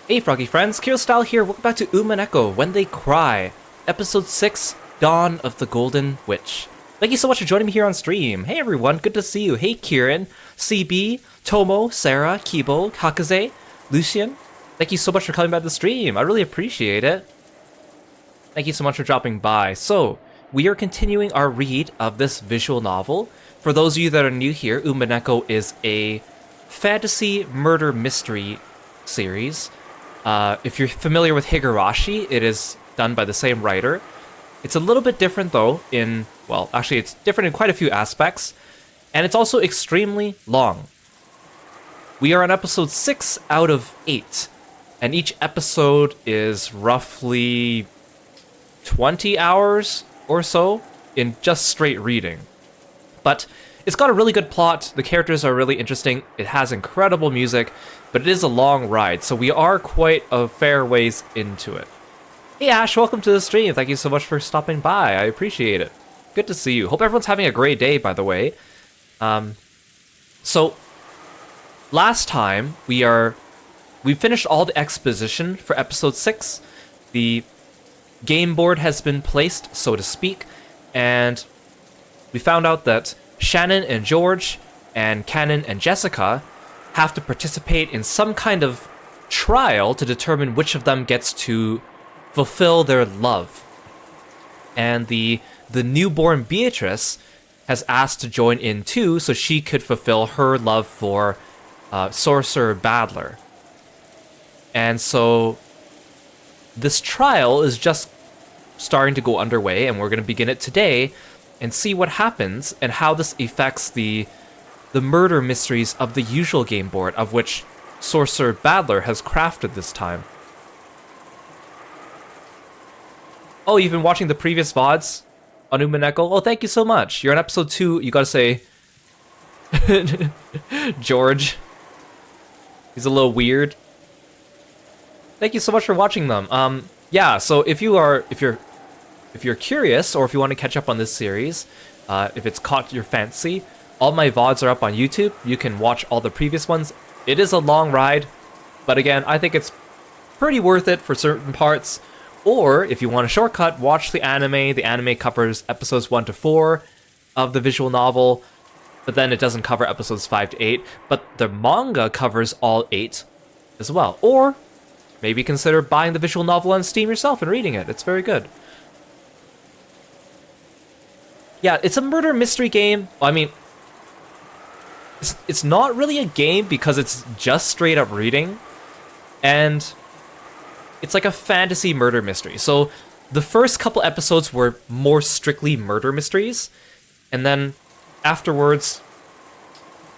Hey Froggy friends, Kirostyle here, welcome back to Umineko When They Cry, Episode 6, Dawn of the Golden Witch. Thank you so much for joining me here on stream. Hey everyone, good to see you. Hey Kieran, CB, Tomo, Sarah, Kibo, Hakaze, Lucian. Thank you so much for coming by the stream, I really appreciate it. Thank you so much for dropping by. So, we are continuing our read of this visual novel. For those of you that are new here, Umineko is a fantasy murder mystery series. If you're familiar with Higurashi, it is done by the same writer. It's a little bit different though well, actually it's different in quite a few aspects, and it's also extremely long. We are on episode 6 out of 8, and each episode is roughly 20 hours or so in just straight reading. But it's got a really good plot, the characters are really interesting, it has incredible music, but it is a long ride, so we are quite a fair ways into it. Hey Ash, welcome to the stream, thank you so much for stopping by, I appreciate it. Good to see you. Hope everyone's having a great day, by the way. So, last time, we finished all the exposition for episode 6. The game board has been placed, so to speak, and we found out that Shannon and George, and Cannon and Jessica have to participate in some kind of trial to determine which of them gets to fulfill their love. And the newborn Beatrice has asked to join in too, so she could fulfill her love for Sorcerer Badler. And so this trial is just starting to go underway, and we're going to begin it today and see what happens and how this affects the murder mysteries of the usual game board, of which Sorcerer Badler has crafted this time. Oh, you've been watching the previous VODs on Umineko? Oh, thank you so much. You're on episode 2, you gotta say... George. He's a little weird. Thank you so much for watching them. Yeah, so if you're curious, or if you want to catch up on this series, if it's caught your fancy, all my VODs are up on YouTube. You can watch all the previous ones. It is a long ride, but again, I think it's pretty worth it for certain parts. Or, if you want a shortcut, watch the anime. The anime covers episodes 1 to 4 of the visual novel, but then it doesn't cover episodes 5 to 8. But the manga covers all 8 as well. Or, maybe consider buying the visual novel on Steam yourself and reading it. It's very good. Yeah, it's a murder mystery game. I mean, it's not really a game because it's just straight up reading, and it's like a fantasy murder mystery. So the first couple episodes were more strictly murder mysteries, and then afterwards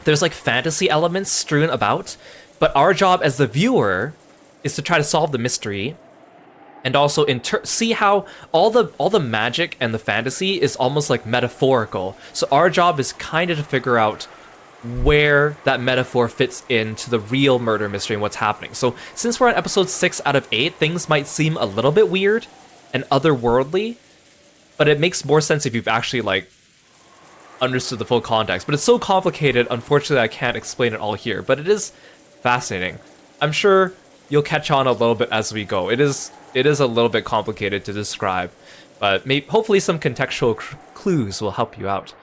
there's like fantasy elements strewn about, but our job as the viewer is to try to solve the mystery, and also see how all the magic and the fantasy is almost like metaphorical. So our job is kind of to figure out where that metaphor fits into the real murder mystery and what's happening. So since we're on episode 6 out of 8, things might seem a little bit weird and otherworldly, but it makes more sense if you've actually like understood the full context. But it's so complicated, unfortunately I can't explain it all here, but it is fascinating. I'm sure you'll catch on a little bit as we go. It is a little bit complicated to describe, but hopefully some contextual clues will help you out.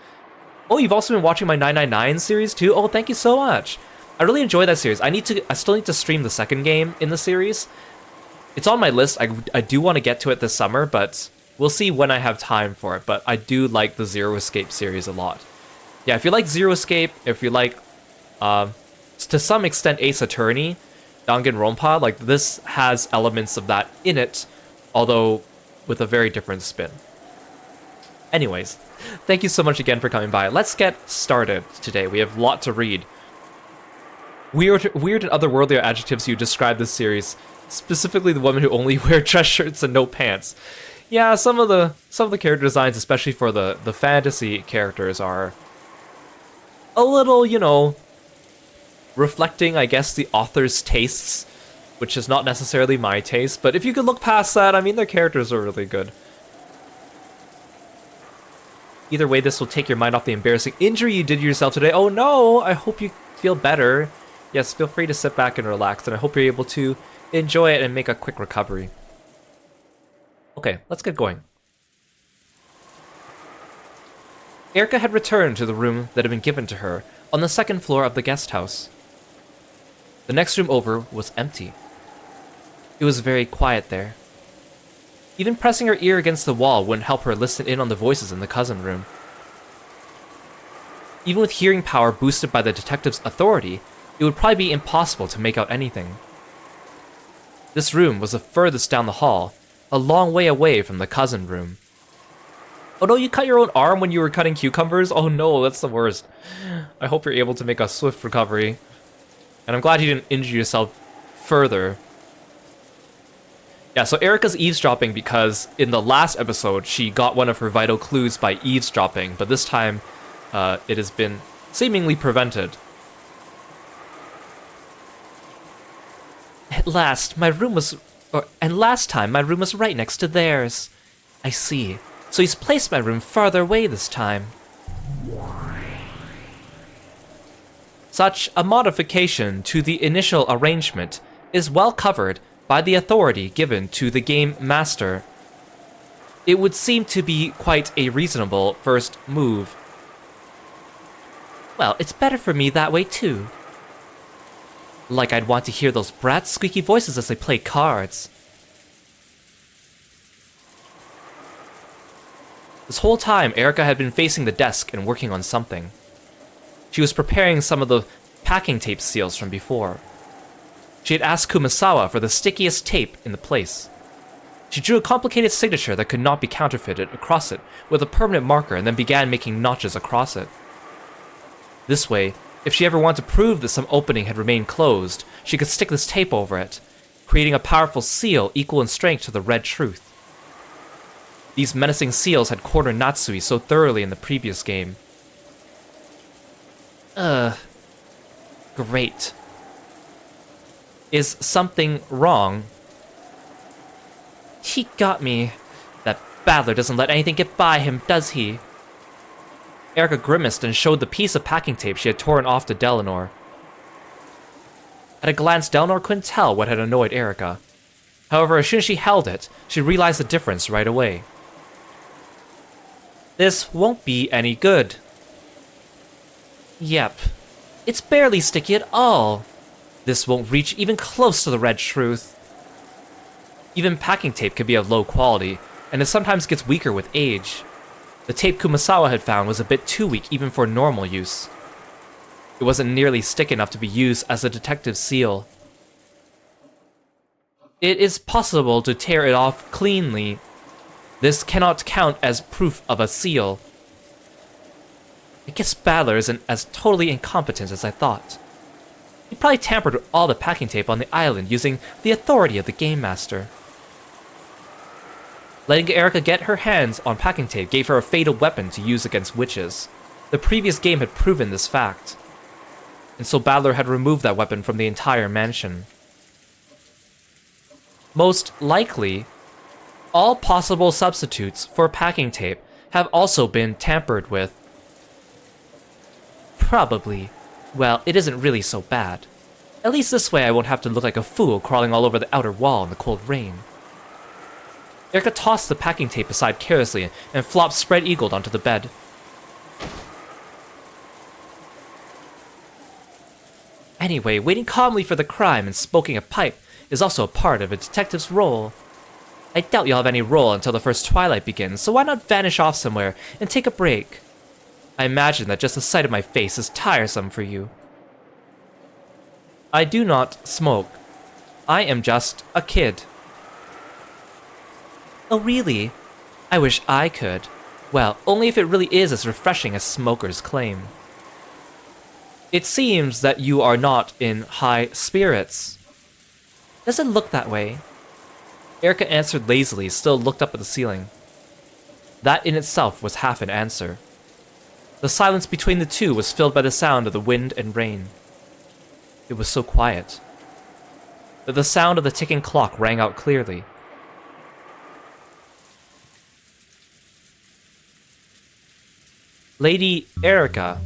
Oh, you've also been watching my 999 series too? Oh, thank you so much. I really enjoy that series. I still need to stream the second game in the series. It's on my list. I do want to get to it this summer, but we'll see when I have time for it. But I do like the Zero Escape series a lot. Yeah, if you like Zero Escape, if you like, to some extent, Ace Attorney, Danganronpa, like this has elements of that in it, although with a very different spin. Anyways, thank you so much again for coming by. Let's get started today. We have a lot to read. Weird and otherworldly adjectives you describe this series, specifically the women who only wear dress shirts and no pants. Yeah, some of the character designs, especially for the fantasy characters, are a little, you know, reflecting, I guess, the author's tastes, which is not necessarily my taste, but if you could look past that, I mean, their characters are really good. Either way, this will take your mind off the embarrassing injury you did yourself today. Oh no, I hope you feel better. Yes, feel free to sit back and relax, and I hope you're able to enjoy it and make a quick recovery. Okay, let's get going. Erica had returned to the room that had been given to her on the second floor of the guest house. The next room over was empty. It was very quiet there. Even pressing her ear against the wall wouldn't help her listen in on the voices in the cousin room. Even with hearing power boosted by the detective's authority, it would probably be impossible to make out anything. This room was the furthest down the hall, a long way away from the cousin room. Oh no, you cut your own arm when you were cutting cucumbers? Oh no, that's the worst. I hope you're able to make a swift recovery. And I'm glad you didn't injure yourself further. Yeah, so Erica's eavesdropping because in the last episode, she got one of her vital clues by eavesdropping, but this time, it has been seemingly prevented. Last time, my room was right next to theirs. I see. So he's placed my room farther away this time. Such a modification to the initial arrangement is well covered by the authority given to the game master. It would seem to be quite a reasonable first move. Well, it's better for me that way too. Like I'd want to hear those brats' squeaky voices as they play cards. This whole time, Erica had been facing the desk and working on something. She was preparing some of the packing tape seals from before. She had asked Kumasawa for the stickiest tape in the place. She drew a complicated signature that could not be counterfeited across it with a permanent marker and then began making notches across it. This way, if she ever wanted to prove that some opening had remained closed, she could stick this tape over it, creating a powerful seal equal in strength to the Red Truth. These menacing seals had cornered Natsui so thoroughly in the previous game. Great. Is something wrong? He got me. That battler doesn't let anything get by him, does he? Erica grimaced and showed the piece of packing tape she had torn off to Delanor. At a glance, Delanor couldn't tell what had annoyed Erica. However, as soon as she held it, she realized the difference right away. This won't be any good. Yep. It's barely sticky at all. This won't reach even close to the Red Truth. Even packing tape can be of low quality, and it sometimes gets weaker with age. The tape Kumasawa had found was a bit too weak even for normal use. It wasn't nearly stick enough to be used as a detective seal. It is possible to tear it off cleanly. This cannot count as proof of a seal. I guess Battler isn't as totally incompetent as I thought. He probably tampered with all the packing tape on the island using the authority of the Game Master. Letting Erica get her hands on packing tape gave her a fatal weapon to use against witches. The previous game had proven this fact, and so Battler had removed that weapon from the entire mansion. Most likely, all possible substitutes for packing tape have also been tampered with. Probably. Well, it isn't really so bad. At least this way I won't have to look like a fool crawling all over the outer wall in the cold rain. Erica tossed the packing tape aside carelessly and flopped spread-eagled onto the bed. Anyway, waiting calmly for the crime and smoking a pipe is also a part of a detective's role. I doubt you'll have any role until the first twilight begins, so why not vanish off somewhere and take a break? I imagine that just the sight of my face is tiresome for you. I do not smoke. I am just a kid. Oh really? I wish I could. Well, only if it really is as refreshing as smokers claim. It seems that you are not in high spirits. Does it look that way? Erica answered lazily, still looked up at the ceiling. That in itself was half an answer. The silence between the two was filled by the sound of the wind and rain. It was so quiet that the sound of the ticking clock rang out clearly. Lady Erica,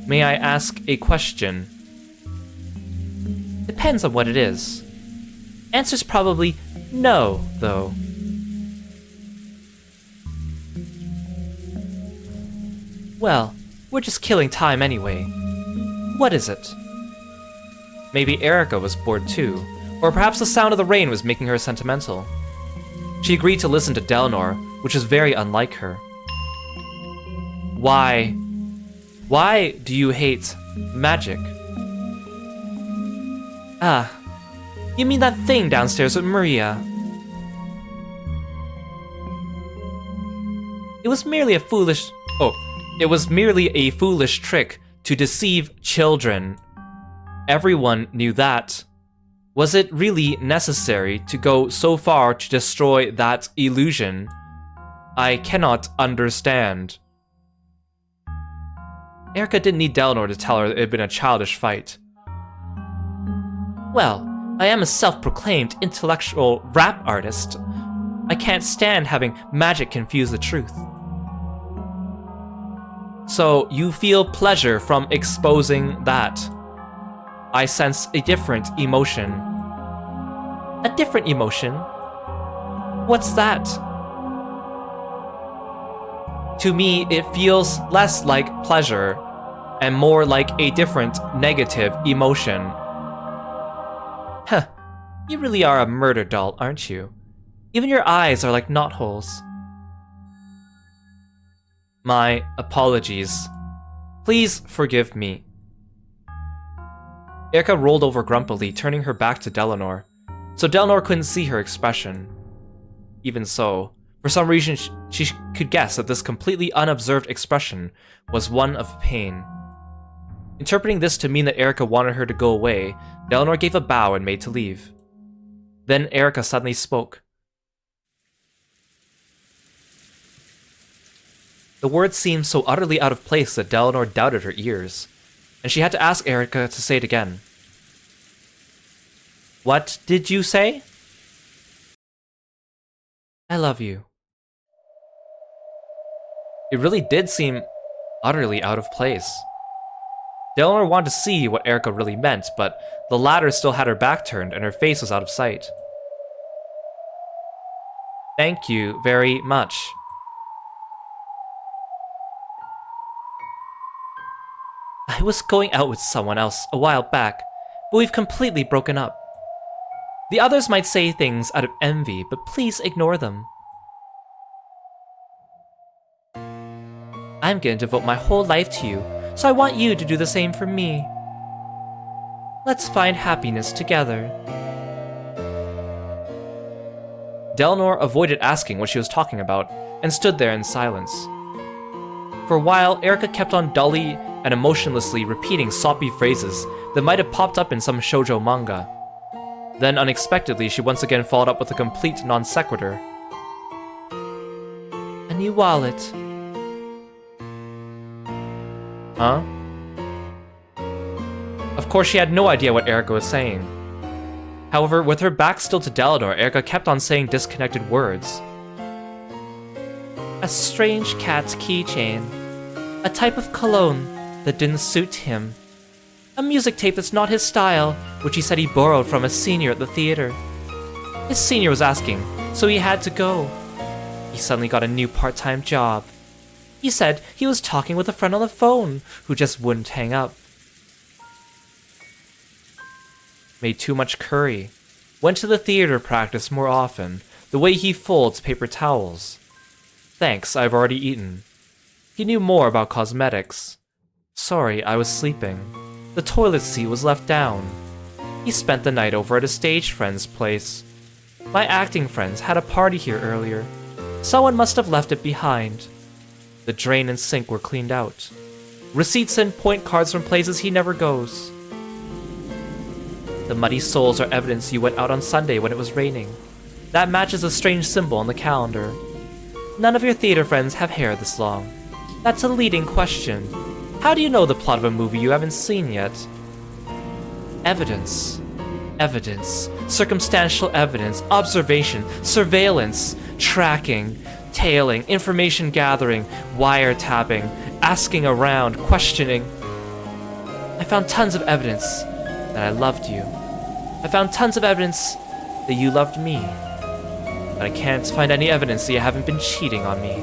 may I ask a question? Depends on what it is. Answer's probably no, though. Well, we're just killing time anyway. What is it? Maybe Erika was bored too, or perhaps the sound of the rain was making her sentimental. She agreed to listen to Delnor, which was very unlike her. Why do you hate magic? Ah, you mean that thing downstairs with Maria? It was merely a foolish trick to deceive children. Everyone knew that. Was it really necessary to go so far to destroy that illusion? I cannot understand. Erika didn't need Delnor to tell her it had been a childish fight. Well, I am a self-proclaimed intellectual rap artist. I can't stand having magic confuse the truth. So you feel pleasure from exposing that. I sense a different emotion. A different emotion? What's that? To me, it feels less like pleasure and more like a different negative emotion. Huh, you really are a murder doll, aren't you? Even your eyes are like knotholes. My apologies. Please forgive me. Erika rolled over grumpily, turning her back to Delnor, so Delnor couldn't see her expression. Even so, for some reason she could guess that this completely unobserved expression was one of pain. Interpreting this to mean that Erika wanted her to go away, Delnor gave a bow and made to leave. Then Erika suddenly spoke. The words seemed so utterly out of place that Delnor doubted her ears, and she had to ask Erika to say it again. What did you say? I love you. It really did seem utterly out of place. Delnor wanted to see what Erika really meant, but the latter still had her back turned and her face was out of sight. Thank you very much. I was going out with someone else a while back, but we've completely broken up. The others might say things out of envy, but please ignore them. I'm going to devote my whole life to you, so I want you to do the same for me. Let's find happiness together. Delnor avoided asking what she was talking about, and stood there in silence. For a while, Erika kept on dully and emotionlessly repeating soppy phrases that might have popped up in some shoujo manga. Then, unexpectedly, she once again followed up with a complete non sequitur. A new wallet. Huh? Of course, she had no idea what Erika was saying. However, with her back still to Delnor, Erika kept on saying disconnected words. A strange cat's keychain. A type of cologne that didn't suit him. A music tape that's not his style, which he said he borrowed from a senior at the theater. His senior was asking, so he had to go. He suddenly got a new part-time job. He said he was talking with a friend on the phone, who just wouldn't hang up. Made too much curry. Went to the theater practice more often, the way he folds paper towels. Thanks, I've already eaten. He knew more about cosmetics. Sorry, I was sleeping. The toilet seat was left down. He spent the night over at a stage friend's place. My acting friends had a party here earlier. Someone must have left it behind. The drain and sink were cleaned out. Receipts and point cards from places he never goes. The muddy soles are evidence you went out on Sunday when it was raining. That matches a strange symbol on the calendar. None of your theater friends have hair this long. That's a leading question. How do you know the plot of a movie you haven't seen yet? Evidence. Evidence. Circumstantial evidence. Observation. Surveillance. Tracking. Tailing. Information gathering. Wiretapping. Asking around. Questioning. I found tons of evidence that I loved you. I found tons of evidence that you loved me, but I can't find any evidence that you haven't been cheating on me.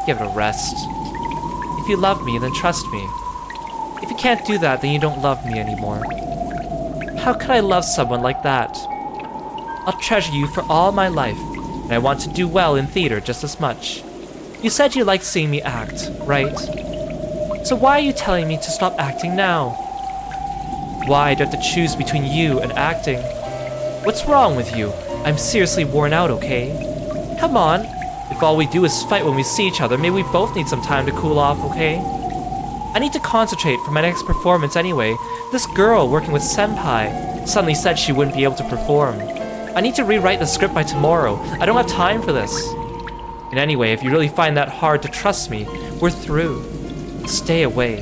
Give it a rest. If you love me, then trust me. If you can't do that, then you don't love me anymore. How could I love someone like that? I'll treasure you for all my life, and I want to do well in theater just as much. You said you liked seeing me act, right? So why are you telling me to stop acting now? Why do I have to choose between you and acting? What's wrong with you? I'm seriously worn out, okay? Come on. If all we do is fight when we see each other, maybe we both need some time to cool off, okay? I need to concentrate for my next performance anyway. This girl working with Senpai suddenly said she wouldn't be able to perform. I need to rewrite the script by tomorrow. I don't have time for this. And anyway, if you really find that hard to trust me, we're through. Stay away.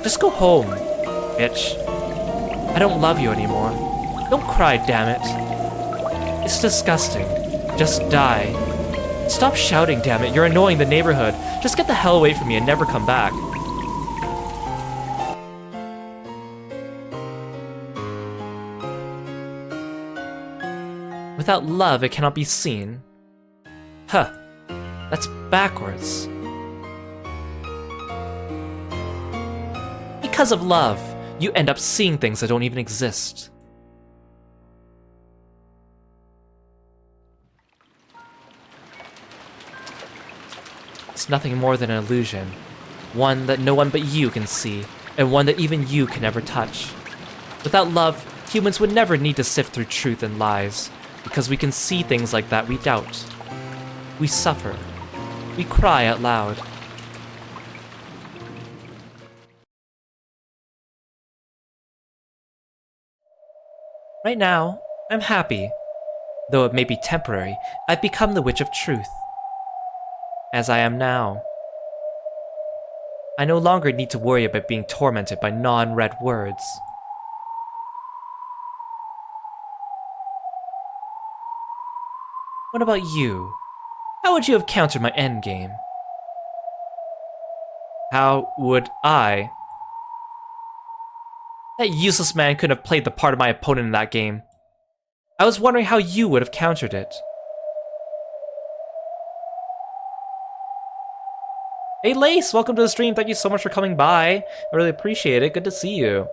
Just go home, bitch. I don't love you anymore. Don't cry, damn it. It's disgusting. Just die. Stop shouting, damn it. You're annoying the neighborhood. Just get the hell away from me and never come back. Without love, it cannot be seen. Huh. That's backwards. Because of love, you end up seeing things that don't even exist. It's nothing more than an illusion. One that no one but you can see, and one that even you can never touch. Without love, humans would never need to sift through truth and lies, because we can see things like that we doubt. We suffer. We cry out loud. Right now, I'm happy. Though it may be temporary, I've become the Witch of Truth. As I am now. I no longer need to worry about being tormented by non-read words. What about you? How would you have countered my endgame? How would I? That useless man couldn't have played the part of my opponent in that game. I was wondering how you would have countered it. Hey Lace, welcome to the stream. Thank you so much for coming by. I really appreciate it. Good to see you.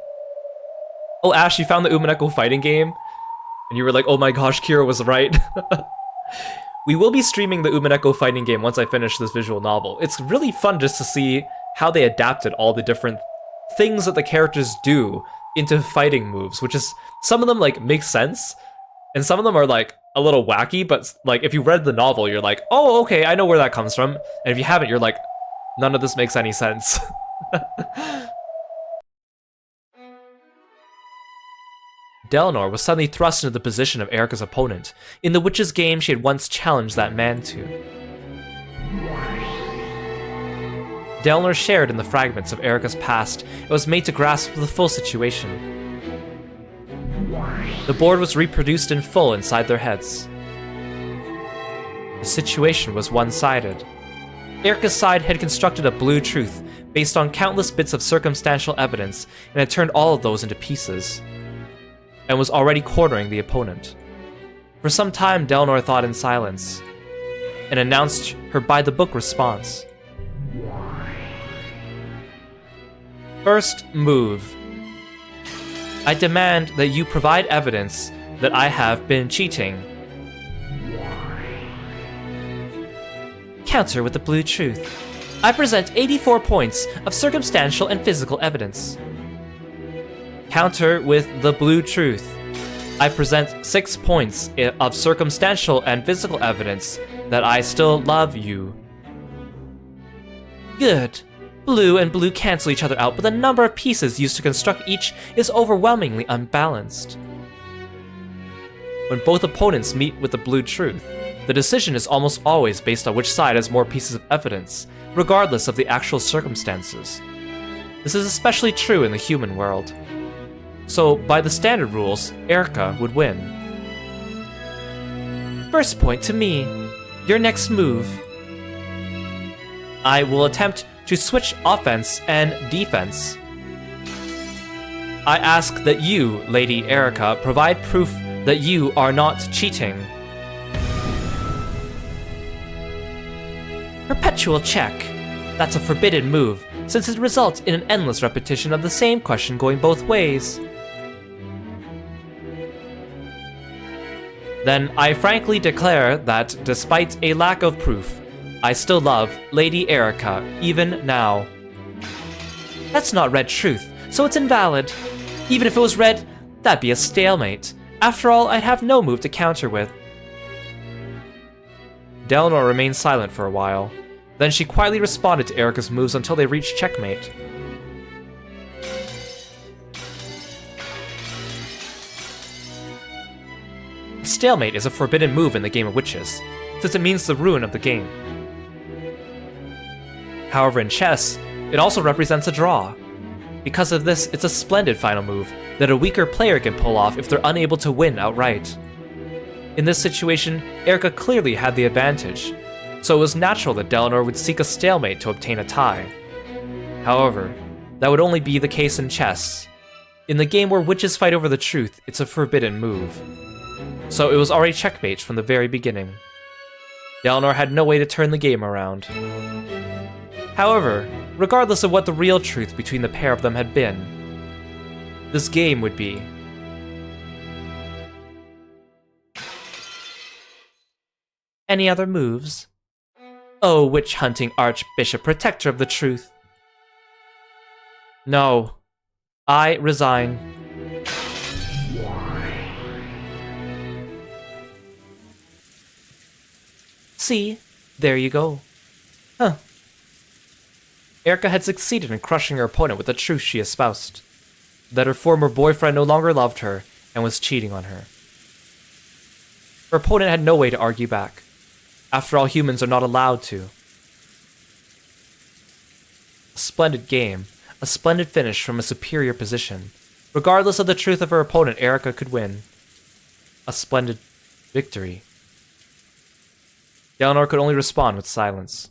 Oh, Ash, you found the Umineko fighting game? And you were like, oh my gosh, Kiro was right. We will be streaming the Umineko fighting game once I finish this visual novel. It's really fun just to see how they adapted all the different things that the characters do into fighting moves, which is, some of them like make sense, and some of them are like a little wacky, but like if you read the novel, you're like, oh, okay, I know where that comes from. And if you haven't, you're like, none of this makes any sense. Delnor was suddenly thrust into the position of Erika's opponent. In the witch's game she had once challenged that man to. Delnor shared in the fragments of Erika's past and was made to grasp the full situation. The board was reproduced in full inside their heads. The situation was one-sided. Erika's side had constructed a blue truth based on countless bits of circumstantial evidence and had turned all of those into pieces, and was already cornering the opponent. For some time, Delnor thought in silence, and announced her by-the-book response. First move. I demand that you provide evidence that I have been cheating. Counter with the blue truth. I present 84 points of circumstantial and physical evidence. Counter with the blue truth. I present 6 points of circumstantial and physical evidence that I still love you. Good. Blue and blue cancel each other out, but the number of pieces used to construct each is overwhelmingly unbalanced. When both opponents meet with the blue truth, the decision is almost always based on which side has more pieces of evidence, regardless of the actual circumstances. This is especially true in the human world. So, by the standard rules, Erika would win. First point to me. Your next move. I will attempt to switch offense and defense. I ask that you, Lady Erica, provide proof that you are not cheating. Perpetual check. That's a forbidden move, since it results in an endless repetition of the same question going both ways. Then I frankly declare that, despite a lack of proof, I still love Lady Erica, even now. That's not red truth, so it's invalid. Even if it was red, that'd be a stalemate. After all, I'd have no move to counter with. Delnor remained silent for a while. Then she quietly responded to Erica's moves until they reached checkmate. Stalemate is a forbidden move in the game of witches, since it means the ruin of the game. However, in chess, it also represents a draw. Because of this, it's a splendid final move that a weaker player can pull off if they're unable to win outright. In this situation, Erica clearly had the advantage, so it was natural that Delnor would seek a stalemate to obtain a tie. However, that would only be the case in chess. In the game where witches fight over the truth, it's a forbidden move. So it was already checkmate from the very beginning. Delnor had no way to turn the game around. However, regardless of what the real truth between the pair of them had been, this game would be. Any other moves? Oh, witch-hunting archbishop, protector of the truth. No. I resign. See? There you go. Huh. Erica had succeeded in crushing her opponent with the truth she espoused. That her former boyfriend no longer loved her and was cheating on her. Her opponent had no way to argue back. After all, humans are not allowed to. A splendid game, a splendid finish from a superior position. Regardless of the truth of her opponent, Erica could win. A splendid victory. Delnor could only respond with silence.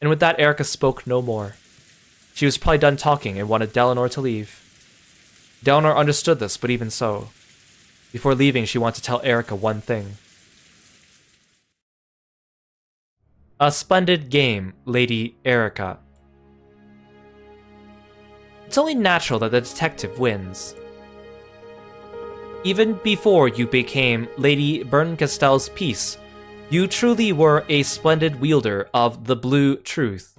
And with that, Erica spoke no more. She was probably done talking and wanted Delnor to leave. Delnor understood this, but even so, before leaving, she wanted to tell Erica one thing. A splendid game, Lady Erica. It's only natural that the detective wins. Even before you became Lady Berncastell's piece, you truly were a splendid wielder of the blue truth.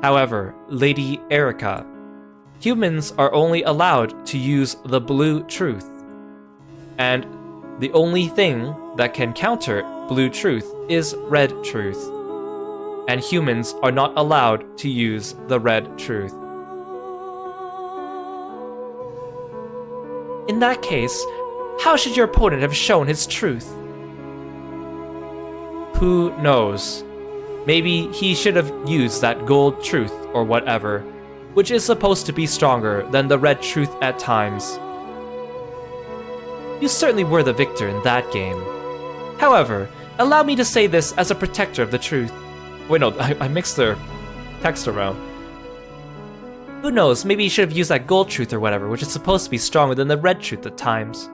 However, Lady Erica, humans are only allowed to use the blue truth. And the only thing that can counter blue truth is red truth. And humans are not allowed to use the red truth. In that case, how should your opponent have shown his truth? Who knows? Maybe he should have used that gold truth or whatever, which is supposed to be stronger than the red truth at times. You certainly were the victor in that game. However, allow me to say this as a protector of the truth. Wait, no, I mixed their text around. Who knows, maybe he should have used that gold truth or whatever, which is supposed to be stronger than the red truth at times.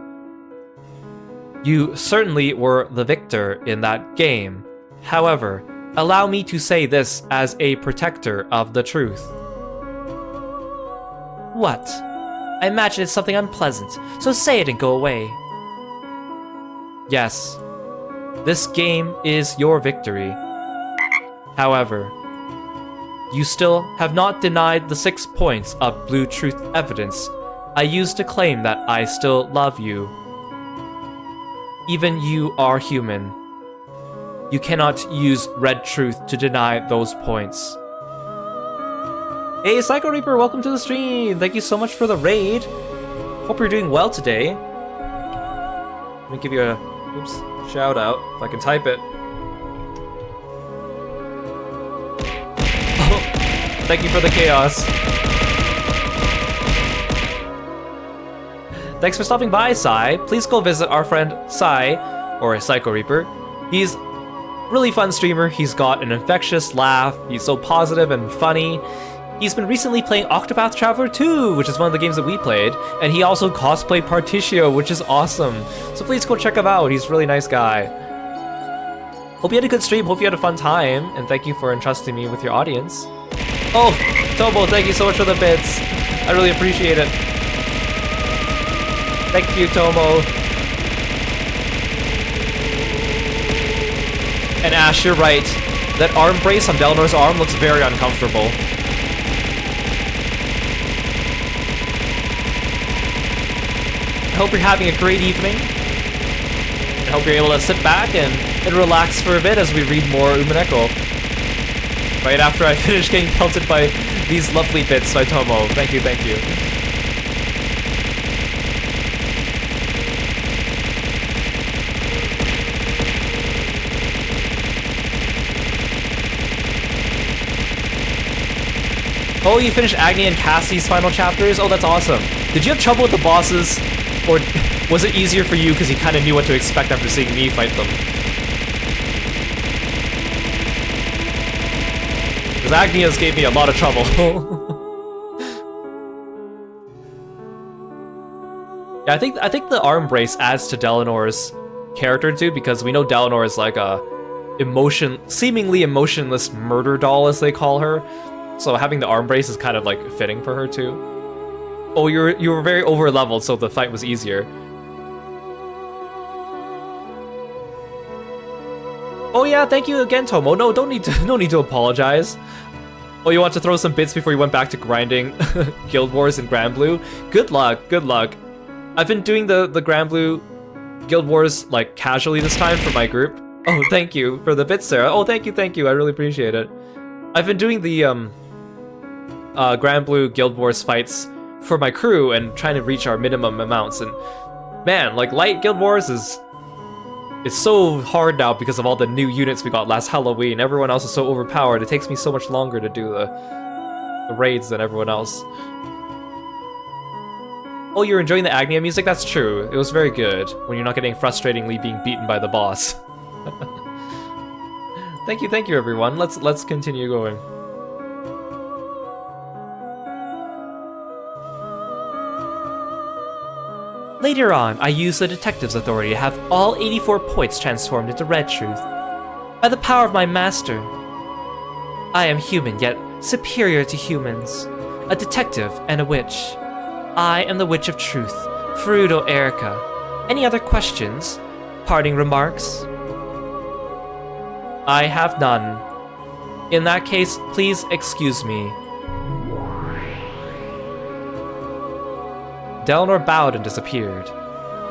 You certainly were the victor in that game. However, allow me to say this as a protector of the truth. What? I imagine it's something unpleasant, so say it and go away. Yes, this game is your victory. However, you still have not denied the 6 points of blue truth evidence I used to claim that I still love you. Even you are human. You cannot use red truth to deny those points. Hey, Psycho Reaper, welcome to the stream! Thank you so much for the raid. Hope you're doing well today. Let me give you a shout out, if I can type it. Oh, thank you for the chaos. Thanks for stopping by, Sai. Please go visit our friend Sai, or Psycho Reaper. He's Really fun streamer. He's got an infectious laugh. He's so positive and funny. He's been recently playing Octopath Traveler 2, which is one of the games that we played, and he also cosplayed Particio, which is awesome. So please go check him out. He's a really nice guy. Hope you had a good stream. Hope you had a fun time, and thank you for entrusting me with your audience. Oh, Tomo, thank you so much for the bits. I really appreciate it. Thank you, Tomo. And Ash, you're right. That arm brace on Delanor's arm looks very uncomfortable. I hope you're having a great evening. I hope you're able to sit back and relax for a bit as we read more Umineko. Right after I finish getting pelted by these lovely bits by Tomo. Thank you, thank you. Oh, you finished Agni and Cassie's final chapters? Oh, that's awesome. Did you have trouble with the bosses? Or was it easier for you because you kind of knew what to expect after seeing me fight them? Because Agnias gave me a lot of trouble. Yeah, I think the arm brace adds to Delanor's character too, because we know Delanor is like a seemingly emotionless murder doll, as they call her. So having the arm brace is kind of like fitting for her too. Oh, you were very over leveled, so the fight was easier. Oh yeah, thank you again, Tomo. No, no need to apologize. Oh, you want to throw some bits before you went back to grinding Guild Wars and Grand Blue? Good luck, good luck. I've been doing the Grand Blue Guild Wars like casually this time for my group. Oh, thank you for the bits, Sarah. Oh, thank you. I really appreciate it. I've been doing the Grand Blue Guild Wars fights for my crew and trying to reach our minimum amounts, and man, like Light Guild Wars it's so hard now because of all the new units we got last Halloween. Everyone else is so overpowered. It takes me so much longer to do the raids than everyone else. Oh, you're enjoying the Agnia music? That's true. It was very good when you're not getting frustratingly being beaten by the boss. Thank you everyone. Let's continue going. Later on, I used the detective's authority to have all 84 points transformed into red truth. By the power of my master. I am human, yet superior to humans. A detective and a witch. I am the Witch of Truth, Frudo Erica. Any other questions? Parting remarks? I have none. In that case, please excuse me. Delanor bowed and disappeared.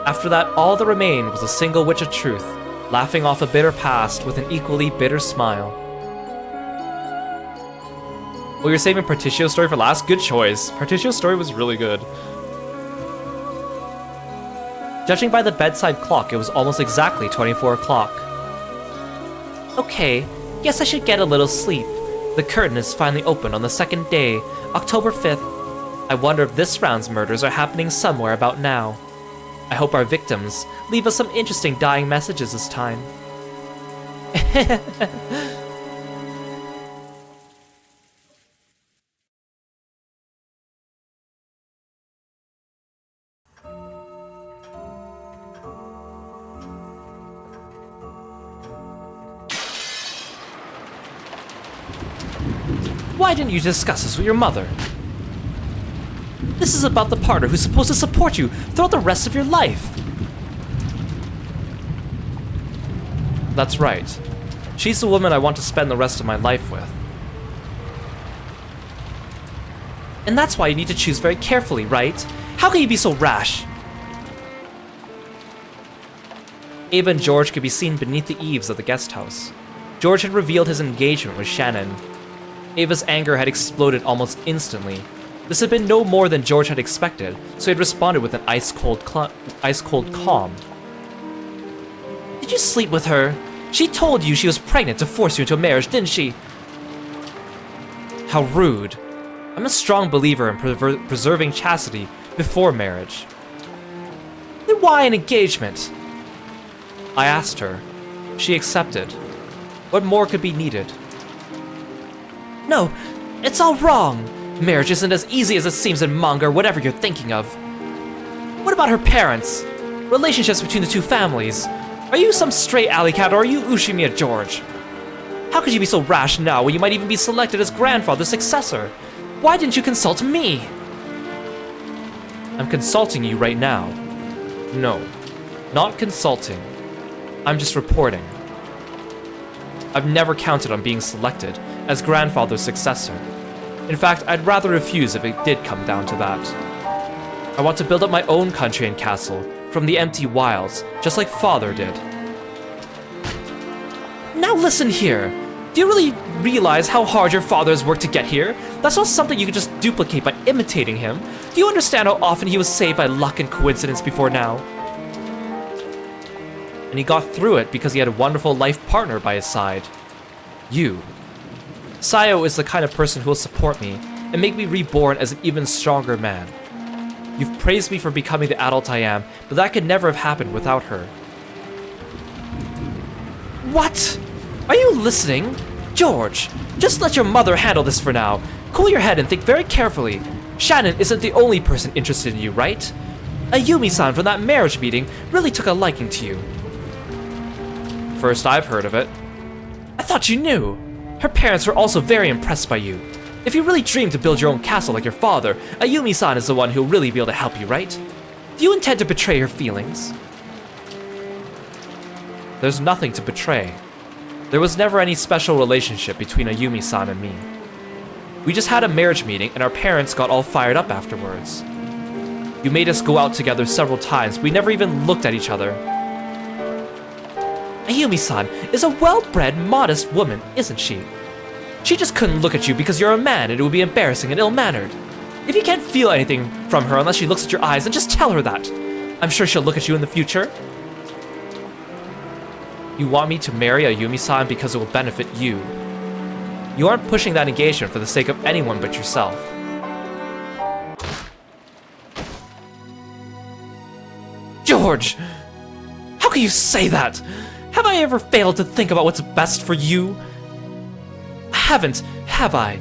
After that, all that remained was a single Witch of Truth, laughing off a bitter past with an equally bitter smile. Oh, you're saving Particio's story for last? Good choice. Particio's story was really good. Judging by the bedside clock, it was almost exactly 24 o'clock. Okay, guess I should get a little sleep. The curtain is finally open on the second day, October 5th. I wonder if this round's murders are happening somewhere about now. I hope our victims leave us some interesting dying messages this time. Why didn't you discuss this with your mother? This is about the partner who's supposed to support you throughout the rest of your life. That's right. She's the woman I want to spend the rest of my life with. And that's why you need to choose very carefully, right? How can you be so rash? Ava and George could be seen beneath the eaves of the guest house. George had revealed his engagement with Shannon. Ava's anger had exploded almost instantly. This had been no more than George had expected, so he had responded with an ice-cold calm. Did you sleep with her? She told you she was pregnant to force you into a marriage, didn't she? How rude. I'm a strong believer in preserving chastity before marriage. Then why an engagement? I asked her. She accepted. What more could be needed? No, it's all wrong! Marriage isn't as easy as it seems in manga or whatever you're thinking of. What about her parents? Relationships between the two families? Are you some stray alley cat or are you Ushimiya George? How could you be so rash now when you might even be selected as grandfather's successor? Why didn't you consult me? I'm consulting you right now. No, not consulting. I'm just reporting. I've never counted on being selected as grandfather's successor. In fact, I'd rather refuse if it did come down to that. I want to build up my own country and castle from the empty wilds, just like father did. Now listen here. Do you really realize how hard your father has worked to get here? That's not something you can just duplicate by imitating him. Do you understand how often he was saved by luck and coincidence before now? And he got through it because he had a wonderful life partner by his side. You. Sayo is the kind of person who will support me and make me reborn as an even stronger man. You've praised me for becoming the adult I am, but that could never have happened without her. What? Are you listening? George, just let your mother handle this for now. Cool your head and think very carefully. Shannon isn't the only person interested in you, right? Ayumi-san from that marriage meeting really took a liking to you. First I've heard of it. I thought you knew. Her parents were also very impressed by you. If you really dream to build your own castle like your father, Ayumi-san is the one who'll really be able to help you, right? Do you intend to betray her feelings? There's nothing to betray. There was never any special relationship between Ayumi-san and me. We just had a marriage meeting and our parents got all fired up afterwards. You made us go out together several times. We never even looked at each other. Ayumi-san is a well-bred, modest woman, isn't she? She just couldn't look at you because you're a man and it would be embarrassing and ill-mannered. If you can't feel anything from her unless she looks at your eyes, then just tell her that. I'm sure she'll look at you in the future. You want me to marry Ayumi-san because it will benefit you. You aren't pushing that engagement for the sake of anyone but yourself. George! How can you say that? Have I ever failed to think about what's best for you? I haven't, have I?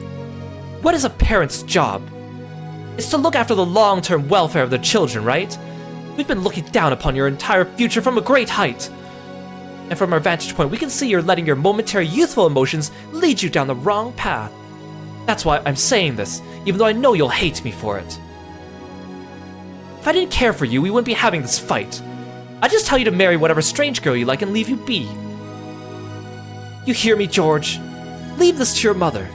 What is a parent's job? It's to look after the long-term welfare of their children, right? We've been looking down upon your entire future from a great height. And from our vantage point, we can see you're letting your momentary youthful emotions lead you down the wrong path. That's why I'm saying this, even though I know you'll hate me for it. If I didn't care for you, we wouldn't be having this fight. I'd just tell you to marry whatever strange girl you like and leave you be. You hear me, George? Leave this to your mother.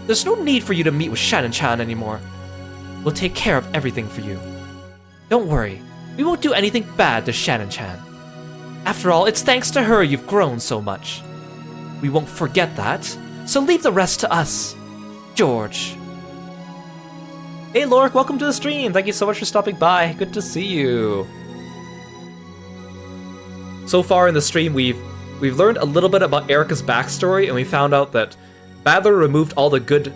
There's no need for you to meet with Shannon-chan anymore. We'll take care of everything for you. Don't worry, we won't do anything bad to Shannon-chan. After all, it's thanks to her you've grown so much. We won't forget that, so leave the rest to us. George. Hey Lork, welcome to the stream. Thank you so much for stopping by. Good to see you. So far in the stream, we've learned a little bit about Erica's backstory, and we found out that Badler removed all the good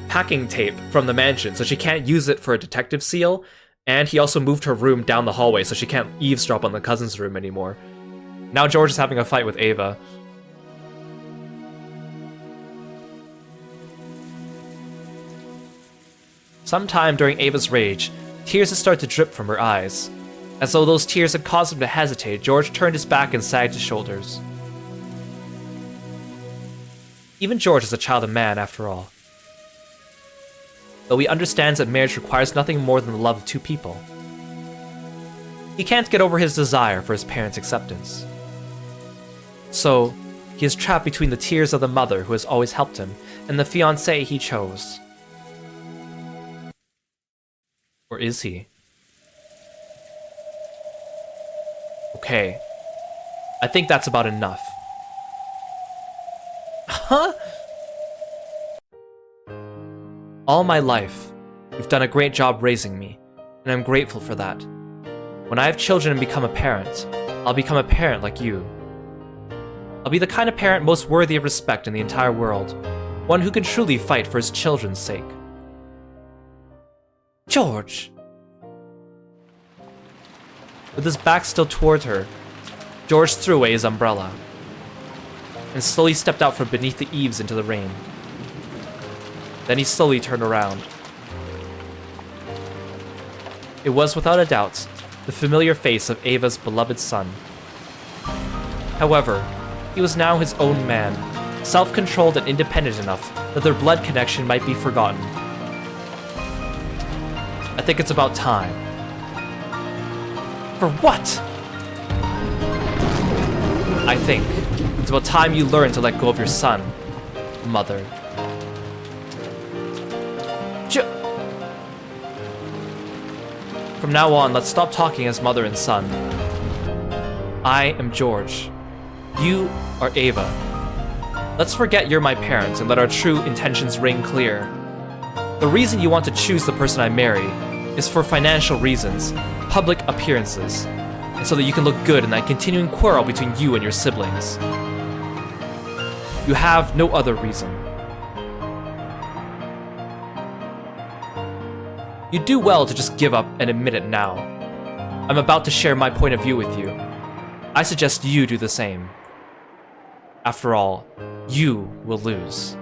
packing tape from the mansion, so she can't use it for a detective seal, and he also moved her room down the hallway, so she can't eavesdrop on the cousin's room anymore. Now George is having a fight with Ava. Sometime during Ava's rage, tears had started to drip from her eyes. As though those tears had caused him to hesitate, George turned his back and sagged his shoulders. Even George is a child of man, after all. Though he understands that marriage requires nothing more than the love of two people. He can't get over his desire for his parents' acceptance. So, he is trapped between the tears of the mother who has always helped him, and the fiancé he chose. Or is he? Okay. I think that's about enough. Huh? All my life, you've done a great job raising me, and I'm grateful for that. When I have children and become a parent, I'll become a parent like you. I'll be the kind of parent most worthy of respect in the entire world, one who can truly fight for his children's sake. George! With his back still towards her, George threw away his umbrella. and slowly stepped out from beneath the eaves into the rain. Then he slowly turned around. It was, without a doubt, the familiar face of Ava's beloved son. However, he was now his own man, self-controlled and independent enough that their blood connection might be forgotten. I think it's about time. For what? I think it's about time you learn to let go of your son, mother. From now on, let's stop talking as mother and son. I am George. You are Ava. Let's forget you're my parents and let our true intentions ring clear. The reason you want to choose the person I marry is for financial reasons, public appearances, and so that you can look good in that continuing quarrel between you and your siblings. You have no other reason. You do well to just give up and admit it now. I'm about to share my point of view with you. I suggest you do the same. After all, you will lose.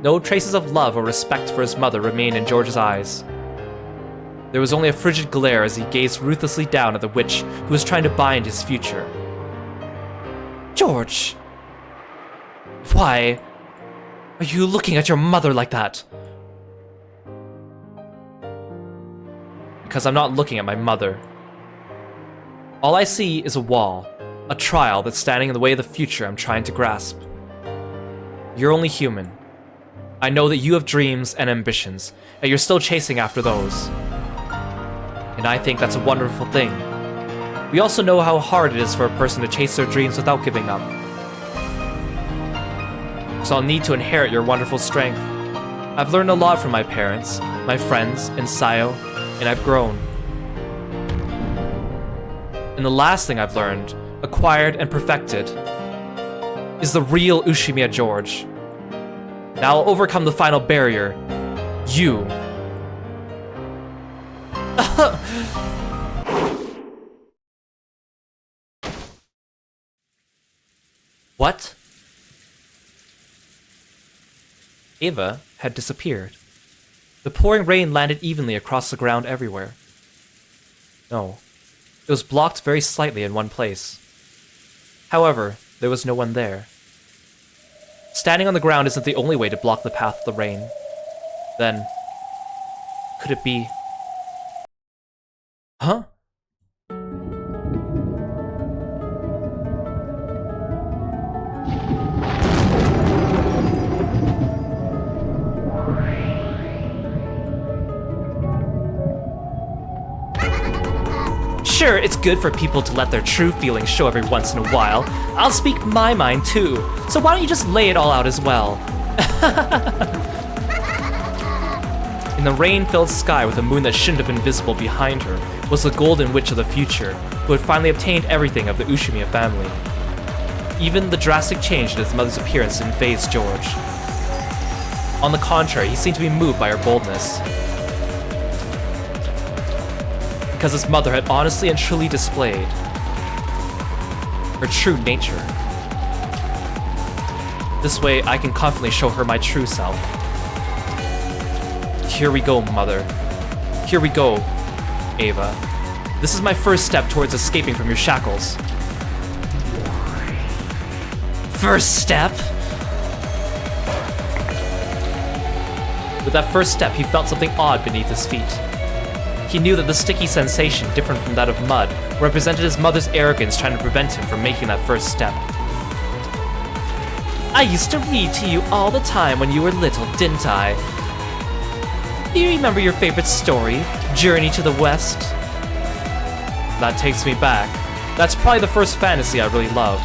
No traces of love or respect for his mother remained in George's eyes. There was only a frigid glare as he gazed ruthlessly down at the witch who was trying to bind his future. George! Why are you looking at your mother like that? Because I'm not looking at my mother. All I see is a wall, a trial that's standing in the way of the future I'm trying to grasp. You're only human. I know that you have dreams and ambitions, and you're still chasing after those. And I think that's a wonderful thing. We also know how hard it is for a person to chase their dreams without giving up. So I'll need to inherit your wonderful strength. I've learned a lot from my parents, my friends, and Sayo, and I've grown. And the last thing I've learned, acquired and perfected, is the real Ushimiya George. Now I'll overcome the final barrier. You. What? Ava had disappeared. The pouring rain landed evenly across the ground everywhere. No, it was blocked very slightly in one place. However, there was no one there. Standing on the ground isn't the only way to block the path of the rain. Then, could it be... Huh? Sure, it's good for people to let their true feelings show every once in a while. I'll speak my mind too, so why don't you just lay it all out as well? In the rain-filled sky with a moon that shouldn't have been visible behind her was the golden witch of the future, who had finally obtained everything of the Ushimiya family. Even the drastic change in his mother's appearance didn't faze George. On the contrary, he seemed to be moved by her boldness. Because his mother had honestly and truly displayed her true nature. This way, I can confidently show her my true self. Here we go, mother. Here we go, Ava. This is my first step towards escaping from your shackles. First step? With that first step, he felt something odd beneath his feet. He knew that the sticky sensation, different from that of mud, represented his mother's arrogance trying to prevent him from making that first step. I used to read to you all the time when you were little, didn't I? Do you remember your favorite story, Journey to the West? That takes me back. That's probably the first fantasy I really love.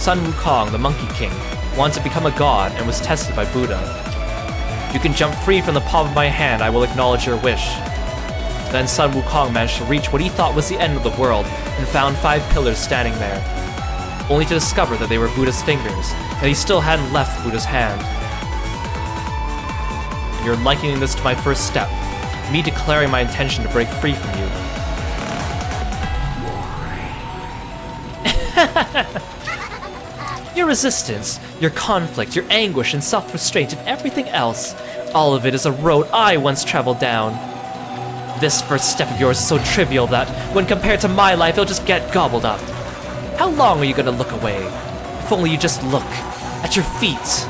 Sun Wukong, the Monkey King, wanted to become a god and was tested by Buddha. If you can jump free from the palm of my hand, I will acknowledge your wish. Then Sun Wukong managed to reach what he thought was the end of the world and found 5 pillars standing there, only to discover that they were Buddha's fingers, and he still hadn't left Buddha's hand. And you're likening this to my first step, me declaring my intention to break free from you. Your resistance, your conflict, your anguish and self-restraint and everything else, all of it is a road I once traveled down. This first step of yours is so trivial that, when compared to my life, it'll just get gobbled up. How long are you gonna look away? If only you just look at your feet.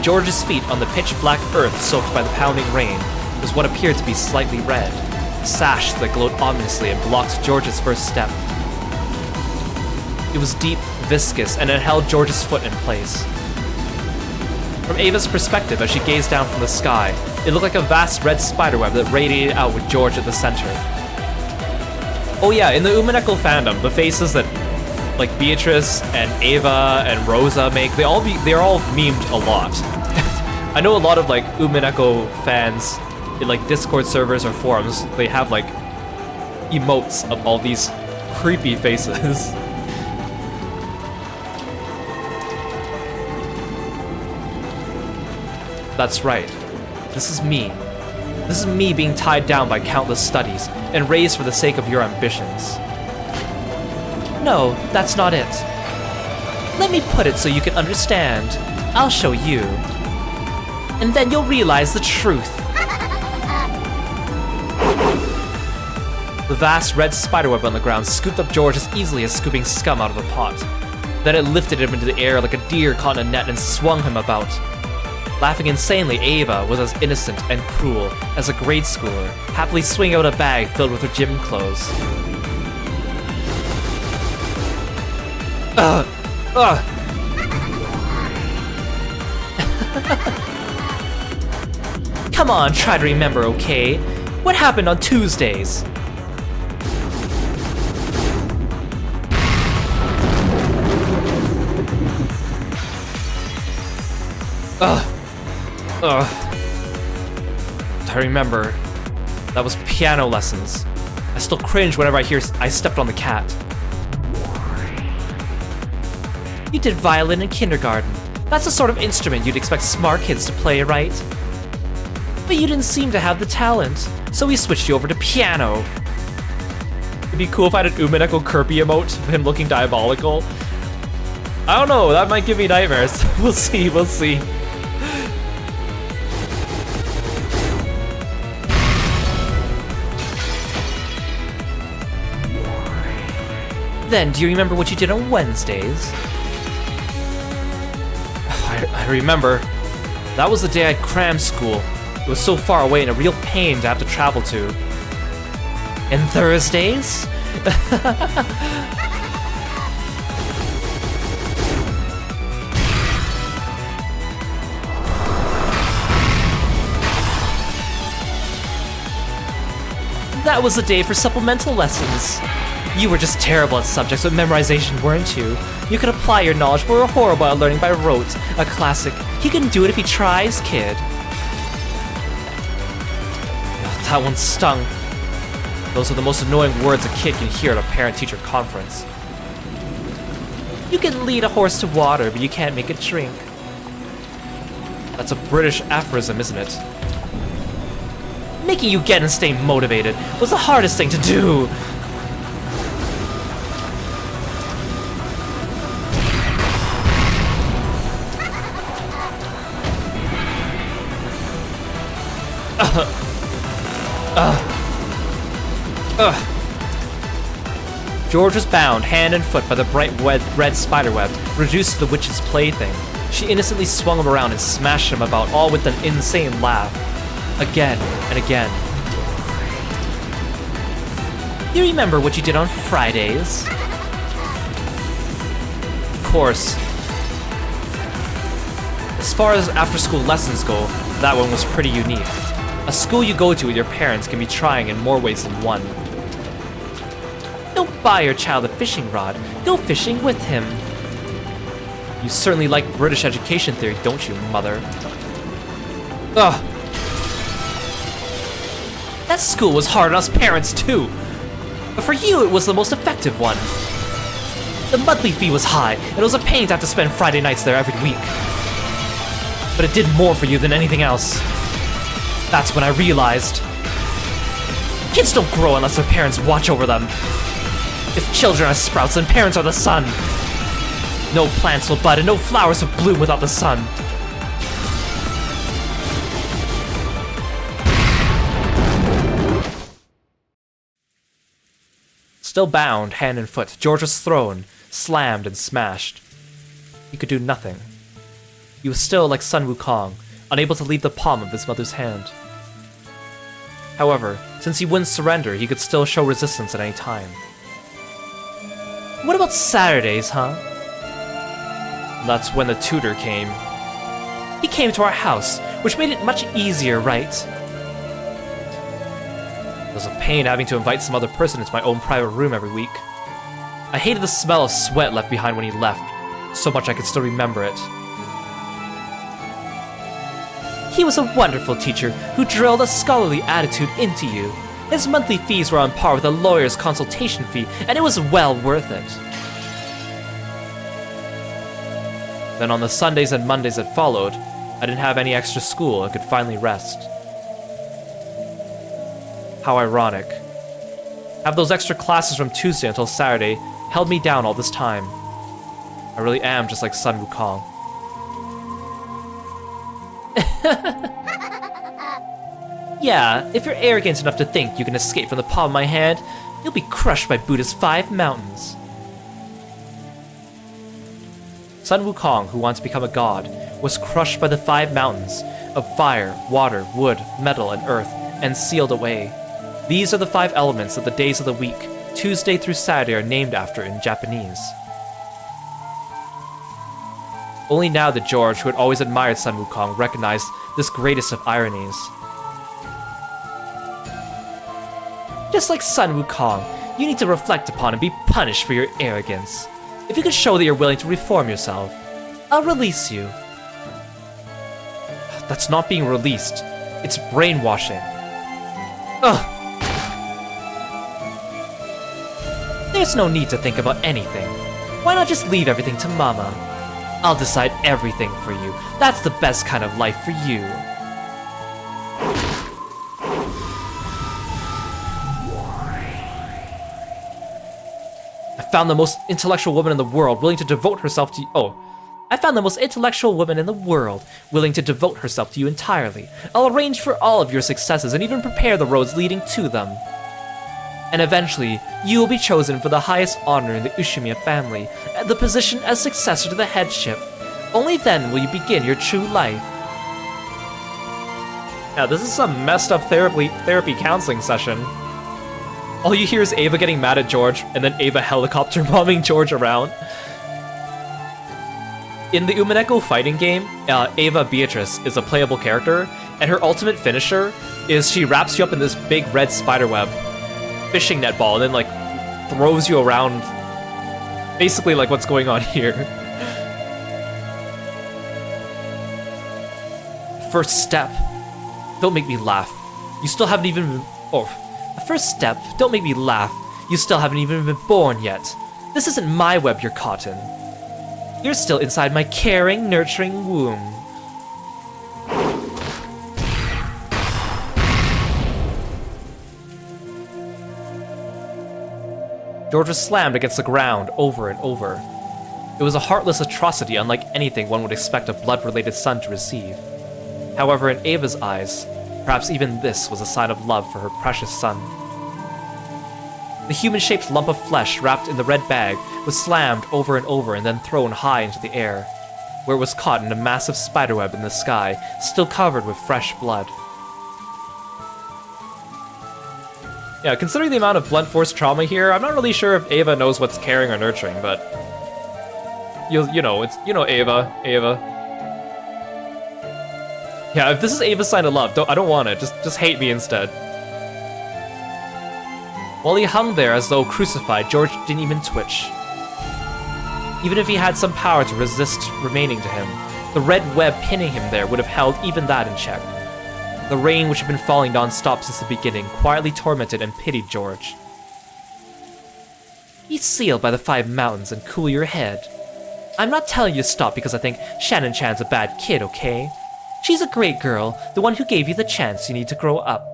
George's feet on the pitch-black earth soaked by the pounding rain was what appeared to be slightly red, a sash that glowed ominously and blocked George's first step. It was deep, viscous, and it held George's foot in place. From Ava's perspective, as she gazed down from the sky, it looked like a vast red spiderweb that radiated out with George at the center. Oh yeah, in the Umineko fandom, the faces that like Beatrice and Ava and Rosa make, they're all memed a lot. I know a lot of like Umineko fans in like Discord servers or forums, they have like emotes of all these creepy faces. That's right. This is me. This is me being tied down by countless studies and raised for the sake of your ambitions. No, that's not it. Let me put it so you can understand. I'll show you. And then you'll realize the truth. The vast red spiderweb on the ground scooped up George as easily as scooping scum out of a pot. Then it lifted him into the air like a deer caught in a net and swung him about. Laughing insanely, Ava was as innocent and cruel as a grade schooler, happily swinging out a bag filled with her gym clothes. Come on, try to remember, okay? What happened on Tuesdays? I remember. That was piano lessons. I still cringe whenever I hear I stepped on the cat. You did violin in kindergarten. That's the sort of instrument you'd expect smart kids to play, right? But you didn't seem to have the talent, so we switched you over to piano. It'd be cool if I had an Umineko Kirby emote of him looking diabolical. I don't know, that might give me nightmares. We'll see, we'll see. Then, do you remember what you did on Wednesdays? I remember. That was the day I'd crammed school. It was so far away and a real pain to have to travel to. And Thursdays? That was the day for supplemental lessons. You were just terrible at subjects with memorization, weren't you? You could apply your knowledge, but were horrible at learning by rote. A classic. He can do it if he tries, kid. That one stung. Those are the most annoying words a kid can hear at a parent-teacher conference. You can lead a horse to water, but you can't make it drink. That's a British aphorism, isn't it? Making you get and stay motivated was the hardest thing to do. George was bound hand and foot by the bright red spiderweb, reduced to the witch's plaything. She innocently swung him around and smashed him about, all with an insane laugh. Again and again. You remember what you did on Fridays? Of course. As far as after-school lessons go, that one was pretty unique. A school you go to with your parents can be trying in more ways than one. Don't buy your child a fishing rod. Go fishing with him. You certainly like British education theory, don't you, mother? Ugh. That school was hard on us parents, too. But for you, it was the most effective one. The monthly fee was high, and it was a pain to have to spend Friday nights there every week. But it did more for you than anything else. That's when I realized. Kids don't grow unless their parents watch over them. If children are sprouts, then parents are the sun. No plants will bud and no flowers will bloom without the sun. Still bound, hand and foot, George was thrown, slammed, and smashed. He could do nothing. He was still like Sun Wukong, unable to leave the palm of his mother's hand. However, since he wouldn't surrender, he could still show resistance at any time. What about Saturdays, huh? That's when the tutor came. He came to our house, which made it much easier, right? It was a pain having to invite some other person into my own private room every week. I hated the smell of sweat left behind when he left, so much I could still remember it. He was a wonderful teacher who drilled a scholarly attitude into you. His monthly fees were on par with a lawyer's consultation fee, and it was well worth it. Then on the Sundays and Mondays that followed, I didn't have any extra school and could finally rest. How ironic. Have those extra classes from Tuesday until Saturday held me down all this time. I really am just like Sun Wukong. Yeah, if you're arrogant enough to think you can escape from the palm of my hand, you'll be crushed by Buddha's 5 mountains. Sun Wukong, who wants to become a god, was crushed by the 5 mountains of fire, water, wood, metal, and earth, and sealed away. These are the 5 elements that the days of the week, Tuesday through Saturday, are named after in Japanese. Only now did George, who had always admired Sun Wukong, recognize this greatest of ironies. Just like Sun Wukong, you need to reflect upon and be punished for your arrogance. If you can show that you're willing to reform yourself, I'll release you. That's not being released. It's brainwashing. Ugh. There's no need to think about anything. Why not just leave everything to Mama? I'll decide everything for you. That's the best kind of life for you. I found the most intellectual woman in the world willing to devote herself to you. I found the most intellectual woman in the world willing to devote herself to you entirely. I'll arrange for all of your successes and even prepare the roads leading to them. And eventually, you will be chosen for the highest honor in the Ushimiya family, the position as successor to the headship. Only then will you begin your true life. Yeah, this is some messed up therapy counseling session. All you hear is Ava getting mad at George, and then Ava helicopter bombing George around. In the Umineko fighting game, Ava Beatrice is a playable character, and her ultimate finisher is she wraps you up in this big red spiderweb fishing net ball, and then like throws you around, basically like what's going on here. First step. Don't make me laugh. You still haven't even been... The first step. Don't make me laugh. You still haven't even been born yet. This isn't my web you're caught in. You're still inside my caring, nurturing womb. George was slammed against the ground over and over. It was a heartless atrocity unlike anything one would expect a blood-related son to receive. However, in Ava's eyes, perhaps even this was a sign of love for her precious son. The human-shaped lump of flesh wrapped in the red bag was slammed over and over and then thrown high into the air, where it was caught in a massive spiderweb in the sky, still covered with fresh blood. Yeah, considering the amount of blunt force trauma here, I'm not really sure if Ava knows what's caring or nurturing, but... You know Ava. Yeah, if this is Ava's sign of love, I don't want it. Just hate me instead. While he hung there as though crucified, George didn't even twitch. Even if he had some power to resist remaining to him, the red web pinning him there would have held even that in check. The rain, which had been falling non-stop since the beginning, quietly tormented and pitied George. Be sealed by the 5 mountains and cool your head. I'm not telling you to stop because I think Shannon-chan's a bad kid, okay? She's a great girl, the one who gave you the chance you need to grow up.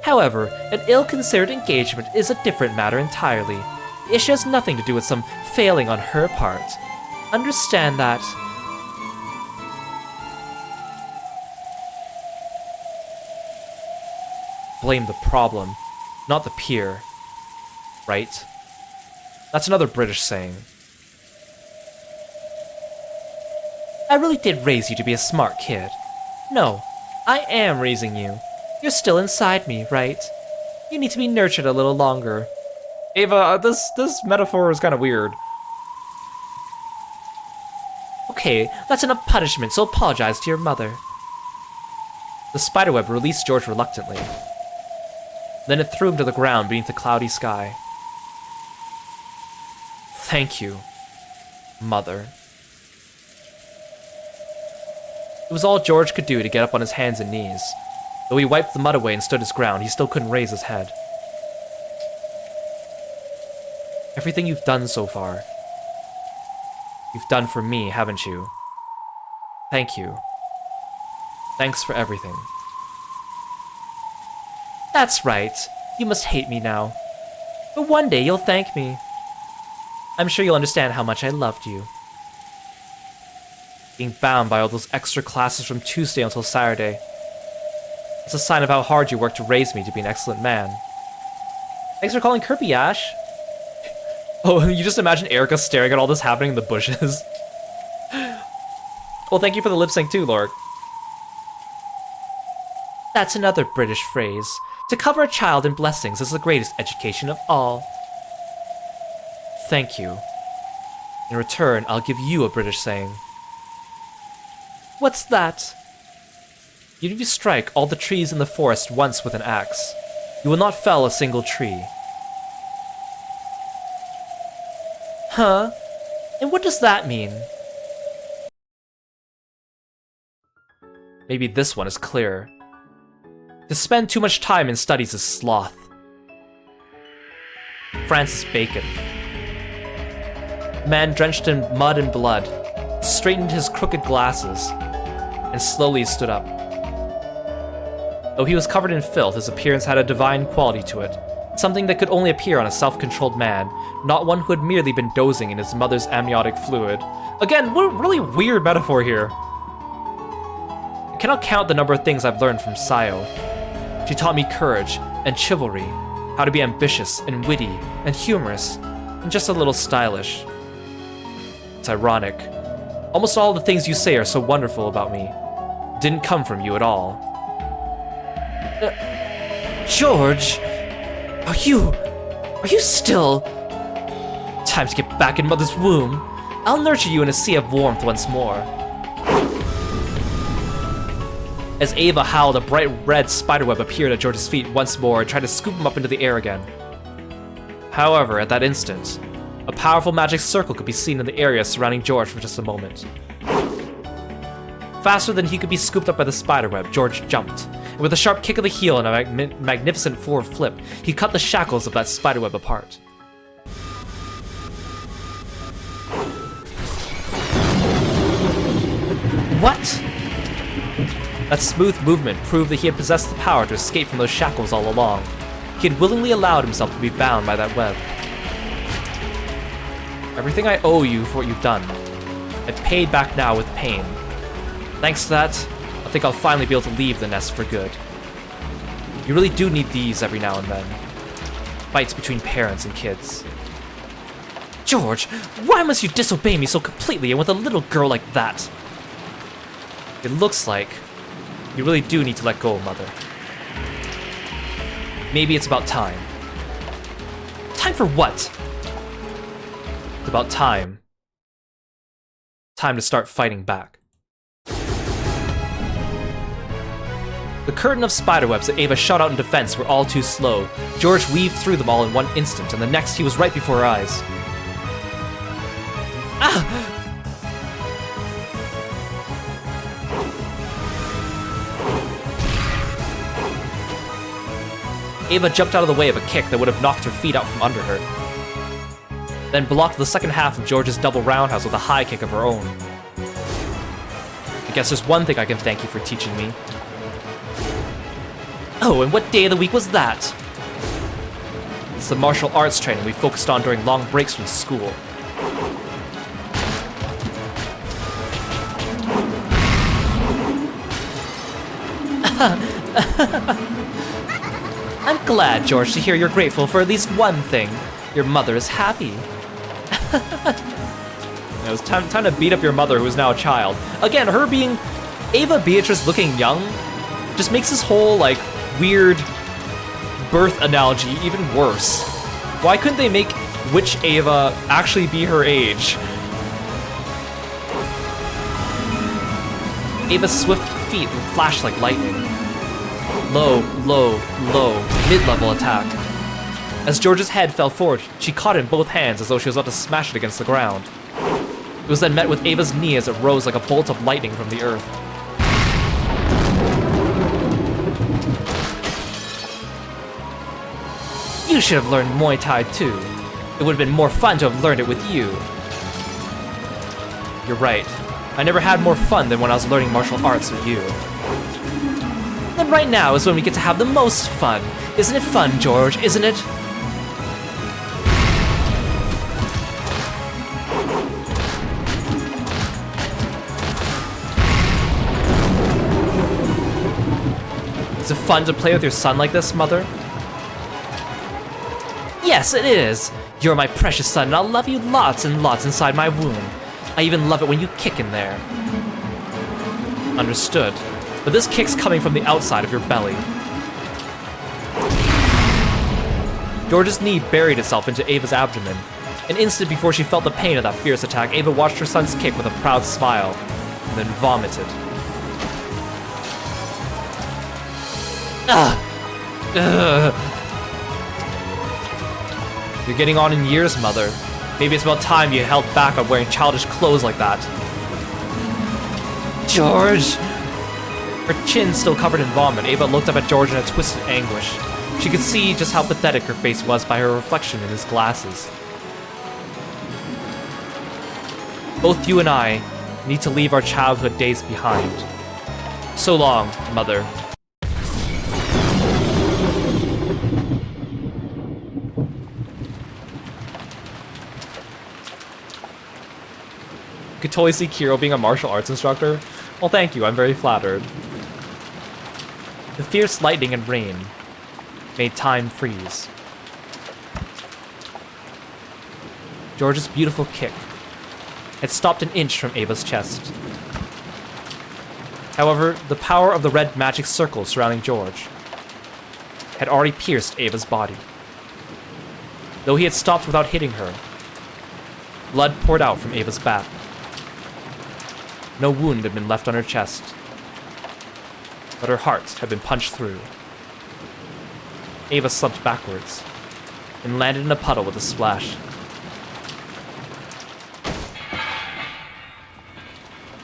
However, an ill-considered engagement is a different matter entirely. The issue has nothing to do with some failing on her part. Understand that. Blame the problem, not the peer. Right? That's another British saying. I really did raise you to be a smart kid. No, I am raising you. You're still inside me, right? You need to be nurtured a little longer. Ava, this metaphor is kind of weird. Okay, that's enough punishment, so apologize to your mother. The spiderweb released George reluctantly. Then it threw him to the ground beneath the cloudy sky. Thank you, Mother. It was all George could do to get up on his hands and knees. Though he wiped the mud away and stood his ground, he still couldn't raise his head. Everything you've done so far, you've done for me, haven't you? Thank you. Thanks for everything. That's right. You must hate me now. But one day you'll thank me. I'm sure you'll understand how much I loved you. Being bound by all those extra classes from Tuesday until Saturday. It's a sign of how hard you worked to raise me to be an excellent man. Thanks for calling Kirby, Ash. Oh, you just imagine Erica staring at all this happening in the bushes. Well, thank you for the lip sync too, Lork. That's another British phrase. To cover a child in blessings is the greatest education of all. Thank you. In return, I'll give you a British saying. What's that? Even if you strike all the trees in the forest once with an axe, you will not fell a single tree. Huh? And what does that mean? Maybe this one is clearer. To spend too much time in studies is sloth. Francis Bacon. Man drenched in mud and blood, straightened his crooked glasses, and slowly stood up. Though he was covered in filth, his appearance had a divine quality to it, something that could only appear on a self-controlled man, not one who had merely been dozing in his mother's amniotic fluid. Again, what a really weird metaphor here. I cannot count the number of things I've learned from Sayo. She taught me courage and chivalry, how to be ambitious and witty and humorous, and just a little stylish. It's ironic. Almost all the things you say are so wonderful about me didn't come from you at all. George, are you still? Time to get back in Mother's womb. I'll nurture you in a sea of warmth once more. As Ava howled, a bright red spiderweb appeared at George's feet once more and tried to scoop him up into the air again. However, at that instant, a powerful magic circle could be seen in the area surrounding George for just a moment. Faster than he could be scooped up by the spiderweb, George jumped, and with a sharp kick of the heel and a magnificent forward flip, he cut the shackles of that spiderweb apart. What? That smooth movement proved that he had possessed the power to escape from those shackles all along. He had willingly allowed himself to be bound by that web. Everything I owe you for what you've done, I've paid back now with pain. Thanks to that, I think I'll finally be able to leave the nest for good. You really do need these every now and then. Fights between parents and kids. George, why must you disobey me so completely and with a little girl like that? It looks like you really do need to let go, Mother. Maybe it's about time. Time for what? It's about time. Time to start fighting back. The curtain of spiderwebs that Ava shot out in defense were all too slow. George weaved through them all in one instant, and the next he was right before her eyes. Ah! Ava jumped out of the way of a kick that would have knocked her feet out from under her, then blocked the second half of George's double roundhouse with a high kick of her own. I guess there's one thing I can thank you for teaching me. Oh, and what day of the week was that? It's the martial arts training we focused on during long breaks from school. I'm glad, George, to hear you're grateful for at least one thing. Your mother is happy. It was time to beat up your mother, who is now a child. Again, her being Ava Beatrice looking young just makes this whole, like, weird birth analogy even worse. Why couldn't they make Witch Ava actually be her age? Ava's swift feet would flash like lightning. Low, low, low, mid-level attack. As George's head fell forward, she caught it in both hands as though she was about to smash it against the ground. It was then met with Ava's knee as it rose like a bolt of lightning from the earth. You should have learned Muay Thai too. It would have been more fun to have learned it with you. You're right. I never had more fun than when I was learning martial arts with you. Then right now is when we get to have the most fun. Isn't it fun, George? Isn't it? Is it fun to play with your son like this, Mother? Yes, it is. You're my precious son, and I'll love you lots and lots inside my womb. I even love it when you kick in there. Understood. But this kick's coming from the outside of your belly. George's knee buried itself into Ava's abdomen. An instant before she felt the pain of that fierce attack, Ava watched her son's kick with a proud smile, and then vomited. You're getting on in years, Mother. Maybe it's about time you held back on wearing childish clothes like that. George! Her chin still covered in vomit, Ava looked up at George in a twisted anguish. She could see just how pathetic her face was by her reflection in his glasses. Both you and I need to leave our childhood days behind. So long, Mother. You could totally see Kiro being a martial arts instructor. Well, thank you, I'm very flattered. The fierce lightning and rain made time freeze. George's beautiful kick had stopped an inch from Ava's chest. However, the power of the red magic circle surrounding George had already pierced Ava's body. Though he had stopped without hitting her, blood poured out from Ava's back. No wound had been left on her chest, but her heart had been punched through. Ava slumped backwards and landed in a puddle with a splash.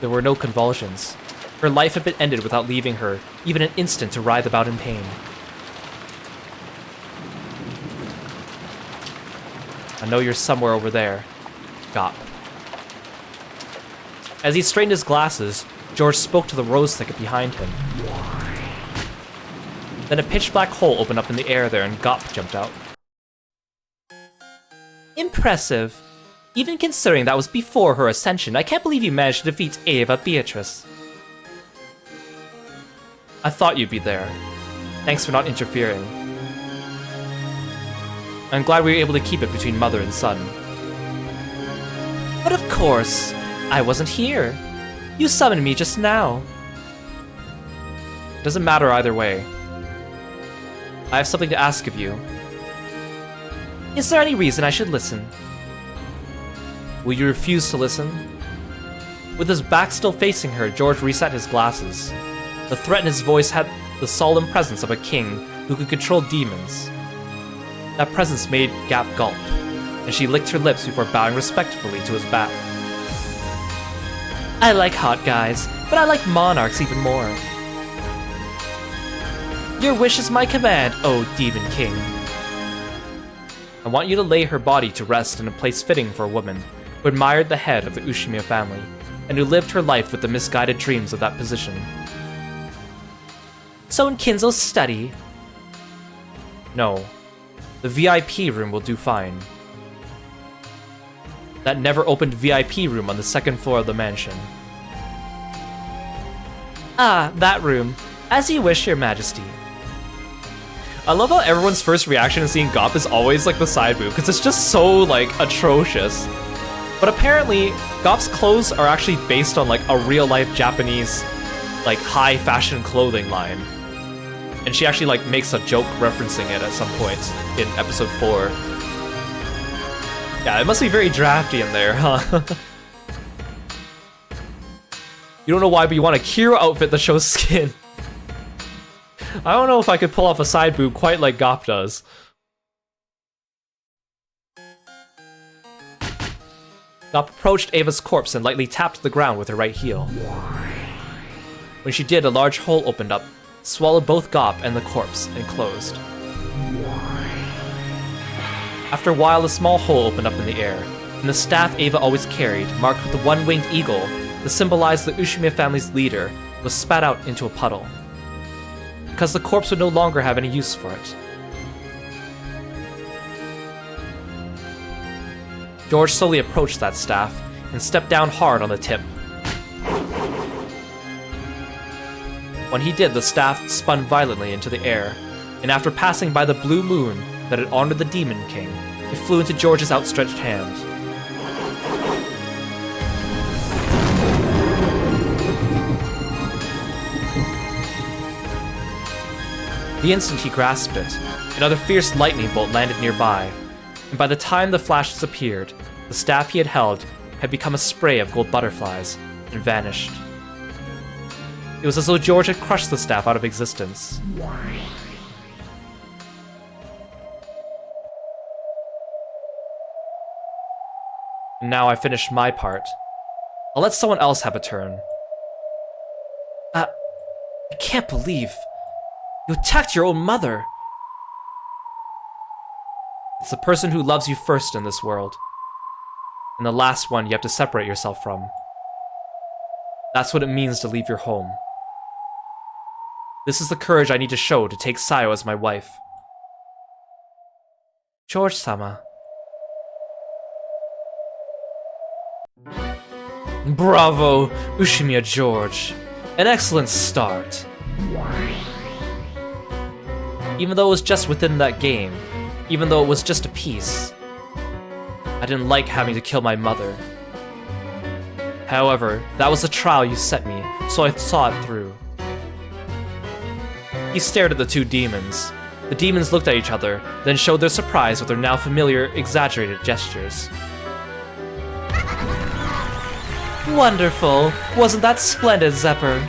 There were no convulsions. Her life had been ended without leaving her even an instant to writhe about in pain. I know you're somewhere over there, Gop. As he straightened his glasses, George spoke to the rose thicket behind him. Then a pitch-black hole opened up in the air there and Gop jumped out. Impressive. Even considering that was before her ascension, I can't believe you managed to defeat Ava Beatrice. I thought you'd be there. Thanks for not interfering. I'm glad we were able to keep it between mother and son. But of course, I wasn't here. You summoned me just now. Doesn't matter either way. I have something to ask of you. Is there any reason I should listen? Will you refuse to listen? With his back still facing her, George reset his glasses. The threat in his voice had the solemn presence of a king who could control demons. That presence made Gap gulp, and she licked her lips before bowing respectfully to his back. I like hot guys, but I like monarchs even more. Your wish is my command, oh Demon King. I want you to lay her body to rest in a place fitting for a woman who admired the head of the Ushimiya family, and who lived her life with the misguided dreams of that position. So in Kinzo's study, No. The VIP room will do fine. That never-opened VIP room on the second floor of the mansion. Ah, that room. As you wish, your majesty. I love how everyone's first reaction to seeing Gop is always like the side boob, because it's just so like atrocious. But apparently, Gop's clothes are actually based on like a real-life Japanese like high fashion clothing line. And she actually like makes a joke referencing it at some point in episode 4. Yeah, it must be very drafty in there, huh? You don't know why, but you want a Kiro outfit that shows skin. I don't know if I could pull off a side boob quite like Gop does. Gop approached Ava's corpse and lightly tapped the ground with her right heel. When she did, a large hole opened up, swallowed both Gop and the corpse, and closed. After a while, a small hole opened up in the air, and the staff Ava always carried, marked with the one-winged eagle that symbolized the Ushimiya family's leader, was spat out into a puddle, because the corpse would no longer have any use for it. George slowly approached that staff and stepped down hard on the tip. When he did, the staff spun violently into the air, and after passing by the blue moon that had honored the Demon King, it flew into George's outstretched hand. The instant he grasped it, another fierce lightning bolt landed nearby, and by the time the flash disappeared, the staff he had held had become a spray of gold butterflies and vanished. It was as though George had crushed the staff out of existence. And now I finished my part. I'll let someone else have a turn. I can't believe you attacked your own mother. It's the person who loves you first in this world, and the last one you have to separate yourself from. That's what it means to leave your home. This is the courage I need to show to take Sayo as my wife. George-sama. Bravo, Ushimiya George. An excellent start. Even though it was just within that game, even though it was just a piece, I didn't like having to kill my mother. However, that was the trial you set me, so I saw it through. He stared at the two demons. The demons looked at each other, then showed their surprise with their now familiar, exaggerated gestures. Wonderful! Wasn't that splendid, Zephyr?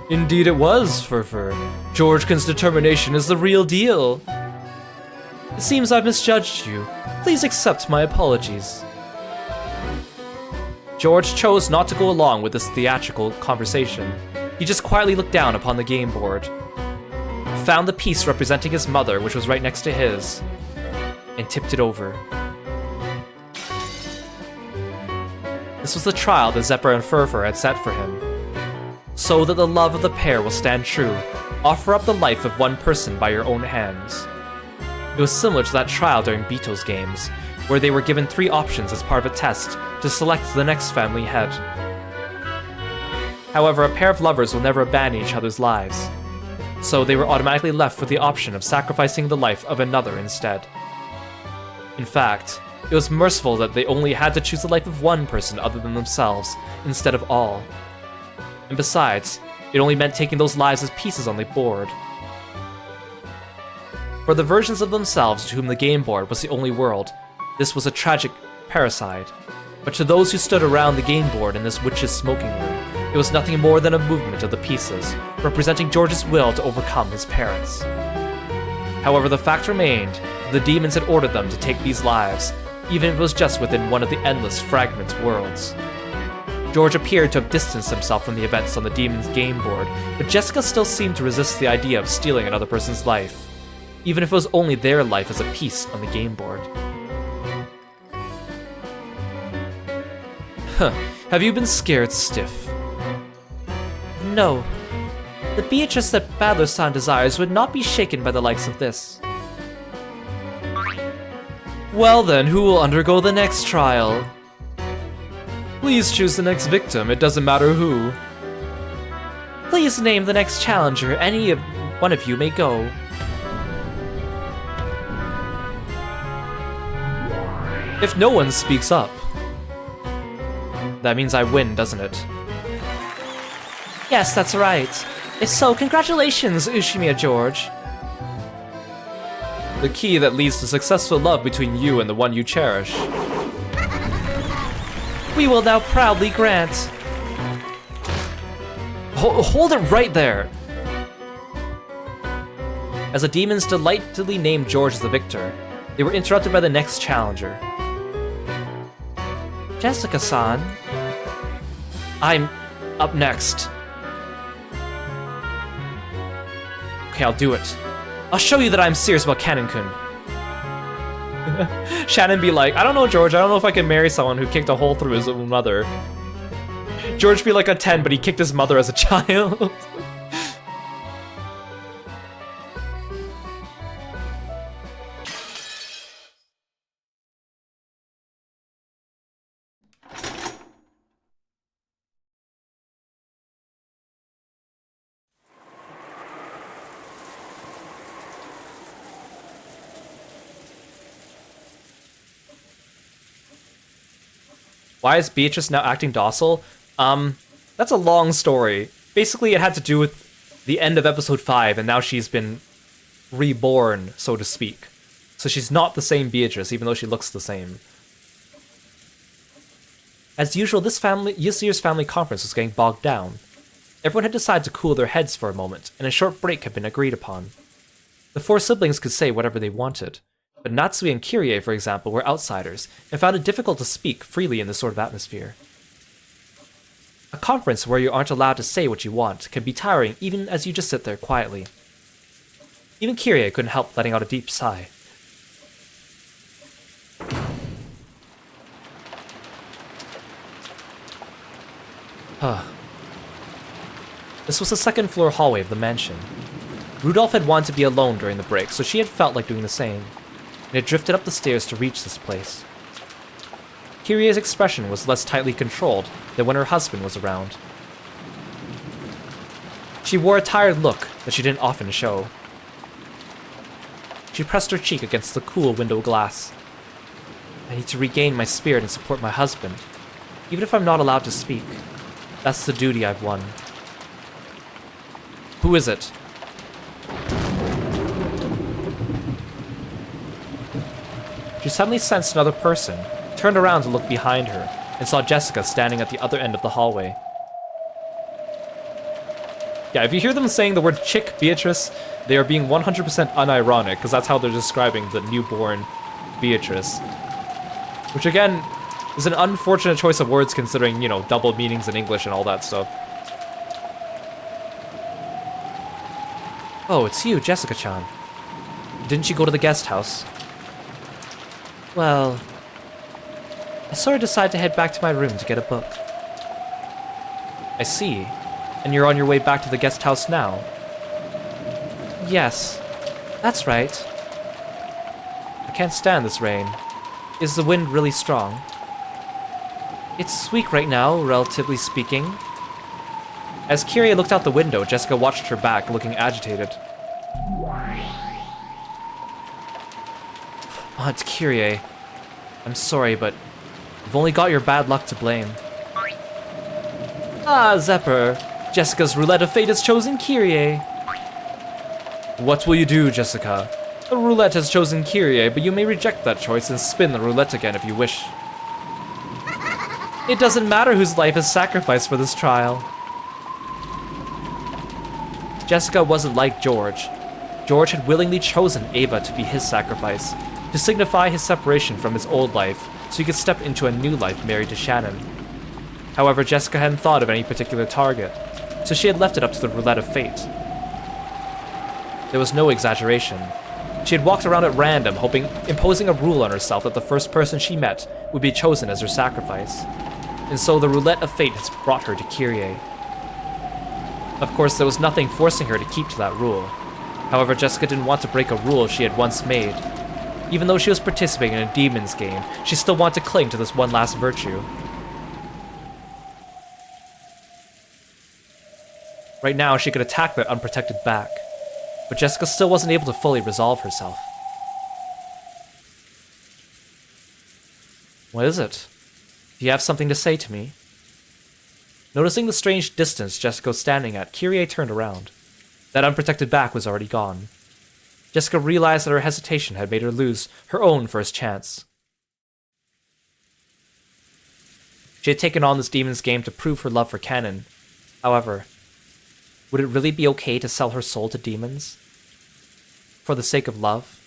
Indeed it was, Furfur. Georgekin's determination is the real deal. It seems I've misjudged you. Please accept my apologies. George chose not to go along with this theatrical conversation. He just quietly looked down upon the game board, found the piece representing his mother, which was right next to his, and tipped it over. This was the trial that Zephyr and Furfur had set for him. So that the love of the pair will stand true, offer up the life of one person by your own hands. It was similar to that trial during Bito's games, where they were given 3 options as part of a test to select the next family head. However, a pair of lovers will never abandon each other's lives, so they were automatically left with the option of sacrificing the life of another instead. In fact, it was merciful that they only had to choose the life of one person other than themselves, instead of all. And besides, it only meant taking those lives as pieces on the board. For the versions of themselves to whom the game board was the only world, this was a tragic parricide. But to those who stood around the game board in this witch's smoking room, it was nothing more than a movement of the pieces, representing George's will to overcome his parents. However, the fact remained, the demons had ordered them to take these lives, even if it was just within one of the endless fragment worlds. George appeared to have distanced himself from the events on the demon's game board, but Jessica still seemed to resist the idea of stealing another person's life, even if it was only their life as a piece on the game board. Huh, have you been scared stiff? No. The Beatrice that Badler-san desires would not be shaken by the likes of this. Well then, who will undergo the next trial? Please choose the next victim, it doesn't matter who. Please name the next challenger, one of you may go. If no one speaks up, that means I win, doesn't it? Yes, that's right. If so, congratulations, Ushimiya George. The key that leads to successful love between you and the one you cherish. We will now proudly grant. Hold it right there. As the demons delightedly named George as the victor, they were interrupted by the next challenger. Jessica-san. I'm up next. Okay, I'll do it. I'll show you that I'm serious about Canon-kun. Shannon be like, I don't know, George, I don't know if I can marry someone who kicked a hole through his own mother. George be like a 10, but he kicked his mother as a child. Why is Beatrice now acting docile? That's a long story. Basically, it had to do with the end of episode 5, and now she's been reborn, so to speak. So she's not the same Beatrice, even though she looks the same. As usual, this year's family conference was getting bogged down. Everyone had decided to cool their heads for a moment, and a short break had been agreed upon. The 4 siblings could say whatever they wanted. But Natsui and Kirie, for example, were outsiders, and found it difficult to speak freely in this sort of atmosphere. A conference where you aren't allowed to say what you want can be tiring even as you just sit there quietly. Even Kirie couldn't help letting out a deep sigh. This was the second floor hallway of the mansion. Rudolph had wanted to be alone during the break, so she had felt like doing the same. And had drifted up the stairs to reach this place. Kirie's expression was less tightly controlled than when her husband was around. She wore a tired look that she didn't often show. She pressed her cheek against the cool window glass. I need to regain my spirit and support my husband, even if I'm not allowed to speak. That's the duty I've won. Who is it? She suddenly sensed another person, turned around to look behind her, and saw Jessica standing at the other end of the hallway. Yeah, if you hear them saying the word chick Beatrice, they are being 100% unironic, because that's how they're describing the newborn Beatrice. Which again, is an unfortunate choice of words considering, you know, double meanings in English and all that stuff. Oh, it's you, Jessica-chan. Didn't you go to the guest house? Well, I sort of decided to head back to my room to get a book. I see. And you're on your way back to the guest house now? Yes, that's right. I can't stand this rain. Is the wind really strong? It's weak right now, relatively speaking. As Kirie looked out the window, Jessica watched her back, looking agitated. Aunt Kirie, I'm sorry, but you've only got your bad luck to blame. Ah, Zephyr, Jessica's roulette of fate has chosen Kirie. What will you do, Jessica? The roulette has chosen Kirie, but you may reject that choice and spin the roulette again if you wish. It doesn't matter whose life is sacrificed for this trial. Jessica wasn't like George. George had willingly chosen Ava to be his sacrifice, to signify his separation from his old life, so he could step into a new life married to Shannon. However, Jessica hadn't thought of any particular target, so she had left it up to the roulette of fate. There was no exaggeration. She had walked around at random, imposing a rule on herself that the first person she met would be chosen as her sacrifice. And so the roulette of fate has brought her to Kirie. Of course, there was nothing forcing her to keep to that rule. However, Jessica didn't want to break a rule she had once made. Even though she was participating in a demon's game, she still wanted to cling to this one last virtue. Right now, she could attack that unprotected back, but Jessica still wasn't able to fully resolve herself. What is it? Do you have something to say to me? Noticing the strange distance Jessica was standing at, Kirie turned around. That unprotected back was already gone. Jessica realized that her hesitation had made her lose her own first chance. She had taken on this demon's game to prove her love for Canon. However, would it really be okay to sell her soul to demons? For the sake of love?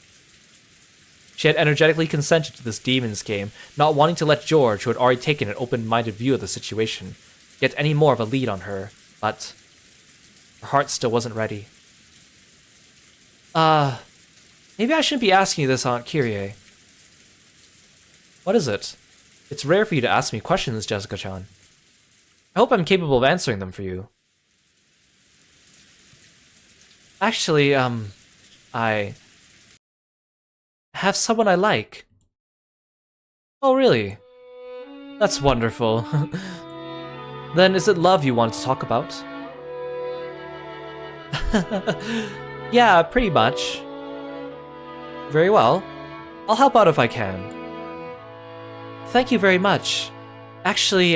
She had energetically consented to this demon's game, not wanting to let George, who had already taken an open-minded view of the situation, get any more of a lead on her, but her heart still wasn't ready. Maybe I shouldn't be asking you this, Aunt Kirie. What is it? It's rare for you to ask me questions, Jessica-chan. I hope I'm capable of answering them for you. Actually, I have someone I like. Oh, really? That's wonderful. Then is it love you want to talk about? Yeah, pretty much. Very well. I'll help out if I can. Thank you very much. Actually,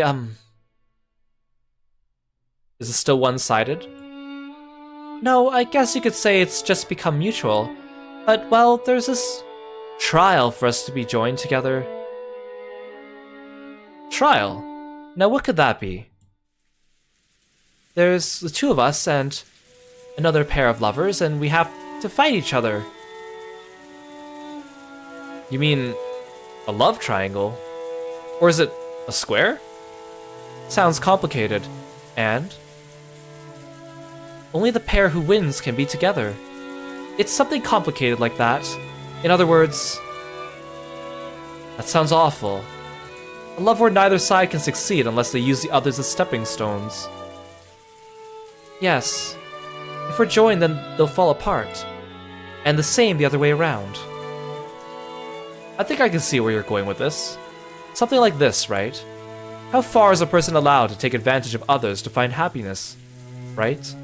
is it still one-sided? No, I guess you could say it's just become mutual. But, well, there's this trial for us to be joined together. Trial? Now what could that be? There's the two of us and another pair of lovers, and we have to fight each other. You mean a love triangle? Or is it a square? Sounds complicated. And? Only the pair who wins can be together. It's something complicated like that. In other words... That sounds awful. A love where neither side can succeed unless they use the others as stepping stones. Yes. If we're joined, then they'll fall apart. And the same the other way around. I think I can see where you're going with this. Something like this, right? How far is a person allowed to take advantage of others to find happiness? Right?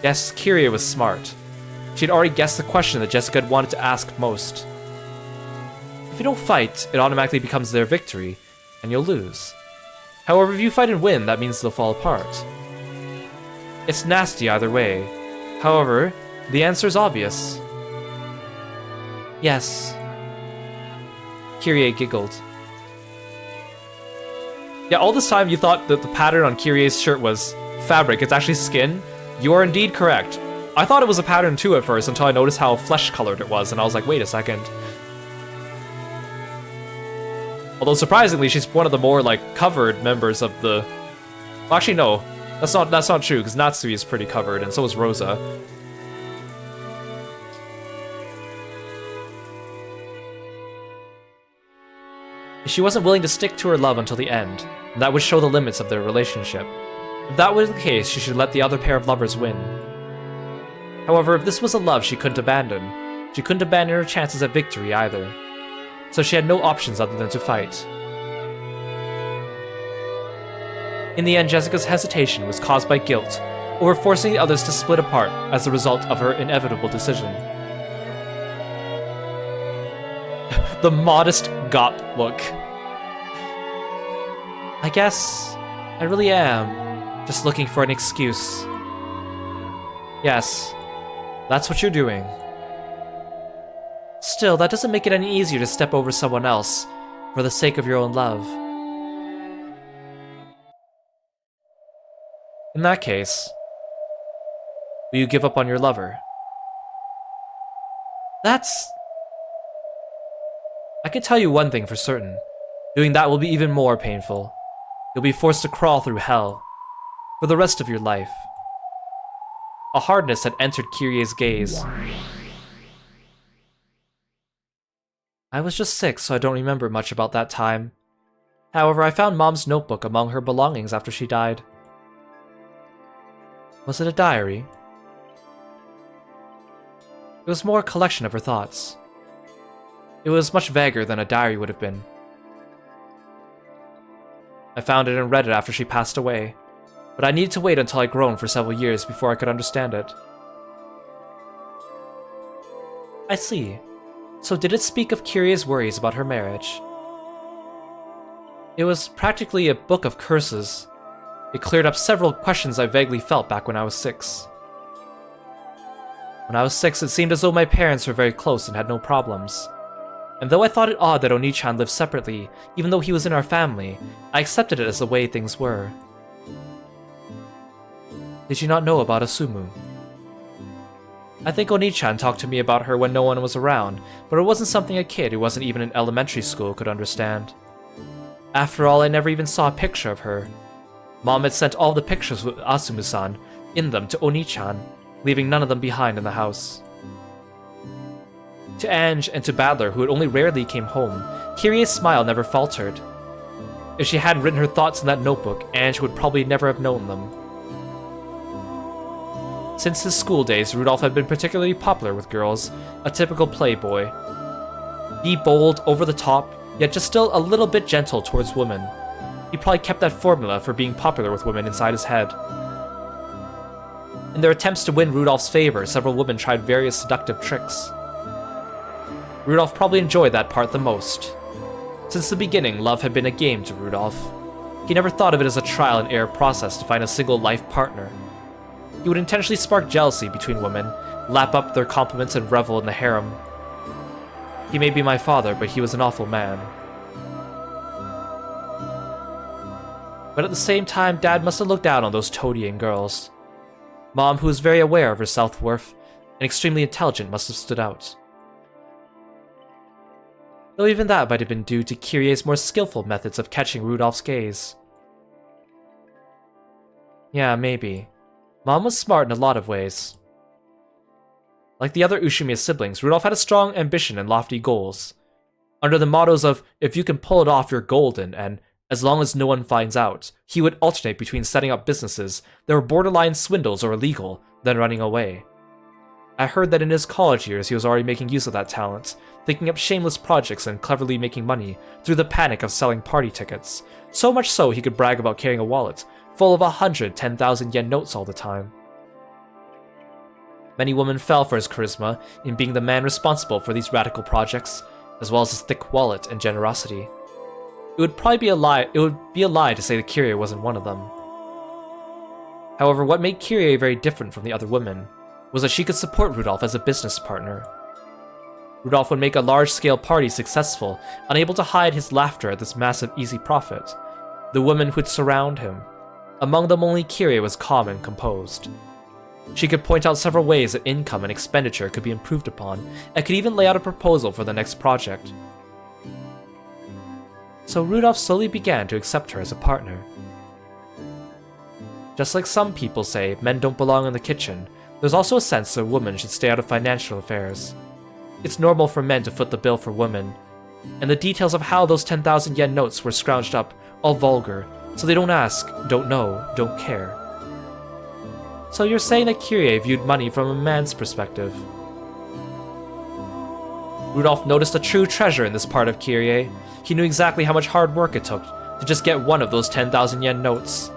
Yes, Kirie was smart. She'd already guessed the question that Jessica had wanted to ask most. If you don't fight, it automatically becomes their victory, and you'll lose. However, if you fight and win, that means they'll fall apart. It's nasty either way. However, the answer is obvious. Yes. Kirie giggled. Yeah, all this time you thought that the pattern on Kirie's shirt was fabric. It's actually skin. You are indeed correct. I thought it was a pattern too at first until I noticed how flesh-colored it was, and I was like, wait a second. Although surprisingly, she's one of the more like covered members of the... Well, actually, no, that's not true because Natsui is pretty covered, and so is Rosa. She wasn't willing to stick to her love until the end, and that would show the limits of their relationship. If that was the case, she should let the other pair of lovers win. However, if this was a love she couldn't abandon her chances at victory either. So she had no options other than to fight. In the end, Jessica's hesitation was caused by guilt over forcing the others to split apart as a result of her inevitable decision. The modest gop look. I guess I really am just looking for an excuse. Yes, that's what you're doing. Still, that doesn't make it any easier to step over someone else for the sake of your own love. In that case, will you give up on your lover? I can tell you one thing for certain. Doing that will be even more painful. You'll be forced to crawl through hell for the rest of your life. A hardness had entered Kirie's gaze. I was just 6, so I don't remember much about that time. However, I found Mom's notebook among her belongings after she died. Was it a diary? It was more a collection of her thoughts. It was much vaguer than a diary would have been. I found it and read it after she passed away, but I needed to wait until I'd grown for several years before I could understand it. I see. So did it speak of Kirie's worries about her marriage? It was practically a book of curses. It cleared up several questions I vaguely felt back when I was 6. When I was 6, it seemed as though my parents were very close and had no problems. And though I thought it odd that Oni-chan lived separately, even though he was in our family, I accepted it as the way things were. Did you not know about Asumu? I think Oni-chan talked to me about her when no one was around, but it wasn't something a kid who wasn't even in elementary school could understand. After all, I never even saw a picture of her. Mom had sent all the pictures with Asumu-san in them to Oni-chan, leaving none of them behind in the house. To Ange and to Badler, who only rarely came home, Kirie's smile never faltered. If she hadn't written her thoughts in that notebook, Ange would probably never have known them. Since his school days, Rudolph had been particularly popular with girls, a typical playboy. Be bold, over the top, yet just still a little bit gentle towards women. He probably kept that formula for being popular with women inside his head. In their attempts to win Rudolph's favor, several women tried various seductive tricks. Rudolph probably enjoyed that part the most. Since the beginning, love had been a game to Rudolph. He never thought of it as a trial and error process to find a single life partner. He would intentionally spark jealousy between women, lap up their compliments and revel in the harem. He may be my father, but he was an awful man. But at the same time, Dad must have looked down on those toadying girls. Mom, who was very aware of her self-worth and extremely intelligent, must have stood out. Though even that might have been due to Kirie's more skillful methods of catching Rudolph's gaze. Yeah, maybe. Mom was smart in a lot of ways. Like the other Ushimiya siblings, Rudolph had a strong ambition and lofty goals. Under the mottos of, if you can pull it off, you're golden, and as long as no one finds out, he would alternate between setting up businesses that were borderline swindles or illegal, then running away. I heard that in his college years he was already making use of that talent, thinking up shameless projects and cleverly making money through the panic of selling party tickets, so much so he could brag about carrying a wallet full of 110,000 yen notes all the time. Many women fell for his charisma in being the man responsible for these radical projects, as well as his thick wallet and generosity. It would be a lie to say that Kirie wasn't one of them. However, what made Kirie very different from the other women was that she could support Rudolph as a business partner. Rudolph would make a large-scale party successful, unable to hide his laughter at this massive easy profit. The women would surround him. Among them, only Kirie was calm and composed. She could point out several ways that income and expenditure could be improved upon, and could even lay out a proposal for the next project. So Rudolph slowly began to accept her as a partner. Just like some people say men don't belong in the kitchen, there's also a sense that a woman should stay out of financial affairs. It's normal for men to foot the bill for women, and the details of how those 10,000 yen notes were scrounged up, all vulgar, so they don't ask, don't know, don't care. So you're saying that Kirie viewed money from a man's perspective. Rudolph noticed a true treasure in this part of Kirie. He knew exactly how much hard work it took to just get one of those 10,000 yen notes.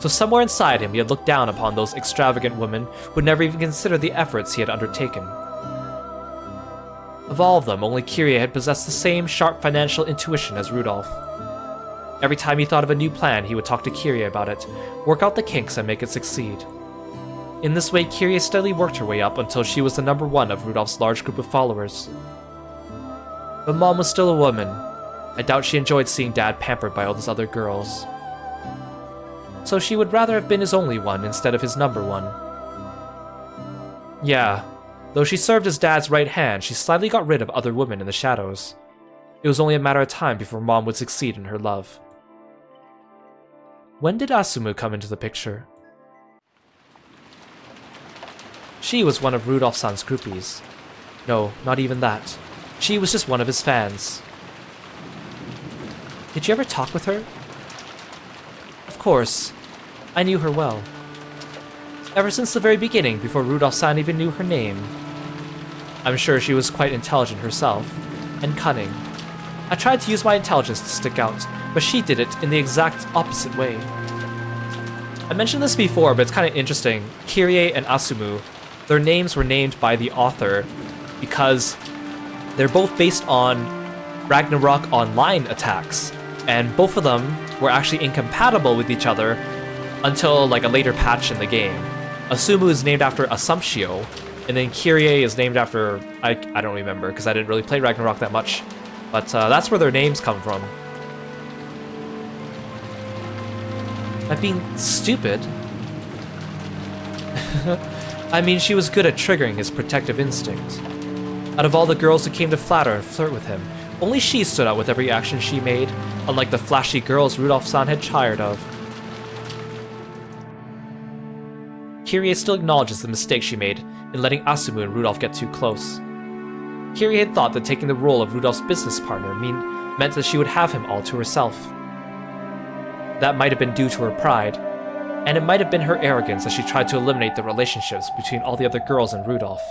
So somewhere inside him he had looked down upon those extravagant women who would never even consider the efforts he had undertaken. Of all of them, only Kirie had possessed the same sharp financial intuition as Rudolph. Every time he thought of a new plan, he would talk to Kirie about it, work out the kinks and make it succeed. In this way, Kirie steadily worked her way up until she was the number one of Rudolph's large group of followers. But Mom was still a woman. I doubt she enjoyed seeing Dad pampered by all those other girls. So she would rather have been his only one instead of his number one. Yeah, though she served as Dad's right hand, she slyly got rid of other women in the shadows. It was only a matter of time before Mom would succeed in her love. When did Asumu come into the picture? She was one of Rudolph-san's groupies. No, not even that. She was just one of his fans. Did you ever talk with her? Of course. I knew her well. Ever since the very beginning, before Rudolph-san even knew her name. I'm sure she was quite intelligent herself, and cunning. I tried to use my intelligence to stick out, but she did it in the exact opposite way. I mentioned this before, but it's kind of interesting. Kirie and Asumu, their names were named by the author because they're both based on Ragnarok Online attacks, and both of them were actually incompatible with each other until like a later patch in the game. Asumu is named after Assumptio, and then Kirie is named after, I don't remember because I didn't really play Ragnarok that much, but that's where their names come from. I'm being stupid. I mean, she was good at triggering his protective instinct. Out of all the girls who came to flatter and flirt with him, only she stood out with every action she made, unlike the flashy girls Rudolph-san had tired of. Kirie still acknowledges the mistake she made in letting Asumu and Rudolph get too close. Kirie had thought that taking the role of Rudolph's business partner meant that she would have him all to herself. That might have been due to her pride, and it might have been her arrogance as she tried to eliminate the relationships between all the other girls and Rudolph.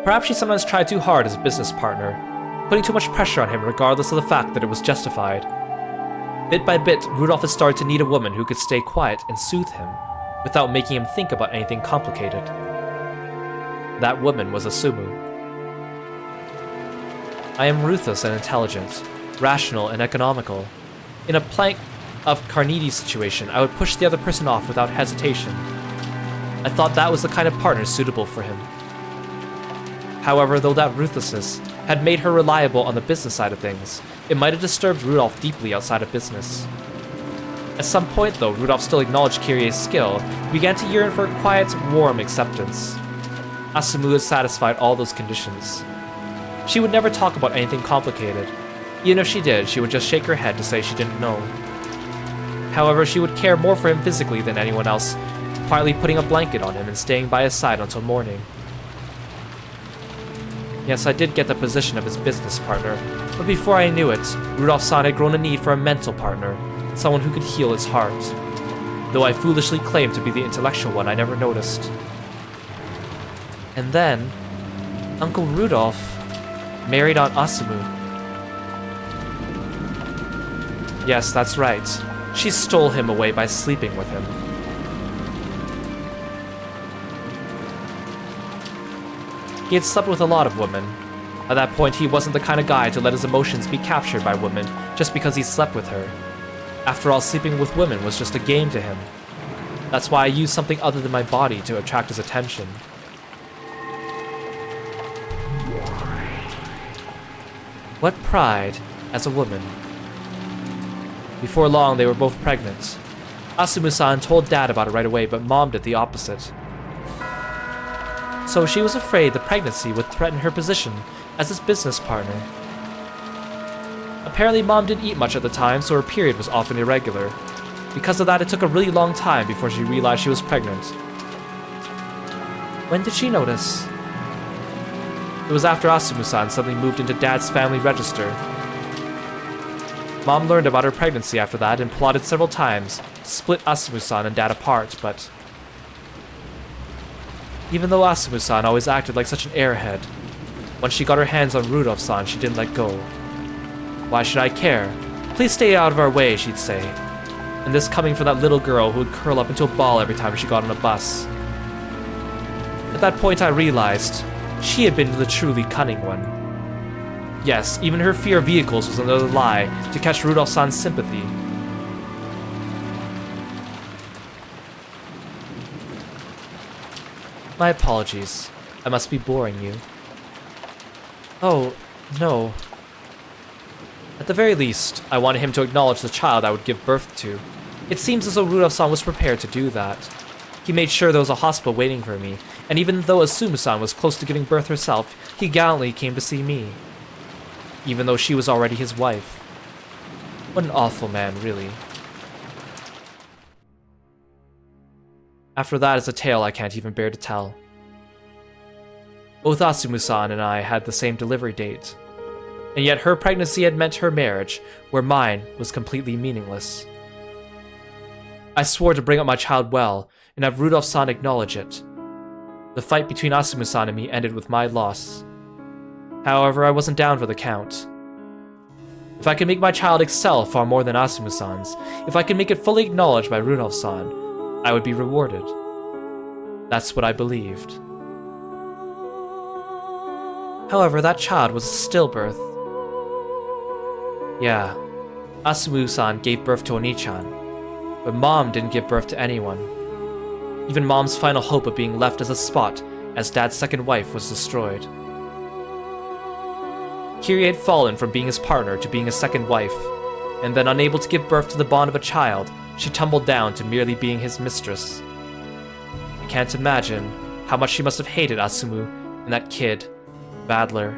Perhaps she sometimes tried too hard as a business partner, putting too much pressure on him regardless of the fact that it was justified. Bit by bit, Rudolph had started to need a woman who could stay quiet and soothe him, without making him think about anything complicated. That woman was Asumu. I am ruthless and intelligent, rational and economical. In a plank of Carneades situation, I would push the other person off without hesitation. I thought that was the kind of partner suitable for him. However, though that ruthlessness had made her reliable on the business side of things, it might have disturbed Rudolph deeply outside of business. At some point, though, Rudolph still acknowledged Kirie's skill, he began to yearn for a quiet, warm acceptance. Asumu had satisfied all those conditions. She would never talk about anything complicated. Even if she did, she would just shake her head to say she didn't know. However, she would care more for him physically than anyone else, quietly putting a blanket on him and staying by his side until morning. Yes, I did get the position of his business partner, but before I knew it, Rudolph-san had grown a need for a mental partner, someone who could heal his heart. Though I foolishly claimed to be the intellectual one, I never noticed. And then, Uncle Rudolph married Aunt Asumu. Yes, that's right. She stole him away by sleeping with him. He had slept with a lot of women. At that point, he wasn't the kind of guy to let his emotions be captured by women just because he slept with her. After all, sleeping with women was just a game to him. That's why I used something other than my body to attract his attention. What pride as a woman. Before long, they were both pregnant. Asumu-san told Dad about it right away, but Mom did the opposite. So she was afraid the pregnancy would threaten her position as his business partner. Apparently, Mom didn't eat much at the time, so her period was often irregular. Because of that, it took a really long time before she realized she was pregnant. When did she notice? It was after Asumu-san suddenly moved into Dad's family register. Mom learned about her pregnancy after that and plotted several times to split Asumu-san and Dad apart, but even though Asumu-san always acted like such an airhead, once she got her hands on Rudolph-san, she didn't let go. Why should I care? Please stay out of our way, she'd say. And this coming from that little girl who would curl up into a ball every time she got on a bus. At that point I realized she had been the truly cunning one. Yes, even her fear of vehicles was another lie to catch Rudolph-san's sympathy. My apologies. I must be boring you. Oh, no. At the very least, I wanted him to acknowledge the child I would give birth to. It seems as though Rudolph-san was prepared to do that. He made sure there was a hospital waiting for me, and even though Asumu-san was close to giving birth herself, he gallantly came to see me. Even though she was already his wife. What an awful man, really. After that is a tale I can't even bear to tell. Both Asumu-san and I had the same delivery date, and yet her pregnancy had meant her marriage, where mine was completely meaningless. I swore to bring up my child well, and have Rudolph-san acknowledge it. The fight between Asumu-san and me ended with my loss. However, I wasn't down for the count. If I could make my child excel far more than Asumu-san's, if I could make it fully acknowledged by Rudolph-san, I would be rewarded. That's what I believed. However, that child was a stillbirth. Yeah, Asumu-san gave birth to Oni-chan, but Mom didn't give birth to anyone. Even Mom's final hope of being left as a spot as Dad's second wife was destroyed. Kirie had fallen from being his partner to being a second wife, and then unable to give birth to the bond of a child, she tumbled down to merely being his mistress. I can't imagine how much she must have hated Asumu and that kid, Badler.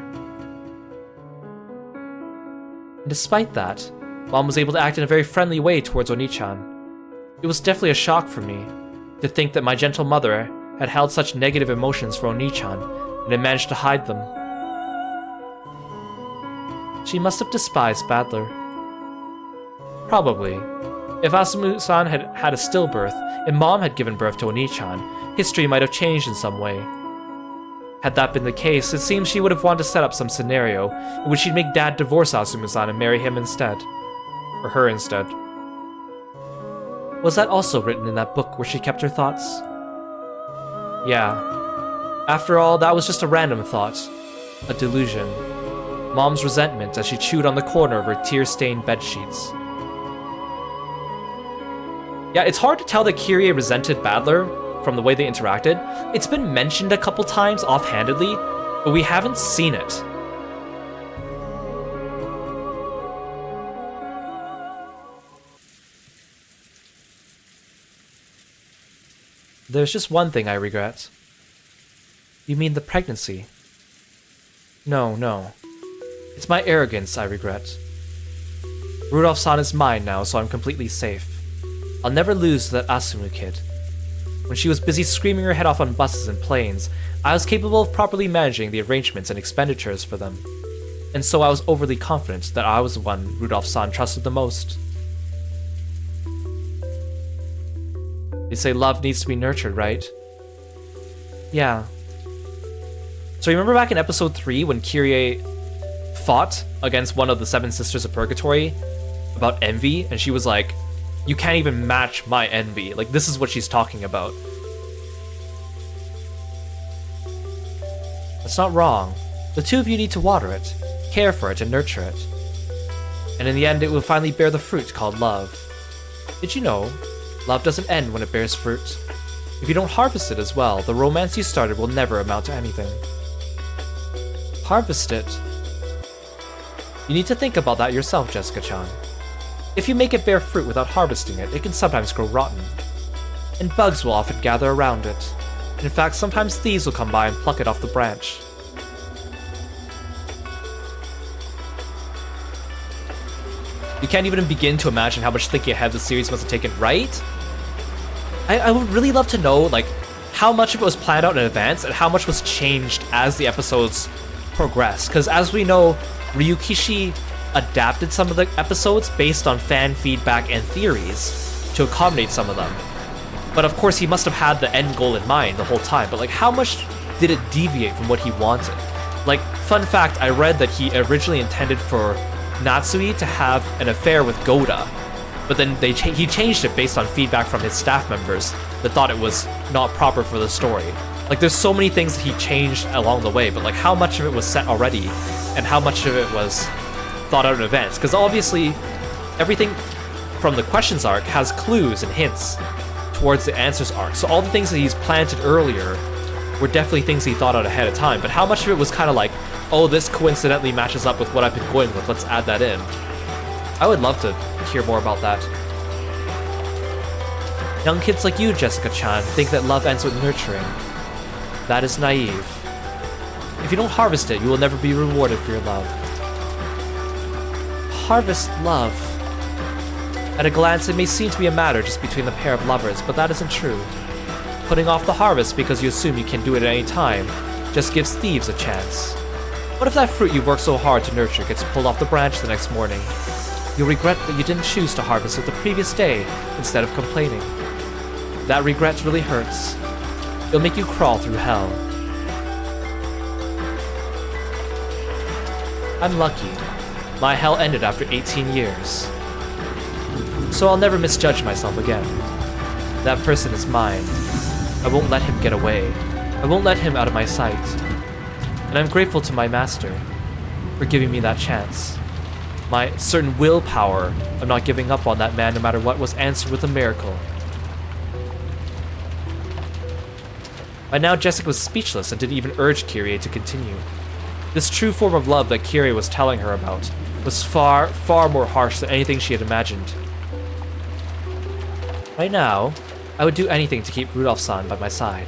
And despite that, Mom was able to act in a very friendly way towards Oni-chan. It was definitely a shock for me to think that my gentle mother had held such negative emotions for Oni-chan and had managed to hide them. She must have despised Badler. Probably. If Asumu-san had had a stillbirth and Mom had given birth to Oni-chan, history might have changed in some way. Had that been the case, it seems she would have wanted to set up some scenario in which she'd make Dad divorce Asumu-san and marry him instead. Or her instead. Was that also written in that book where she kept her thoughts? Yeah. After all, that was just a random thought. A delusion. Mom's resentment as she chewed on the corner of her tear-stained bedsheets. Yeah, it's hard to tell that Kirie resented Badler from the way they interacted. It's been mentioned a couple times offhandedly, but we haven't seen it. There's just one thing I regret. You mean the pregnancy? No. It's my arrogance I regret. Rudolph-san is mine now, so I'm completely safe. I'll never lose to that Asumu kid. When she was busy screaming her head off on buses and planes, I was capable of properly managing the arrangements and expenditures for them. And so I was overly confident that I was the one Rudolph-san trusted the most. They say love needs to be nurtured, right? Yeah. So remember back in episode 3 when Kirie fought against one of the 7 Sisters of Purgatory about envy, and she was like, you can't even match my envy. Like, this is what she's talking about. That's not wrong. The two of you need to water it, care for it, and nurture it. And in the end, it will finally bear the fruit called love. Did you know? Love doesn't end when it bears fruit. If you don't harvest it as well, the romance you started will never amount to anything. Harvest it. You need to think about that yourself, Jessica-chan. If you make it bear fruit without harvesting it, it can sometimes grow rotten. And bugs will often gather around it. In fact, sometimes thieves will come by and pluck it off the branch. You can't even begin to imagine how much thinking ahead the series must have taken, right? I would really love to know, like, how much of it was planned out in advance and how much was changed as the episodes progressed. Because as we know, Ryukishi adapted some of the episodes based on fan feedback and theories to accommodate some of them. But of course, he must have had the end goal in mind the whole time. But like, how much did it deviate from what he wanted? Like, fun fact, I read that he originally intended for Natsui to have an affair with Goda, but then he changed it based on feedback from his staff members that thought it was not proper for the story. Like, there's so many things that he changed along the way, but like, how much of it was set already and how much of it was thought out in advance? Because obviously everything from the questions arc has clues and hints towards the answers arc, so all the things that he's planted earlier were definitely things he thought out ahead of time. But how much of it was kind of like, oh, this coincidentally matches up with what I've been going with, let's add that in? I would love to hear more about that. Young kids like you, Jessica-chan, think that love ends with nurturing. That is naive. If you don't harvest it, you will never be rewarded for your love. Harvest love. At a glance, it may seem to be a matter just between the pair of lovers, but that isn't true. Putting off the harvest because you assume you can do it at any time just gives thieves a chance. What if that fruit you've worked so hard to nurture gets pulled off the branch the next morning? You'll regret that you didn't choose to harvest it the previous day instead of complaining. That regret really hurts. It'll make you crawl through hell. I'm lucky. My hell ended after 18 years. So I'll never misjudge myself again. That person is mine. I won't let him get away. I won't let him out of my sight. And I'm grateful to my master for giving me that chance. My certain willpower of not giving up on that man no matter what was answered with a miracle. By now, Jessica was speechless and didn't even urge Kirie to continue. This true form of love that Kirie was telling her about was far, far more harsh than anything she had imagined. Right now, I would do anything to keep Rudolph-san by my side,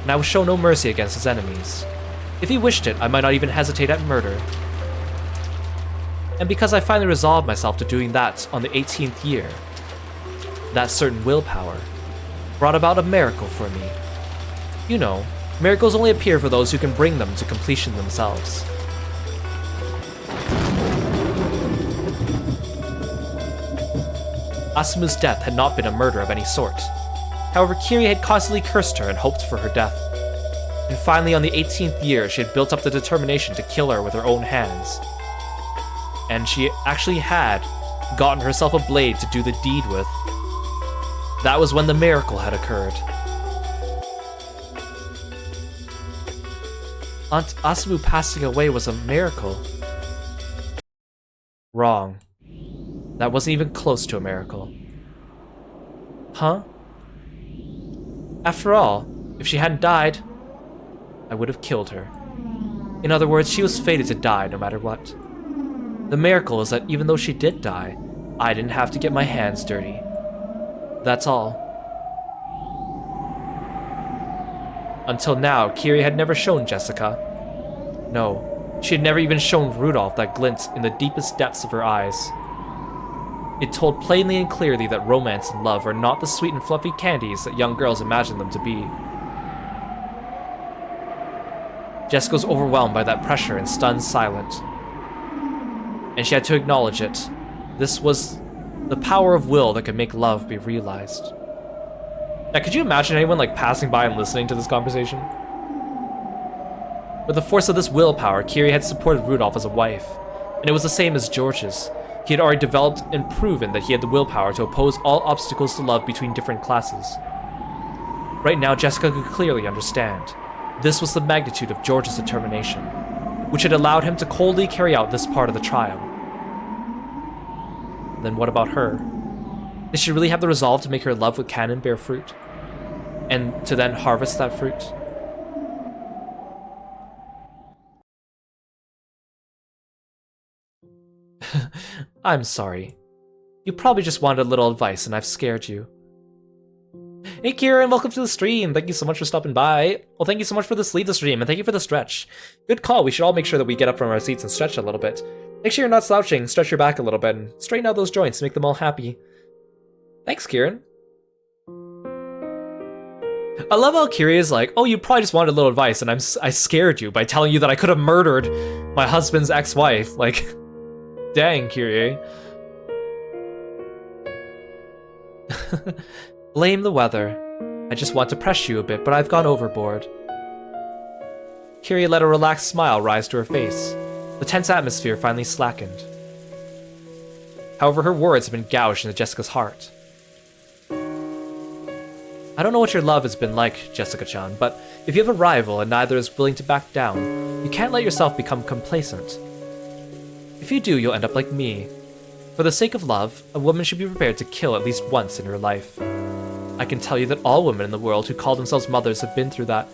and I would show no mercy against his enemies. If he wished it, I might not even hesitate at murder. And because I finally resolved myself to doing that on the 18th year, that certain willpower brought about a miracle for me. You know, miracles only appear for those who can bring them to completion themselves. Asumu's death had not been a murder of any sort. However, Kirie had constantly cursed her and hoped for her death. And finally, on the 18th year, she had built up the determination to kill her with her own hands. And she actually had gotten herself a blade to do the deed with. That was when the miracle had occurred. Aunt Asumu passing away was a miracle. Wrong. That wasn't even close to a miracle. Huh? After all, if she hadn't died, I would have killed her. In other words, she was fated to die no matter what. The miracle is that even though she did die, I didn't have to get my hands dirty. That's all. Until now, Kirie had never shown Jessica. No, she had never even shown Rudolph that glint in the deepest depths of her eyes. It told plainly and clearly that romance and love are not the sweet and fluffy candies that young girls imagine them to be. Jessica was overwhelmed by that pressure and stunned silent. And she had to acknowledge it. This was the power of will that could make love be realized. Now, could you imagine anyone like passing by and listening to this conversation? With the force of this willpower, Kirie had supported Rudolph as a wife, and it was the same as George's. He had already developed and proven that he had the willpower to oppose all obstacles to love between different classes. Right now, Jessica could clearly understand. This was the magnitude of George's determination, which had allowed him to coldly carry out this part of the trial. Then what about her? Did she really have the resolve to make her love with Canon bear fruit? And to then harvest that fruit? I'm sorry. You probably just wanted a little advice and I've scared you. Hey Kieran, welcome to the stream. Thank you so much for stopping by. Well, thank you so much for the sleeve the stream, and thank you for the stretch. Good call. We should all make sure that we get up from our seats and stretch a little bit. Make sure you're not slouching, stretch your back a little bit, and straighten out those joints to make them all happy. Thanks, Kieran. I love how Kirie is like, oh, you probably just wanted a little advice, and I scared you by telling you that I could have murdered my husband's ex-wife. Like, dang, Kirie. Blame the weather. I just want to press you a bit, but I've gone overboard. Kirie let a relaxed smile rise to her face. The tense atmosphere finally slackened. However, her words had been gouged into Jessica's heart. I don't know what your love has been like, Jessica-chan, but if you have a rival and neither is willing to back down, you can't let yourself become complacent. If you do, you'll end up like me. For the sake of love, a woman should be prepared to kill at least once in her life. I can tell you that all women in the world who call themselves mothers have been through that.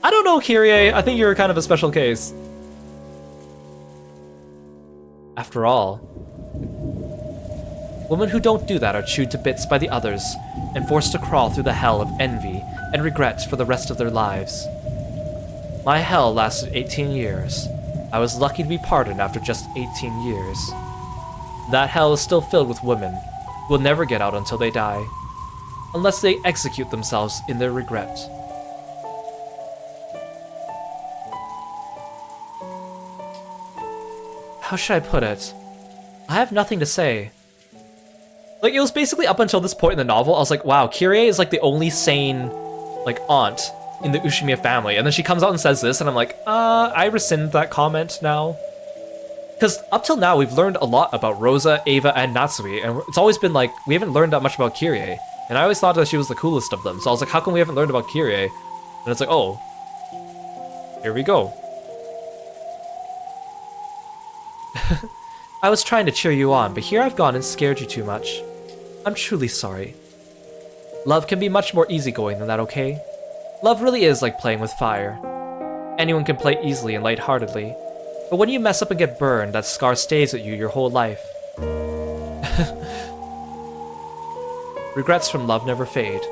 I don't know, Kirie. I think you're kind of a special case. After all, women who don't do that are chewed to bits by the others and forced to crawl through the hell of envy and regret for the rest of their lives. My hell lasted 18 years. I was lucky to be pardoned after just 18 years. That hell is still filled with women who will never get out until they die, unless they execute themselves in their regret. How should I put it? I have nothing to say. Like, it was basically up until this point in the novel, I was like, wow, Kirie is like the only sane, like, aunt in the Ushimiya family. And then she comes out and says this, and I'm like, I rescind that comment now. Because up till now, we've learned a lot about Rosa, Ava, and Natsui, and it's always been like, we haven't learned that much about Kirie. And I always thought that she was the coolest of them, so I was like, how come we haven't learned about Kirie? And it's like, oh, here we go. I was trying to cheer you on, but here I've gone and scared you too much. I'm truly sorry. Love can be much more easygoing than that, okay? Love really is like playing with fire. Anyone can play easily and lightheartedly, but when you mess up and get burned, that scar stays with you your whole life. Regrets from love never fade.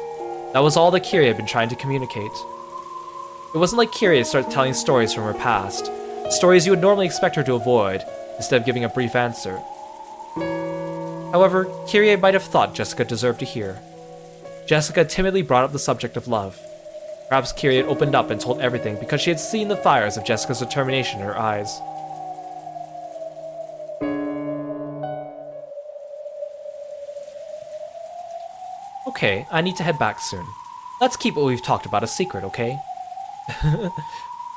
That was all that Kirie had been trying to communicate. It wasn't like Kirie started telling stories from her past, stories you would normally expect her to avoid, instead of giving a brief answer. However, Kirie might have thought Jessica deserved to hear. Jessica timidly brought up the subject of love. Perhaps Kirie had opened up and told everything because she had seen the fires of Jessica's determination in her eyes. Okay, I need to head back soon. Let's keep what we've talked about a secret, okay?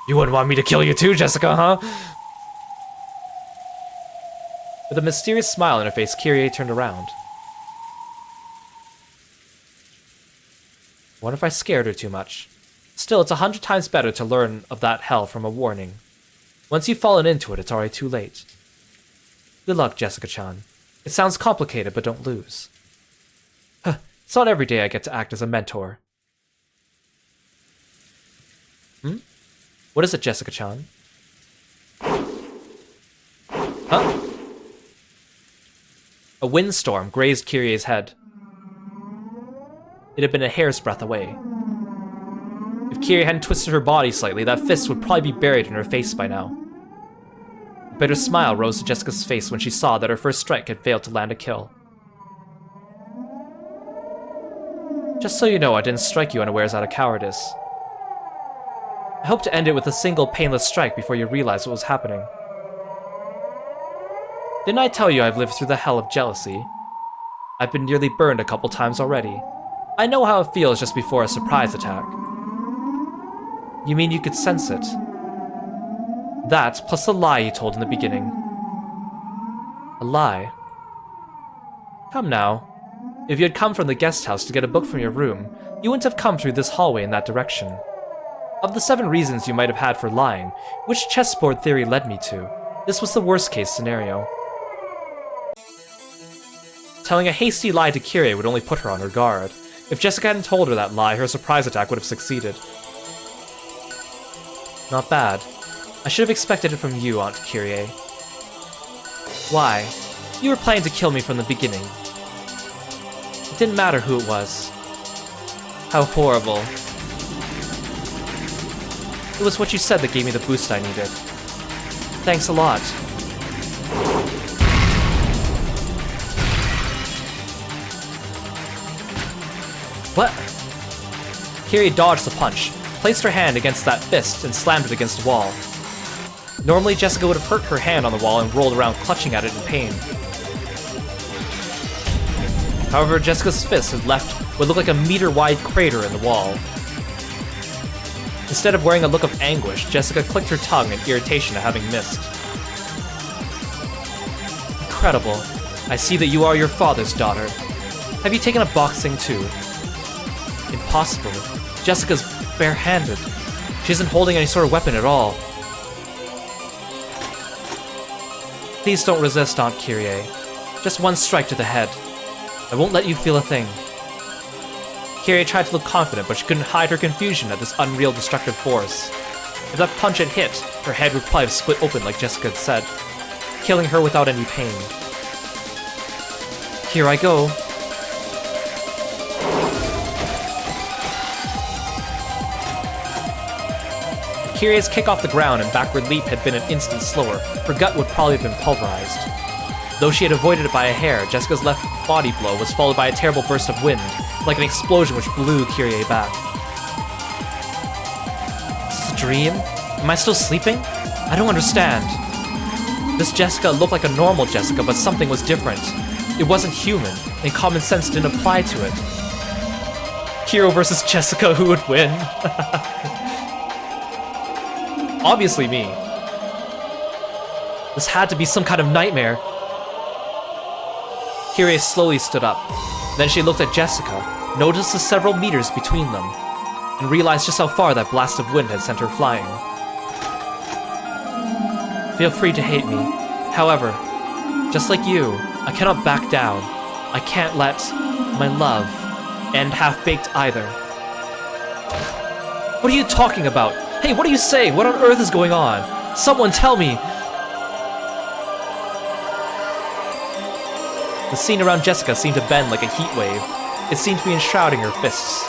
You wouldn't want me to kill you too, Jessica, huh? With a mysterious smile on her face, Kirie turned around. What if I scared her too much? Still, it's 100 times better to learn of that hell from a warning. Once you've fallen into it, it's already too late. Good luck, Jessica-chan. It sounds complicated, but don't lose. It's not every day I get to act as a mentor. What is it, Jessica-chan? Huh? A windstorm grazed Kirie's head. It had been a hair's breadth away. If Kirie hadn't twisted her body slightly, that fist would probably be buried in her face by now. A bitter smile rose to Jessica's face when she saw that her first strike had failed to land a kill. Just so you know, I didn't strike you unawares out of cowardice. I hope to end it with a single painless strike before you realize what was happening. Didn't I tell you I've lived through the hell of jealousy? I've been nearly burned a couple times already. I know how it feels just before a surprise attack. You mean you could sense it? That, plus the lie you told in the beginning. A lie? Come now. If you had come from the guest house to get a book from your room, you wouldn't have come through this hallway in that direction. Of the 7 reasons you might have had for lying, which chessboard theory led me to, this was the worst case scenario. Telling a hasty lie to Kirie would only put her on her guard. If Jessica hadn't told her that lie, her surprise attack would have succeeded. Not bad. I should have expected it from you, Aunt Kirie. Why? You were planning to kill me from the beginning. It didn't matter who it was. How horrible. It was what you said that gave me the boost I needed. Thanks a lot. What? Kirie dodged the punch, placed her hand against that fist, and slammed it against the wall. Normally, Jessica would have hurt her hand on the wall and rolled around clutching at it in pain. However, Jessica's fist had left what looked like a meter-wide crater in the wall. Instead of wearing a look of anguish, Jessica clicked her tongue in irritation at having missed. Incredible. I see that you are your father's daughter. Have you taken up boxing too? Impossible. Jessica's bare-handed. She isn't holding any sort of weapon at all. Please don't resist, Aunt Kirie. Just one strike to the head. I won't let you feel a thing. Kirie tried to look confident, but she couldn't hide her confusion at this unreal destructive force. If that punch had hit, her head would probably have split open like Jessica had said, killing her without any pain. Here I go. If Kirie's kick off the ground and backward leap had been an instant slower, her gut would probably have been pulverized. Though she had avoided it by a hair, Jessica's left body blow was followed by a terrible burst of wind, like an explosion which blew Kirie back. Is this a dream? Am I still sleeping? I don't understand. This Jessica looked like a normal Jessica, but something was different. It wasn't human, and common sense didn't apply to it. Kiro versus Jessica, who would win? Obviously me. This had to be some kind of nightmare. Kiro slowly stood up. Then she looked at Jessica, noticed the several meters between them, and realized just how far that blast of wind had sent her flying. Feel free to hate me. However, just like you, I cannot back down. I can't let my love end half-baked either. What are you talking about? Hey, what are you saying? What on earth is going on? Someone tell me! The scene around Jessica seemed to bend like a heat wave. It seemed to be enshrouding her fists.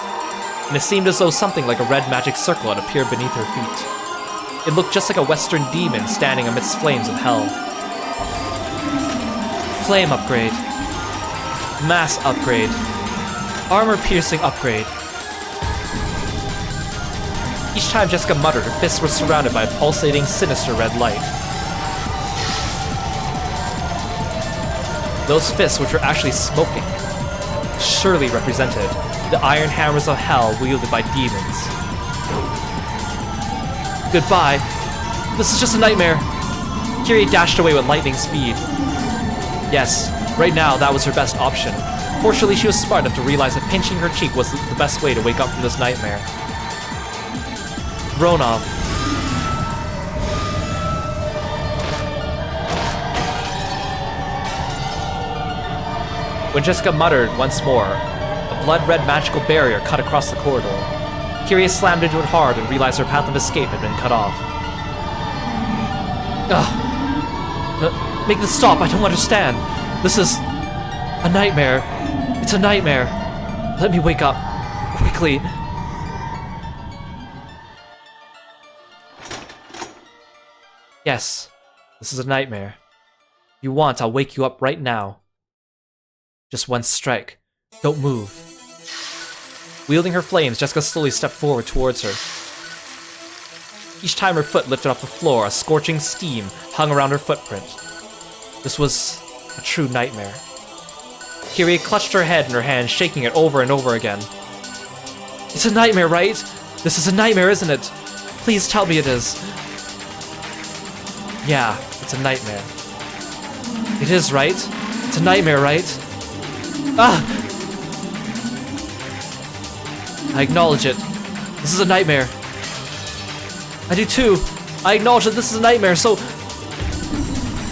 And it seemed as though something like a red magic circle had appeared beneath her feet. It looked just like a western demon standing amidst flames of hell. Flame upgrade. Mass upgrade. Armor-piercing upgrade. Each time Jessica muttered, her fists were surrounded by a pulsating, sinister red light. Those fists, which were actually smoking, surely represented the iron hammers of hell wielded by demons. Goodbye. This is just a nightmare. Kiri dashed away with lightning speed. Yes, right now that was her best option. Fortunately, she was smart enough to realize that pinching her cheek was the best way to wake up from this nightmare. Ronov. When Jessica muttered once more, a blood-red magical barrier cut across the corridor. Kiri slammed into it hard and realized her path of escape had been cut off. Ugh. Make this stop, I don't understand. This is a nightmare. It's a nightmare. Let me wake up. Quickly. Yes, this is a nightmare. If you want, I'll wake you up right now. Just one strike. Don't move. Wielding her flames, Jessica slowly stepped forward towards her. Each time her foot lifted off the floor, a scorching steam hung around her footprint. This was a true nightmare. Kiri clutched her head in her hand, shaking it over and over again. It's a nightmare, right? This is a nightmare, isn't it? Please tell me it is. Yeah, it's a nightmare. It is, right? It's a nightmare, right? Ah! I acknowledge it. This is a nightmare. I do too. I acknowledge that this is a nightmare, so...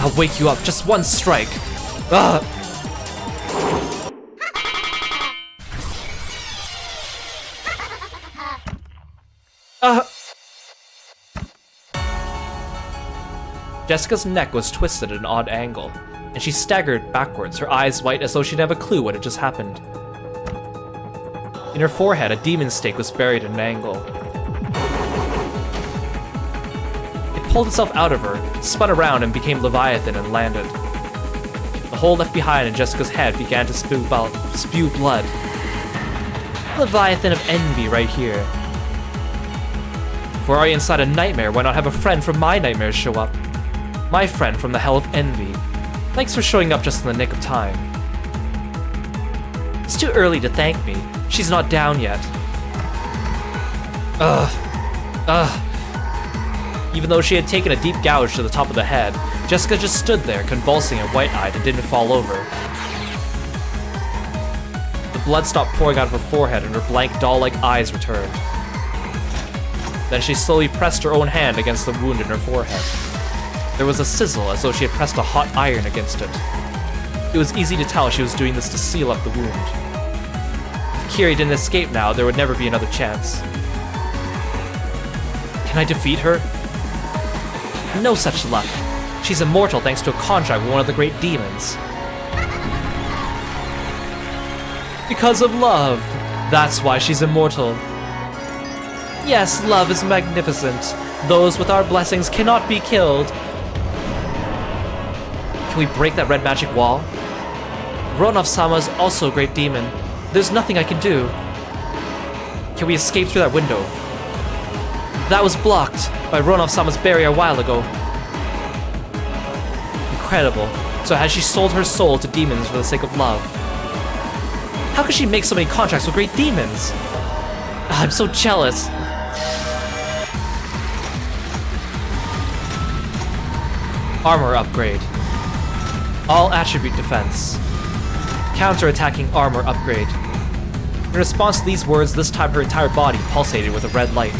I'll wake you up. Just one strike. Ah! Jessica's neck was twisted at an odd angle, and she staggered backwards, her eyes white as though she'd have a clue what had just happened. In her forehead, a demon stake was buried in an angle. It pulled itself out of her, spun around and became Leviathan and landed. The hole left behind in Jessica's head began to spew blood. Leviathan of envy right here. If we're already inside a nightmare, why not have a friend from my nightmares show up? My friend from the hell of envy. Thanks for showing up just in the nick of time. It's too early to thank me. She's not down yet. Even though she had taken a deep gouge to the top of the head, Jessica just stood there, convulsing and white-eyed, and didn't fall over. The blood stopped pouring out of her forehead, and her blank, doll-like eyes returned. Then she slowly pressed her own hand against the wound in her forehead. There was a sizzle, as though she had pressed a hot iron against it. It was easy to tell she was doing this to seal up the wound. If Kiri didn't escape now, there would never be another chance. Can I defeat her? No such luck. She's immortal thanks to a contract with one of the great demons. Because of love. That's why she's immortal. Yes, love is magnificent. Those with our blessings cannot be killed. Can we break that red magic wall? Ronov-sama is also a great demon. There's nothing I can do. Can we escape through that window? That was blocked by Ronov-sama's barrier a while ago. Incredible. So has she sold her soul to demons for the sake of love? How could she make so many contracts with great demons? I'm so jealous. Armor upgrade. All attribute defense. Counter-attacking armor upgrade. In response to these words, this time her entire body pulsated with a red light.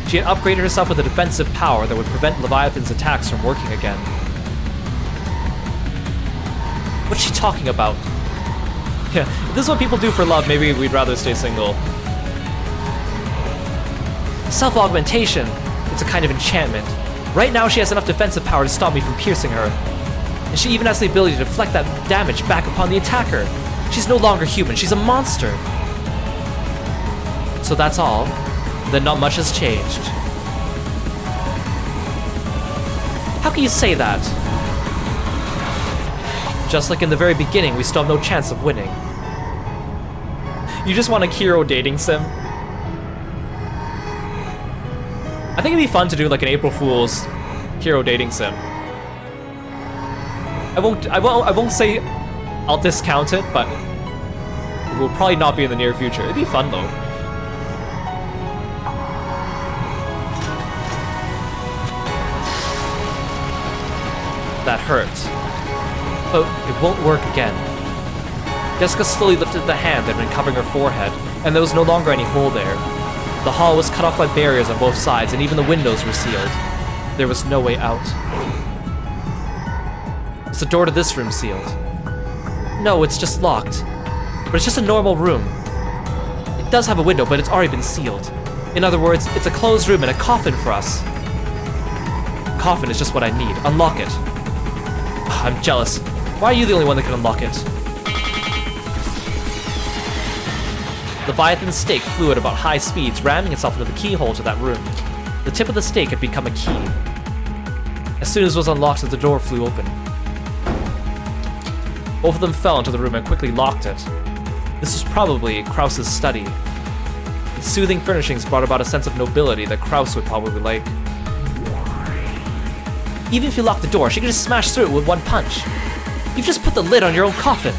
She had upgraded herself with a defensive power that would prevent Leviathan's attacks from working again. What's she talking about? Yeah, if this is what people do for love, maybe we'd rather stay single. Self-augmentation. It's a kind of enchantment. Right now she has enough defensive power to stop me from piercing her. And she even has the ability to deflect that damage back upon the attacker. She's no longer human, she's a monster. So that's all. Then not much has changed. How can you say that? Just like in the very beginning, we still have no chance of winning. You just want a Kiro dating sim? I think it'd be fun to do like an April Fool's Kiro dating sim. I won't say I'll discount it, but it will probably not be in the near future. It'd be fun though. That hurt. But it won't work again. Jessica slowly lifted the hand that had been covering her forehead, and there was no longer any hole there. The hall was cut off by barriers on both sides, and even the windows were sealed. There was no way out. Is the door to this room sealed? No, it's just locked. But it's just a normal room. It does have a window, but it's already been sealed. In other words, it's a closed room and a coffin for us. Coffin is just what I need. Unlock it. I'm jealous. Why are you the only one that can unlock it? Leviathan's stake flew at about high speeds, ramming itself into the keyhole to that room. The tip of the stake had become a key. As soon as it was unlocked, the door flew open. Both of them fell into the room and quickly locked it. This was probably Krause's study. Its soothing furnishings brought about a sense of nobility that Krause would probably like. Even if you lock the door, she could just smash through it with one punch. You've just put the lid on your own coffin.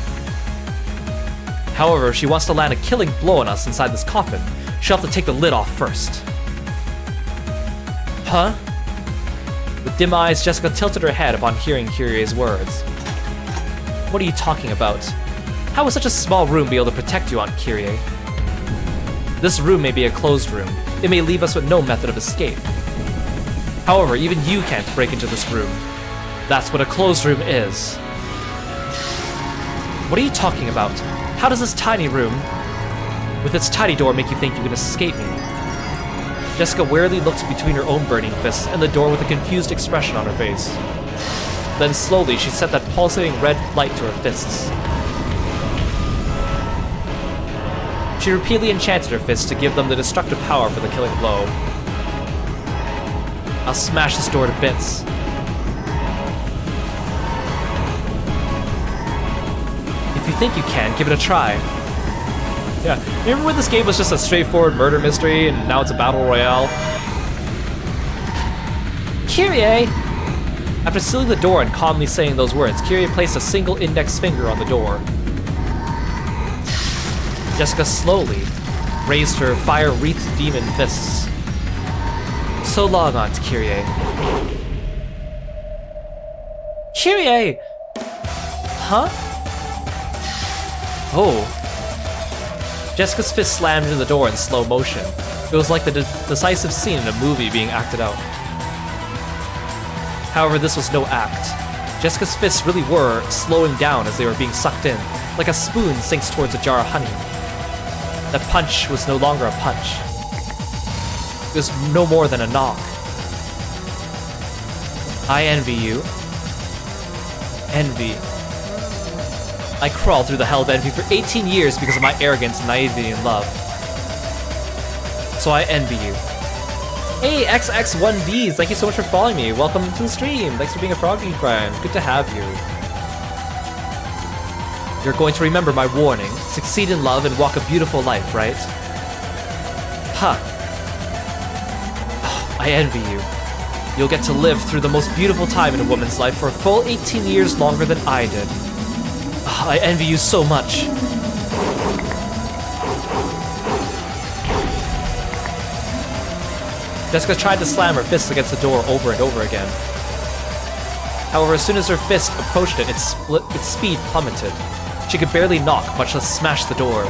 However, if she wants to land a killing blow on us inside this coffin, she'll have to take the lid off first. Huh? With dim eyes, Jessica tilted her head upon hearing Kyrie's words. What are you talking about? How would such a small room be able to protect you, Aunt Kyrie? This room may be a closed room. It may leave us with no method of escape. However, even you can't break into this room. That's what a closed room is. What are you talking about? How does this tiny room, with its tiny door, make you think you can escape me? Jessica warily looked between her own burning fists and the door with a confused expression on her face. Then slowly, she set that pulsating red light to her fists. She repeatedly enchanted her fists to give them the destructive power for the killing blow. I'll smash this door to bits. If you think you can, give it a try. Yeah, remember when this game was just a straightforward murder mystery and now it's a battle royale? Kyrie! After sealing the door and calmly saying those words, Kyrie placed a single index finger on the door. Jessica slowly raised her fire-wreathed demon fists. So long, Aunt Kyrie. Kyrie! Huh? Oh. Jessica's fist slammed into the door in slow motion. It was like the decisive scene in a movie being acted out. However, this was no act. Jessica's fists really were slowing down as they were being sucked in, like a spoon sinks towards a jar of honey. That punch was no longer a punch. It was no more than a knock. I envy you. Envy. I crawled through the hell of envy for 18 years because of my arrogance, naivety, and love. So I envy you. Hey, XX1Vs, thank you so much for following me. Welcome to the stream. Thanks for being a Froggy friend. Good to have you. You're going to remember my warning. Succeed in love and walk a beautiful life, right? Huh. I envy you. You'll get to live through the most beautiful time in a woman's life for a full 18 years longer than I did. I envy you so much. Jessica tried to slam her fists against the door over and over again. However, as soon as her fist approached it, its speed plummeted. She could barely knock, much less smash the door.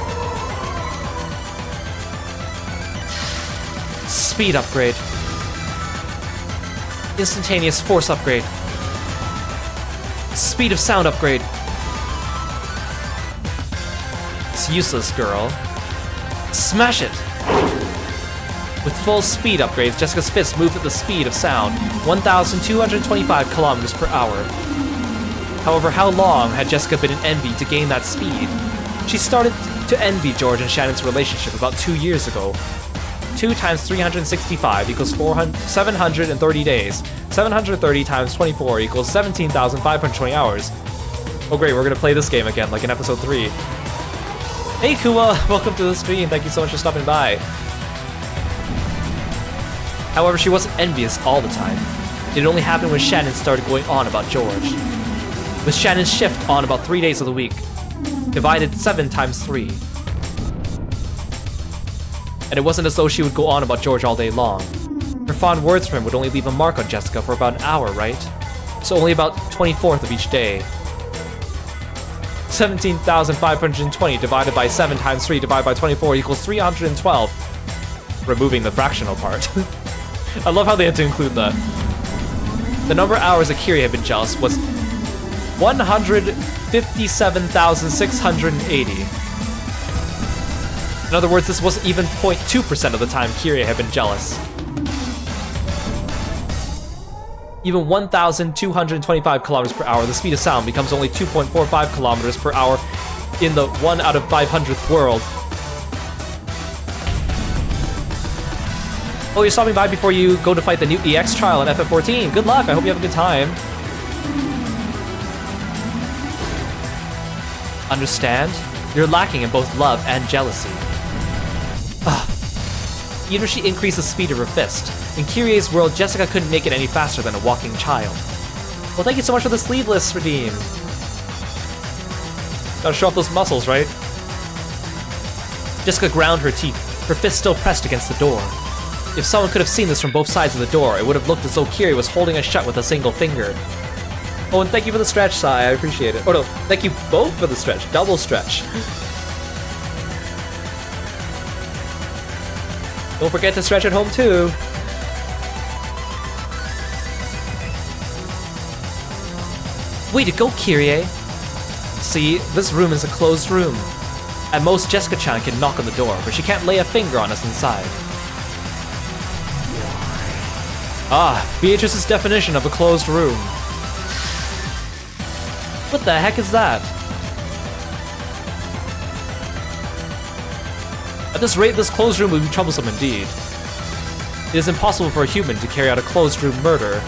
Speed upgrade. Instantaneous force upgrade. Speed of sound upgrade. It's useless, girl. Smash it! With full speed upgrades, Jessica's fists moved at the speed of sound, 1,225 kilometers per hour. However, how long had Jessica been in envy to gain that speed? She started to envy George and Shannon's relationship about 2 years ago. 2 times 365 equals 730 days. 730 times 24 equals 17,520 hours. Oh great, we're gonna play this game again, like in episode 3. Hey Kuwa, welcome to the stream, thank you so much for stopping by. However, she wasn't envious all the time. It only happened when Shannon started going on about George. With Shannon's shift on about 3 days of the week, divided 7 times 3. And it wasn't as though she would go on about George all day long. Her fond words for him would only leave a mark on Jessica for about an hour, right? So only about 24th of each day. 17,520 divided by 7 times 3 divided by 24 equals 312. Removing the fractional part. I love how they had to include that. The number of hours that Kiri had been jealous was 157,680. In other words, this wasn't even 0.2% of the time Kiri had been jealous. Even 1,225 kilometers per hour, the speed of sound becomes only 2.45 kilometers per hour in the 1 out of 500th world. Oh, you're stopping by before you go to fight the new EX trial in FF14. Good luck, I hope you have a good time. Understand? You're lacking in both love and jealousy. Even if she increased the speed of her fist, in Kirie's world, Jessica couldn't make it any faster than a walking child. Well, thank you so much for the sleeveless redeem. Gotta show off those muscles, right? Jessica ground her teeth, her fist still pressed against the door. If someone could have seen this from both sides of the door, it would have looked as though Kiri was holding it shut with a single finger. Oh, and thank you for the stretch, Sai, I appreciate it. Oh no, thank you both for the stretch, double stretch. Don't forget to stretch at home too. Way to go, Kirie! See, this room is a closed room. At most, Jessica-chan can knock on the door, but she can't lay a finger on us inside. Ah, Beatrice's definition of a closed room. What the heck is that? At this rate, this closed room would be troublesome indeed. It is impossible for a human to carry out a closed room murder.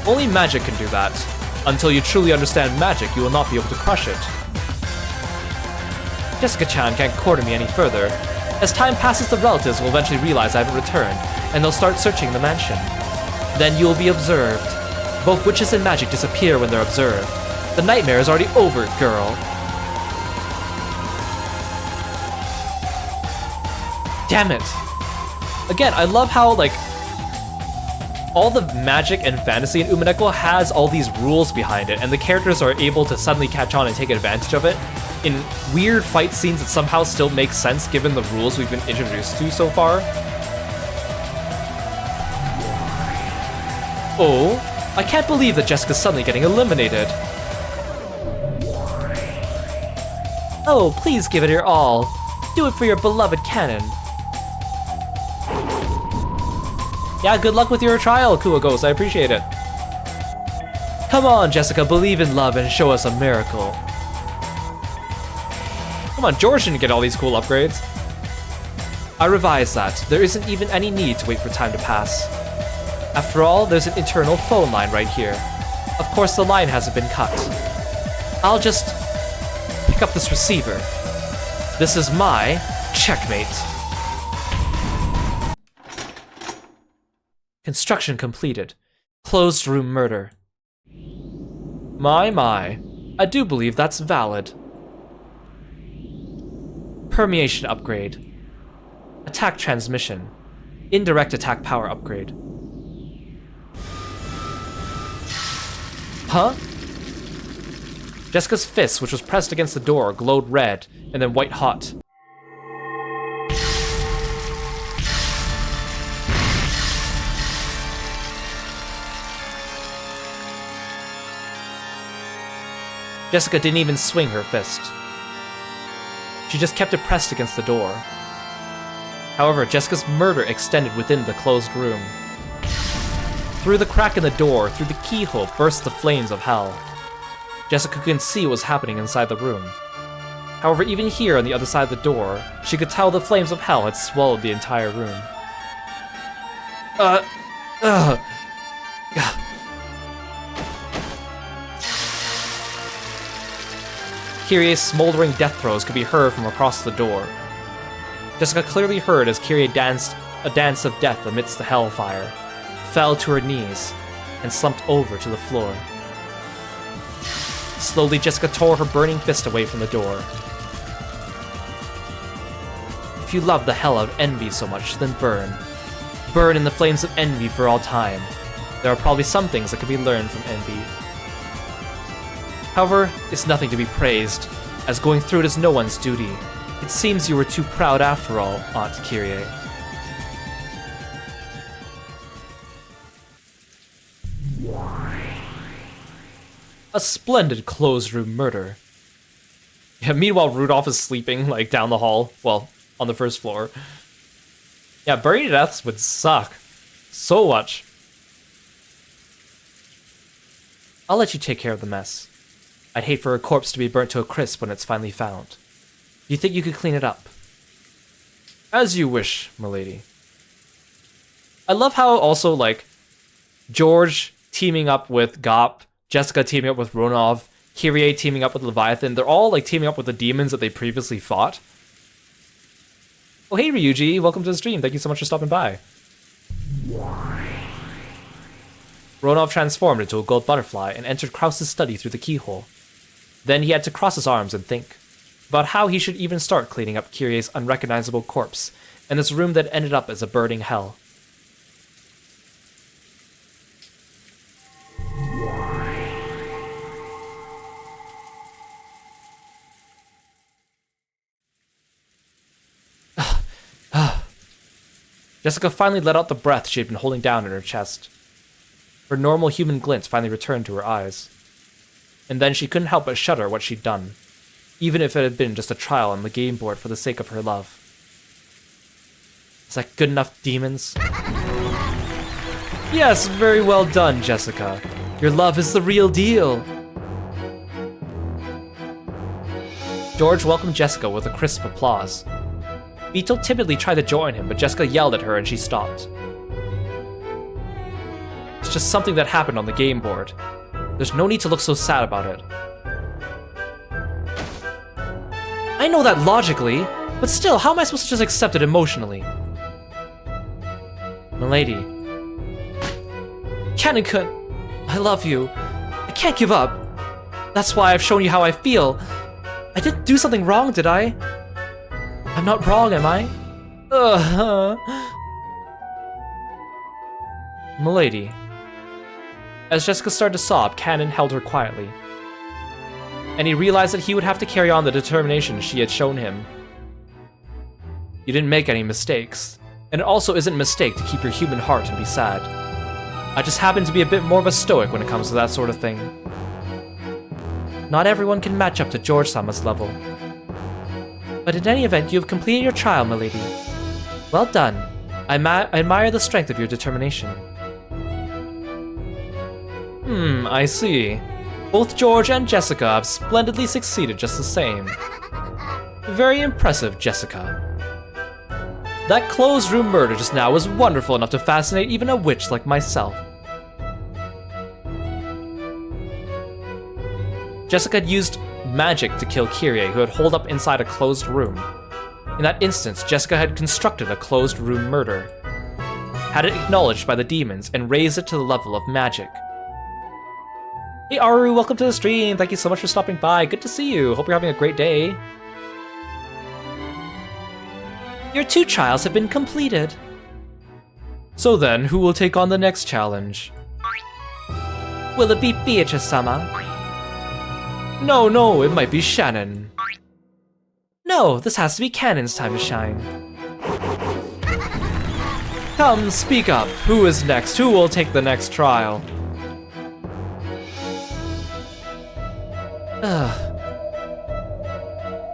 Only magic can do that. Until you truly understand magic, you will not be able to crush it. Jessica-chan can't corner me any further. As time passes, the relatives will eventually realize I haven't returned, and they'll start searching the mansion. Then you will be observed. Both witches and magic disappear when they're observed. The nightmare is already over, girl. Damn it. Again, I love how, like, all the magic and fantasy in Umineko has all these rules behind it, and the characters are able to suddenly catch on and take advantage of it in weird fight scenes that somehow still make sense given the rules we've been introduced to so far. Oh, I can't believe that Jessica's suddenly getting eliminated. Oh, please give it your all. Do it for your beloved canon. Yeah, good luck with your trial, Kuwagos, I appreciate it. Come on, Jessica, believe in love and show us a miracle. Come on, George didn't get all these cool upgrades. I revised that. There isn't even any need to wait for time to pass. After all, there's an internal phone line right here. Of course, the line hasn't been cut. I'll just pick up this receiver. This is my checkmate. Construction completed. Closed room murder. My. I do believe that's valid. Permeation upgrade. Attack transmission. Indirect attack power upgrade. Huh? Jessica's fist, which was pressed against the door, glowed red and then white hot. Jessica didn't even swing her fist. She just kept it pressed against the door. However, Jessica's murder extended within the closed room. Through the crack in the door, through the keyhole, burst the flames of hell. Jessica couldn't see what was happening inside the room. However, even here on the other side of the door, she could tell the flames of hell had swallowed the entire room. Kirie's smoldering death throes could be heard from across the door. Jessica clearly heard as Kirie danced a dance of death amidst the hellfire, fell to her knees, and slumped over to the floor. Slowly, Jessica tore her burning fist away from the door. If you love the hell of envy so much, then burn. Burn in the flames of envy for all time. There are probably some things that can be learned from envy. However, it's nothing to be praised, as going through it is no one's duty. It seems you were too proud after all, Aunt Kirie. A splendid closed-room murder. Yeah, meanwhile, Rudolph is sleeping, like, down the hall. Well, on the first floor. Yeah, burning deaths would suck. So much. I'll let you take care of the mess. I'd hate for a corpse to be burnt to a crisp when it's finally found. Do you think you could clean it up? As you wish, milady. I love how also, like, George teaming up with Gop, Jessica teaming up with Ronov, Kirie teaming up with Leviathan, they're all, like, teaming up with the demons that they previously fought. Oh, hey, Ryuji, welcome to the stream. Thank you so much for stopping by. Ronov transformed into a gold butterfly and entered Krause's study through the keyhole. Then he had to cross his arms and think about how he should even start cleaning up Kirie's unrecognizable corpse and this room that ended up as a burning hell. Jessica finally let out the breath she had been holding down in her chest. Her normal human glint finally returned to her eyes. And then she couldn't help but shudder at what she'd done, even if it had been just a trial on the game board for the sake of her love. Is that good enough, demons? Yes, very well done, Jessica. Your love is the real deal. George welcomed Jessica with a crisp applause. Beetle timidly tried to join him, but Jessica yelled at her and she stopped. It's just something that happened on the game board. There's no need to look so sad about it. I know that logically, but still, how am I supposed to just accept it emotionally? Milady. Canon-kun, I love you. I can't give up. That's why I've shown you how I feel. I didn't do something wrong, did I? I'm not wrong, am I? Milady. As Jessica started to sob, Canon held her quietly. And he realized that he would have to carry on the determination she had shown him. You didn't make any mistakes. And it also isn't a mistake to keep your human heart and be sad. I just happen to be a bit more of a stoic when it comes to that sort of thing. Not everyone can match up to George-sama's level. But in any event, you have completed your trial, milady. Well done. I admire the strength of your determination. I see. Both George and Jessica have splendidly succeeded just the same. Very impressive, Jessica. That closed room murder just now was wonderful enough to fascinate even a witch like myself. Jessica had used magic to kill Kirie, who had holed up inside a closed room. In that instance, Jessica had constructed a closed room murder, had it acknowledged by the demons, and raised it to the level of magic. Hey Aru, welcome to the stream. Thank you so much for stopping by. Good to see you. Hope you're having a great day. Your 2 trials have been completed. So then, who will take on the next challenge? Will it be Beatrice-sama? No, it might be Shannon. No, this has to be Cannon's time to shine. Come, speak up. Who is next? Who will take the next trial?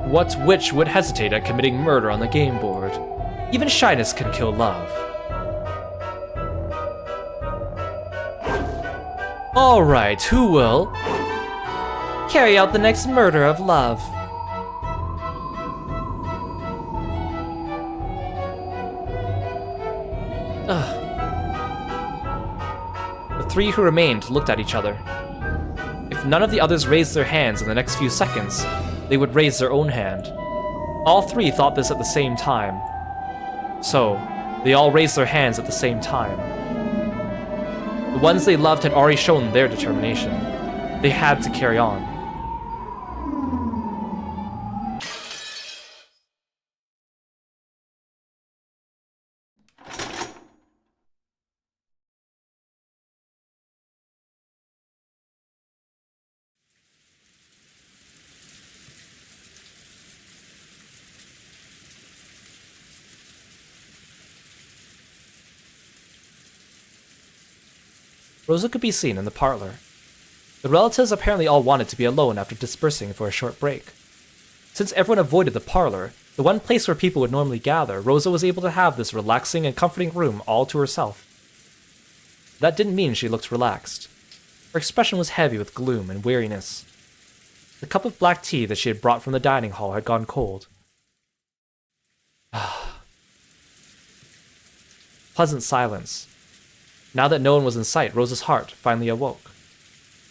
What witch would hesitate at committing murder on the game board? Even shyness can kill love. Alright, who will carry out the next murder of love? The three who remained looked at each other. If none of the others raised their hands in the next few seconds, they would raise their own hand. All three thought this at the same time. So, they all raised their hands at the same time. The ones they loved had already shown their determination. They had to carry on. Rosa could be seen in the parlor. The relatives apparently all wanted to be alone after dispersing for a short break. Since everyone avoided the parlor, the one place where people would normally gather, Rosa was able to have this relaxing and comforting room all to herself. That didn't mean she looked relaxed. Her expression was heavy with gloom and weariness. The cup of black tea that she had brought from the dining hall had gone cold. Pleasant silence. Now that no one was in sight, Rosa's heart finally awoke.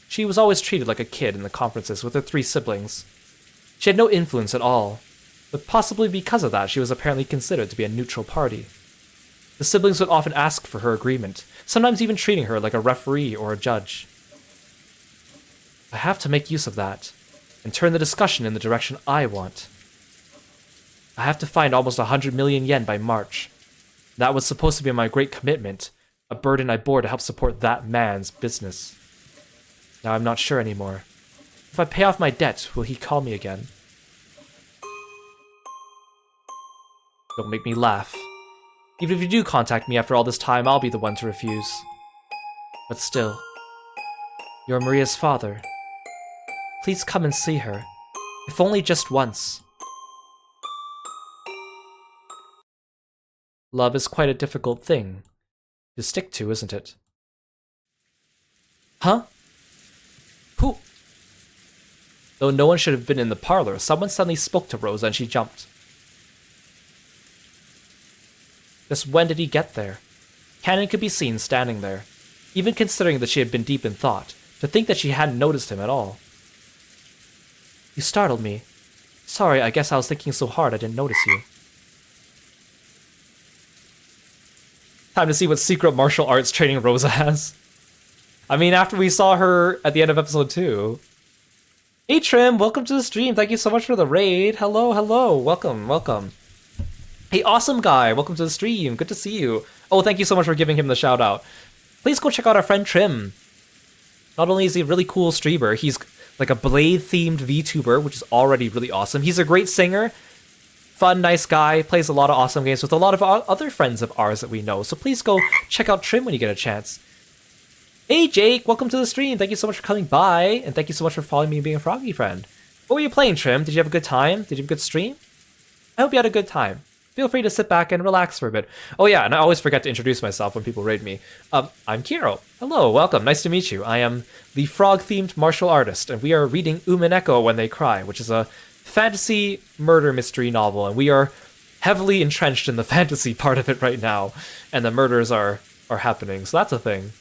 She was always treated like a kid in the conferences with her three siblings. She had no influence at all, but possibly because of that, she was apparently considered to be a neutral party. The siblings would often ask for her agreement, sometimes even treating her like a referee or a judge. I have to make use of that, and turn the discussion in the direction I want. I have to find almost 100 million yen by March. That was supposed to be my great commitment, a burden I bore to help support that man's business. Now I'm not sure anymore. If I pay off my debt, will he call me again? Don't make me laugh. Even if you do contact me after all this time, I'll be the one to refuse. But still, you're Maria's father. Please come and see her, if only just once. Love is quite a difficult thing to stick to, isn't it? Huh? Who? Though no one should have been in the parlor, someone suddenly spoke to Rosa and she jumped. Just when did he get there? Cannon could be seen standing there, even considering that she had been deep in thought, to think that she hadn't noticed him at all. You startled me. Sorry, I guess I was thinking so hard I didn't notice you. Time to see what secret martial arts training Rosa has. I mean, after we saw her at the end of episode 2. Hey Trim, welcome to the stream. Thank you so much for the raid. Hello. Welcome. Hey Awesome Guy, welcome to the stream. Good to see you. Oh, thank you so much for giving him the shout out. Please go check out our friend Trim. Not only is he a really cool streamer, he's like a Blade-themed VTuber, which is already really awesome. He's a great singer. Fun, nice guy, plays a lot of awesome games with a lot of other friends of ours that we know. So please go check out Trim when you get a chance. Hey Jake, welcome to the stream. Thank you so much for coming by, and thank you so much for following me and being a Froggy friend. What were you playing, Trim? Did you have a good time? Did you have a good stream? I hope you had a good time. Feel free to sit back and relax for a bit. Oh yeah, and I always forget to introduce myself when people raid me. I'm Kiro. Hello, welcome, nice to meet you. I am the frog-themed martial artist, and we are reading Umineko When They Cry, which is a fantasy murder mystery novel, and we are heavily entrenched in the fantasy part of it right now, and the murders are happening, so that's a thing.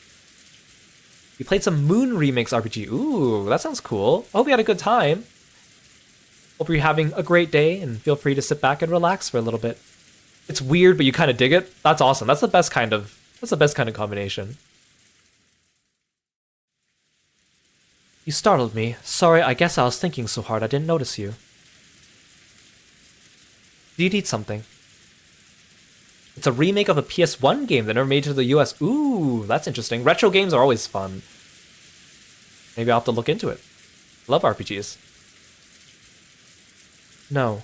We played some Moon Remix RPG. Ooh, that sounds cool. I hope you had a good time. Hope you're having a great day, and feel free to sit back and relax for a little bit. It's weird, but you kind of dig it. That's awesome. That's the best kind of combination. You startled me. Sorry, I guess I was thinking so hard I didn't notice you. Do you need something? It's a remake of a PS1 game that never made it to the US. Ooh, that's interesting. Retro games are always fun. Maybe I'll have to look into it. Love RPGs. No.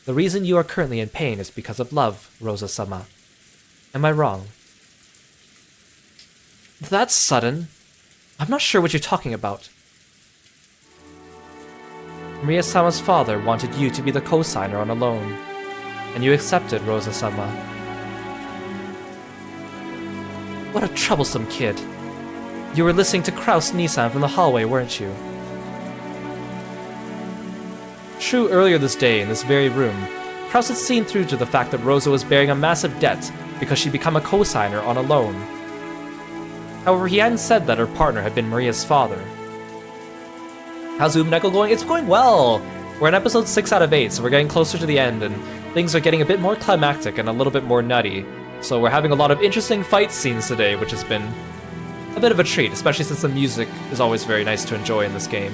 The reason you are currently in pain is because of love, Rosa-sama. Am I wrong? That's sudden. I'm not sure what you're talking about. Maria-sama's father wanted you to be the co-signer on a loan, and you accepted, Rosa-sama. What a troublesome kid. You were listening to Kraus-Nissan from the hallway, weren't you? True, earlier this day, in this very room, Kraus had seen through to the fact that Rosa was bearing a massive debt because she'd become a co-signer on a loan. However, he hadn't said that her partner had been Maria's father. How's Umineko going? It's going well! We're in episode 6 out of 8, so we're getting closer to the end, and things are getting a bit more climactic and a little bit more nutty. So we're having a lot of interesting fight scenes today, which has been a bit of a treat, especially since the music is always very nice to enjoy in this game.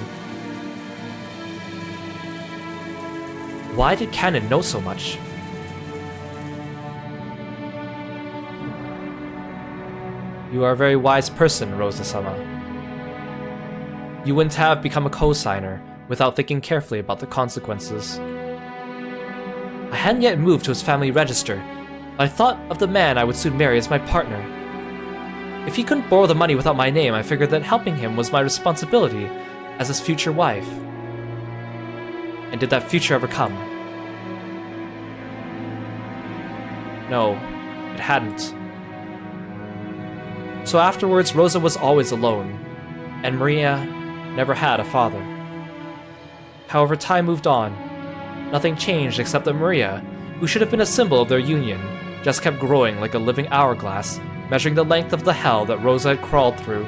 Why did Canon know so much? You are a very wise person, Rosa-sama. You wouldn't have become a co-signer without thinking carefully about the consequences. I hadn't yet moved to his family register, but I thought of the man I would soon marry as my partner. If he couldn't borrow the money without my name, I figured that helping him was my responsibility as his future wife. And did that future ever come? No, it hadn't. So afterwards, Rosa was always alone, and Maria never had a father. However, time moved on. Nothing changed except that Maria, who should have been a symbol of their union, just kept growing like a living hourglass, measuring the length of the hell that Rosa had crawled through.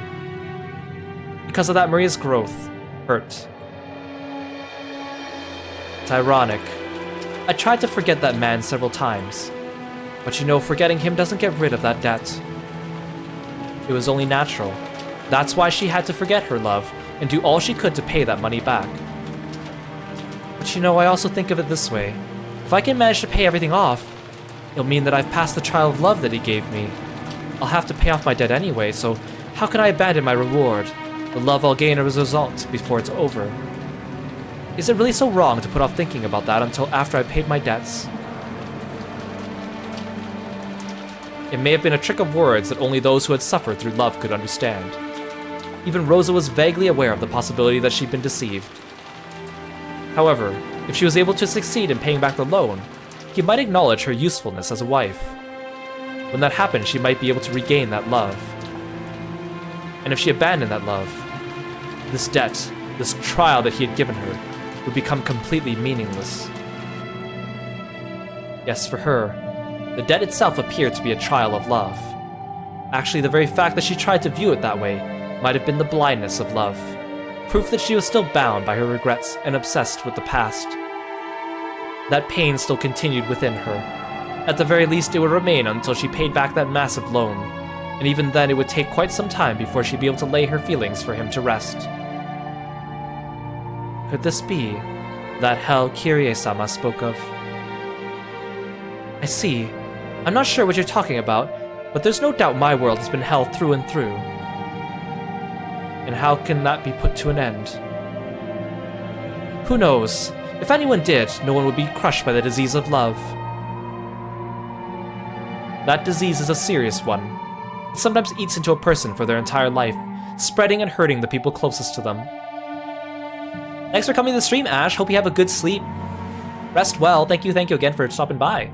Because of that, Maria's growth hurt. It's ironic. I tried to forget that man several times, but you know, forgetting him doesn't get rid of that debt. It was only natural. That's why she had to forget her love and do all she could to pay that money back. But you know, I also think of it this way. If I can manage to pay everything off, it'll mean that I've passed the trial of love that he gave me. I'll have to pay off my debt anyway, so how can I abandon my reward, the love I'll gain as a result, before it's over? Is it really so wrong to put off thinking about that until after I paid my debts? It may have been a trick of words that only those who had suffered through love could understand. Even Rosa was vaguely aware of the possibility that she'd been deceived. However, if she was able to succeed in paying back the loan, he might acknowledge her usefulness as a wife. When that happened, she might be able to regain that love. And if she abandoned that love, this debt, this trial that he had given her, would become completely meaningless. Yes, for her, the debt itself appeared to be a trial of love. Actually, the very fact that she tried to view it that way might have been the blindness of love, proof that she was still bound by her regrets and obsessed with the past. That pain still continued within her. At the very least, it would remain until she paid back that massive loan, and even then it would take quite some time before she'd be able to lay her feelings for him to rest. Could this be that hell Kirie-sama spoke of? I see. I'm not sure what you're talking about, but there's no doubt my world has been hell through and through. And how can that be put to an end? Who knows? If anyone did, no one would be crushed by the disease of love. That disease is a serious one. It sometimes eats into a person for their entire life, spreading and hurting the people closest to them. Thanks for coming to the stream, Ash. Hope you have a good sleep. Rest well. Thank you again for stopping by.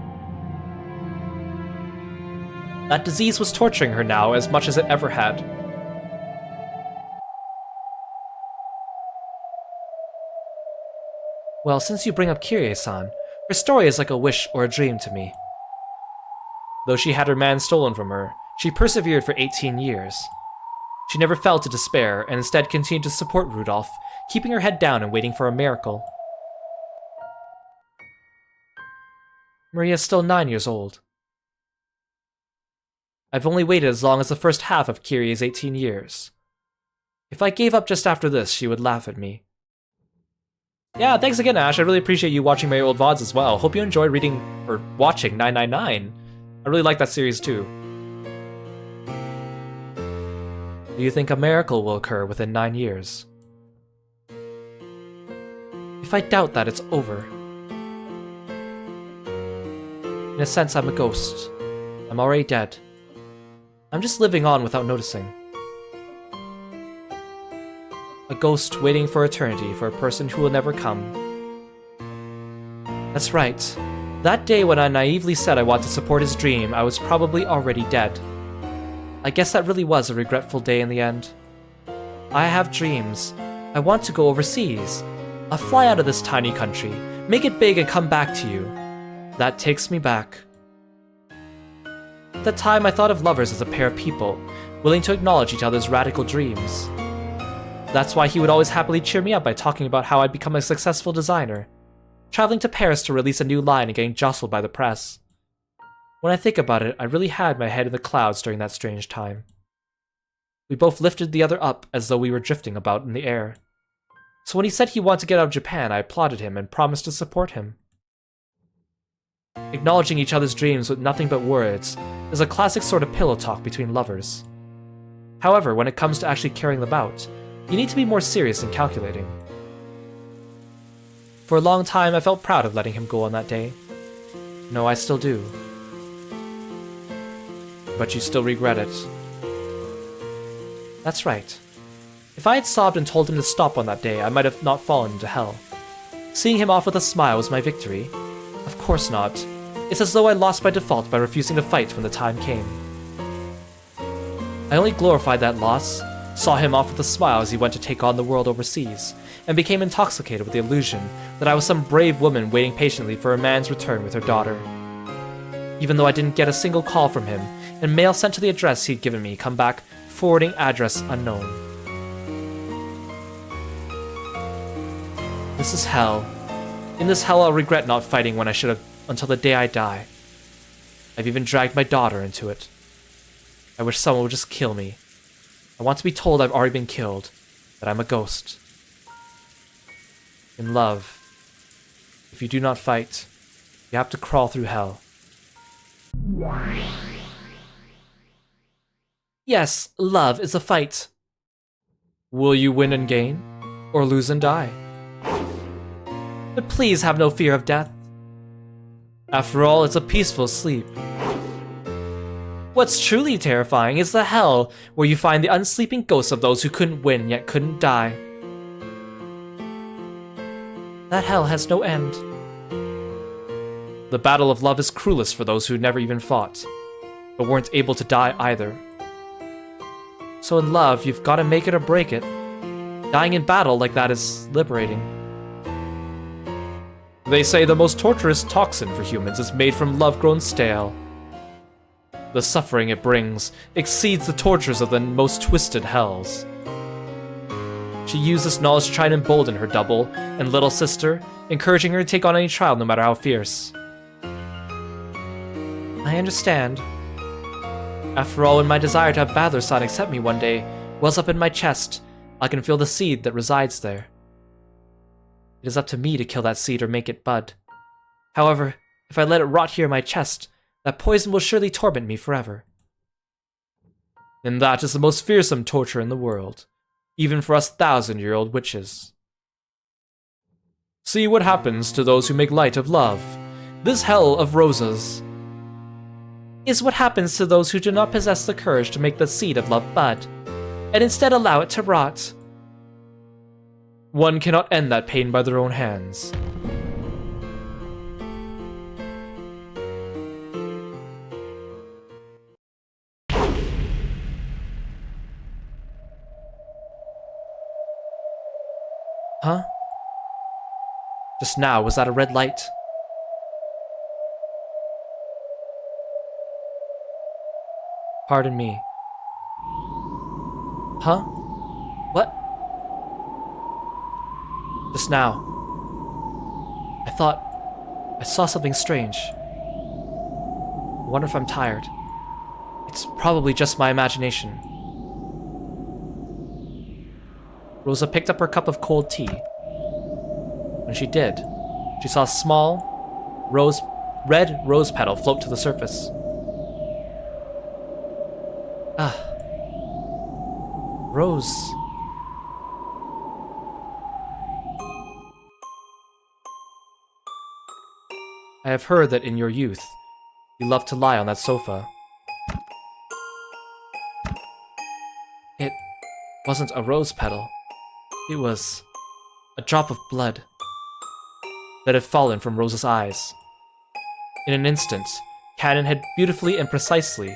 That disease was torturing her now as much as it ever had. Well, since you bring up Kirie-san, her story is like a wish or a dream to me. Though she had her man stolen from her, she persevered for 18 years. She never fell to despair, and instead continued to support Rudolph, keeping her head down and waiting for a miracle. Maria is still 9 years old. I've only waited as long as the first half of Kirie's 18 years. If I gave up just after this, she would laugh at me. Yeah, thanks again, Ash. I really appreciate you watching my old VODs as well. Hope you enjoyed reading, or watching 999. I really like that series too. Do you think a miracle will occur within 9 years? If I doubt that, it's over. In a sense, I'm a ghost. I'm already dead. I'm just living on without noticing. A ghost waiting for eternity for a person who will never come. That's right. That day when I naively said I wanted to support his dream, I was probably already dead. I guess that really was a regretful day in the end. I have dreams. I want to go overseas. I'll fly out of this tiny country, make it big and come back to you. That takes me back. At the time, I thought of lovers as a pair of people, willing to acknowledge each other's radical dreams. That's why he would always happily cheer me up by talking about how I'd become a successful designer, traveling to Paris to release a new line and getting jostled by the press. When I think about it, I really had my head in the clouds during that strange time. We both lifted the other up as though we were drifting about in the air. So when he said he wanted to get out of Japan, I applauded him and promised to support him. Acknowledging each other's dreams with nothing but words is a classic sort of pillow talk between lovers. However, when it comes to actually carrying them out, you need to be more serious and calculating. For a long time, I felt proud of letting him go on that day. No, I still do. But you still regret it. That's right. If I had sobbed and told him to stop on that day, I might have not fallen into hell. Seeing him off with a smile was my victory. Of course not. It's as though I lost by default by refusing to fight when the time came. I only glorified that loss, saw him off with a smile as he went to take on the world overseas, and became intoxicated with the illusion that I was some brave woman waiting patiently for a man's return with her daughter. Even though I didn't get a single call from him, and mail sent to the address he'd given me come back, forwarding address unknown. This is hell. In this hell I'll regret not fighting when I should have until the day I die. I've even dragged my daughter into it. I wish someone would just kill me. I want to be told I've already been killed, that I'm a ghost. In love, if you do not fight, you have to crawl through hell. Yes, love is a fight. Will you win and gain, or lose and die? But please have no fear of death. After all, it's a peaceful sleep. What's truly terrifying is the hell, where you find the unsleeping ghosts of those who couldn't win yet couldn't die. That hell has no end. The battle of love is cruelest for those who never even fought, but weren't able to die either. So in love, you've got to make it or break it. Dying in battle like that is liberating. They say the most torturous toxin for humans is made from love grown stale. The suffering it brings exceeds the tortures of the most twisted hells. She used this knowledge to try and embolden her double and little sister, encouraging her to take on any trial no matter how fierce. I understand. After all, when my desire to have Badler-san accept me one day wells up in my chest, I can feel the seed that resides there. It is up to me to kill that seed or make it bud. However, if I let it rot here in my chest, that poison will surely torment me forever. And that is the most fearsome torture in the world, even for us 1,000-year-old witches. See what happens to those who make light of love. This hell of roses is what happens to those who do not possess the courage to make the seed of love bud, and instead allow it to rot. One cannot end that pain by their own hands. Huh? Just now, was that a red light? Pardon me. Huh? What? Just now. I thought I saw something strange. I wonder if I'm tired. It's probably just my imagination. Rosa picked up her cup of cold tea. When she did, she saw a small, red rose petal float to the surface. Rose. I have heard that in your youth, you loved to lie on that sofa. It wasn't a rose petal. It was a drop of blood that had fallen from Rose's eyes. In an instant, Canon had beautifully and precisely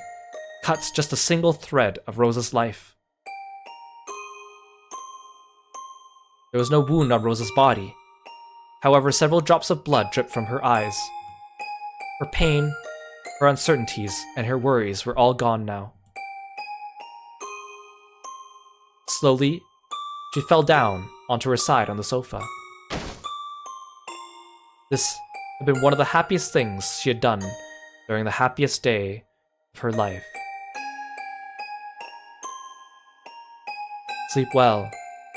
cut just a single thread of Rose's life. There was no wound on Rose's body. However, several drops of blood dripped from her eyes. Her pain, her uncertainties, and her worries were all gone now. Slowly, she fell down onto her side on the sofa. This had been one of the happiest things she had done during the happiest day of her life. Sleep well,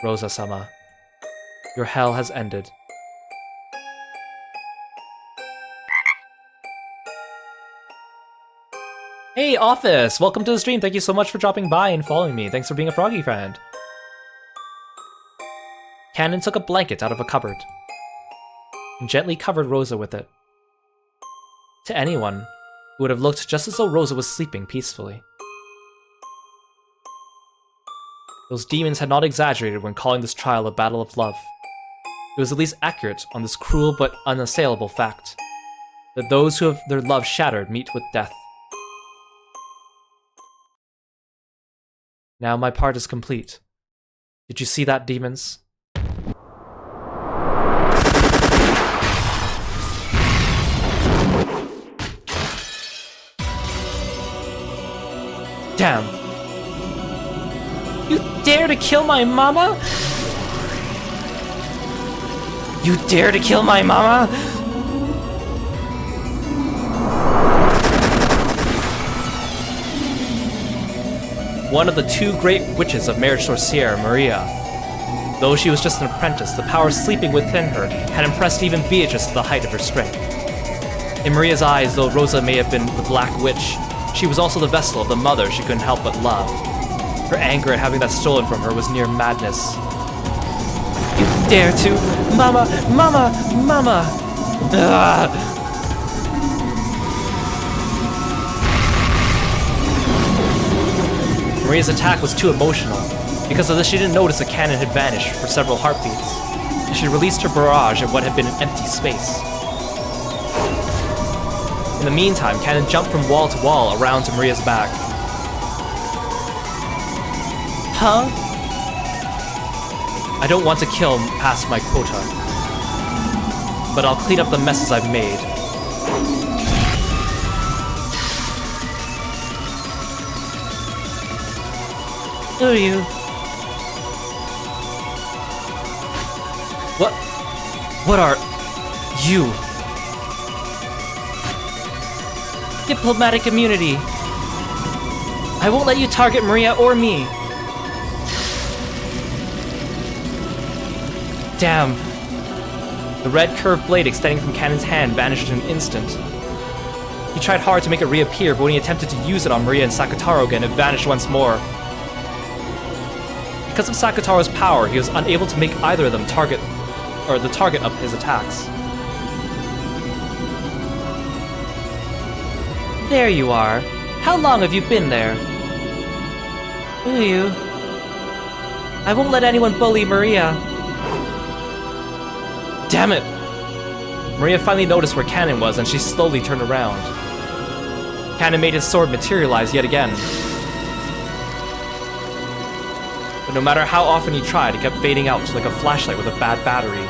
Rosa-sama. Your hell has ended. Hey, Office! Welcome to the stream. Thank you so much for dropping by and following me. Thanks for being a Froggy friend. Canon took a blanket out of a cupboard and gently covered Rosa with it. To anyone, it would have looked just as though Rosa was sleeping peacefully. Those demons had not exaggerated when calling this trial a battle of love. It was at least accurate on this cruel but unassailable fact, that those who have their love shattered meet with death. Now my part is complete. Did you see that, demons? Damn! You dare to kill my mama? You dare to kill my mama? One of the two great witches of Marriage Sorcière, Maria. Though she was just an apprentice, the power sleeping within her had impressed even Beatrice to the height of her strength. In Maria's eyes, though Rosa may have been the Black Witch, she was also the vessel of the mother she couldn't help but love. Her anger at having that stolen from her was near madness. You dare to! Mama! Mama! Mama! Ugh. Maria's attack was too emotional. Because of this, she didn't notice the cannon had vanished for several heartbeats. She released her barrage at what had been an empty space. In the meantime, Cannon jumped from wall to wall around to Maria's back. Huh? I don't want to kill past my quota, but I'll clean up the messes I've made. Who are you? What are you? Diplomatic immunity. I won't let you target Maria or me. Damn. The red curved blade extending from Cannon's hand vanished in an instant. He tried hard to make it reappear, but when he attempted to use it on Maria and Sakataro again, it vanished once more. Because of Sakataro's power, he was unable to make either of them the target of his attacks. There you are. How long have you been there? Who are you? I won't let anyone bully Maria. Damn it! Maria finally noticed where Cannon was, and she slowly turned around. Cannon made his sword materialize yet again. But no matter how often he tried, it kept fading out like a flashlight with a bad battery.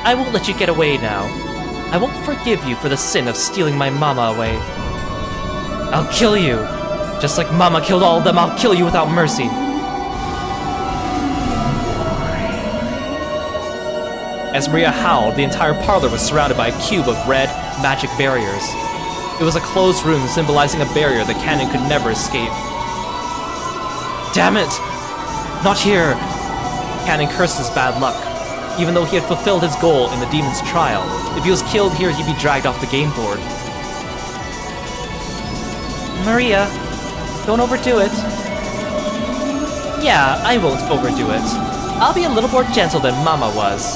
I won't let you get away now. I won't forgive you for the sin of stealing my mama away. I'll kill you. Just like Mama killed all of them, I'll kill you without mercy. As Maria howled, the entire parlor was surrounded by a cube of red, magic barriers. It was a closed room symbolizing a barrier that Cannon could never escape. Damn it! Not here! Cannon cursed his bad luck. Even though he had fulfilled his goal in the demon's trial, if he was killed here, he'd be dragged off the game board. Maria, Don't overdo it. Yeah, I won't overdo it. I'll be a little more gentle than Mama was.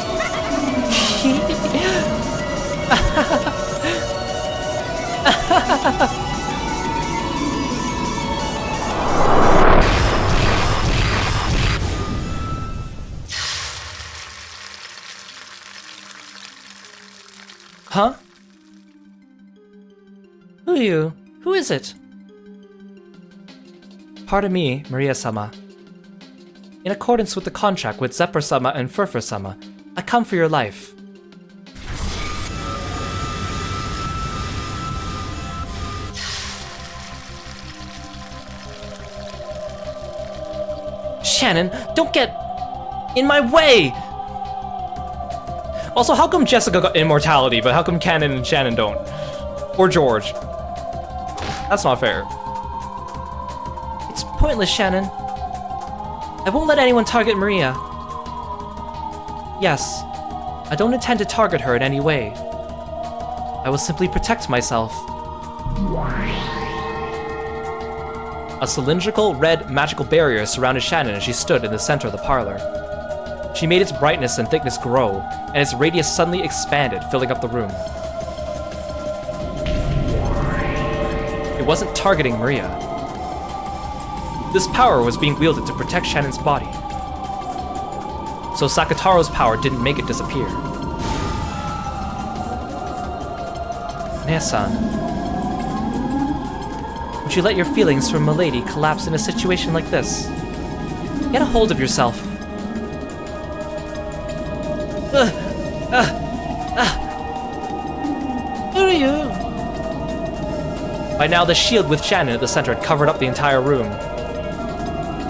Huh? Who are you? Who is it? Pardon me, Maria-sama. In accordance with the contract with Zephyr-sama and Furfur-sama, I come for your life. Shannon, don't get in my way! Also, how come Jessica got immortality, but how come Canon and Shannon don't? Or George? That's not fair. It's pointless, Shannon. I won't let anyone target Maria. Yes, I don't intend to target her in any way. I will simply protect myself. A cylindrical, red, magical barrier surrounded Shannon as she stood in the center of the parlor. She made its brightness and thickness grow, and its radius suddenly expanded, filling up the room. It wasn't targeting Maria. This power was being wielded to protect Shannon's body. So Sakataro's power didn't make it disappear. Nea-san, would you let your feelings for Milady collapse in a situation like this? Get a hold of yourself. Who are you? By now, the shield with Shannon at the center had covered up the entire room.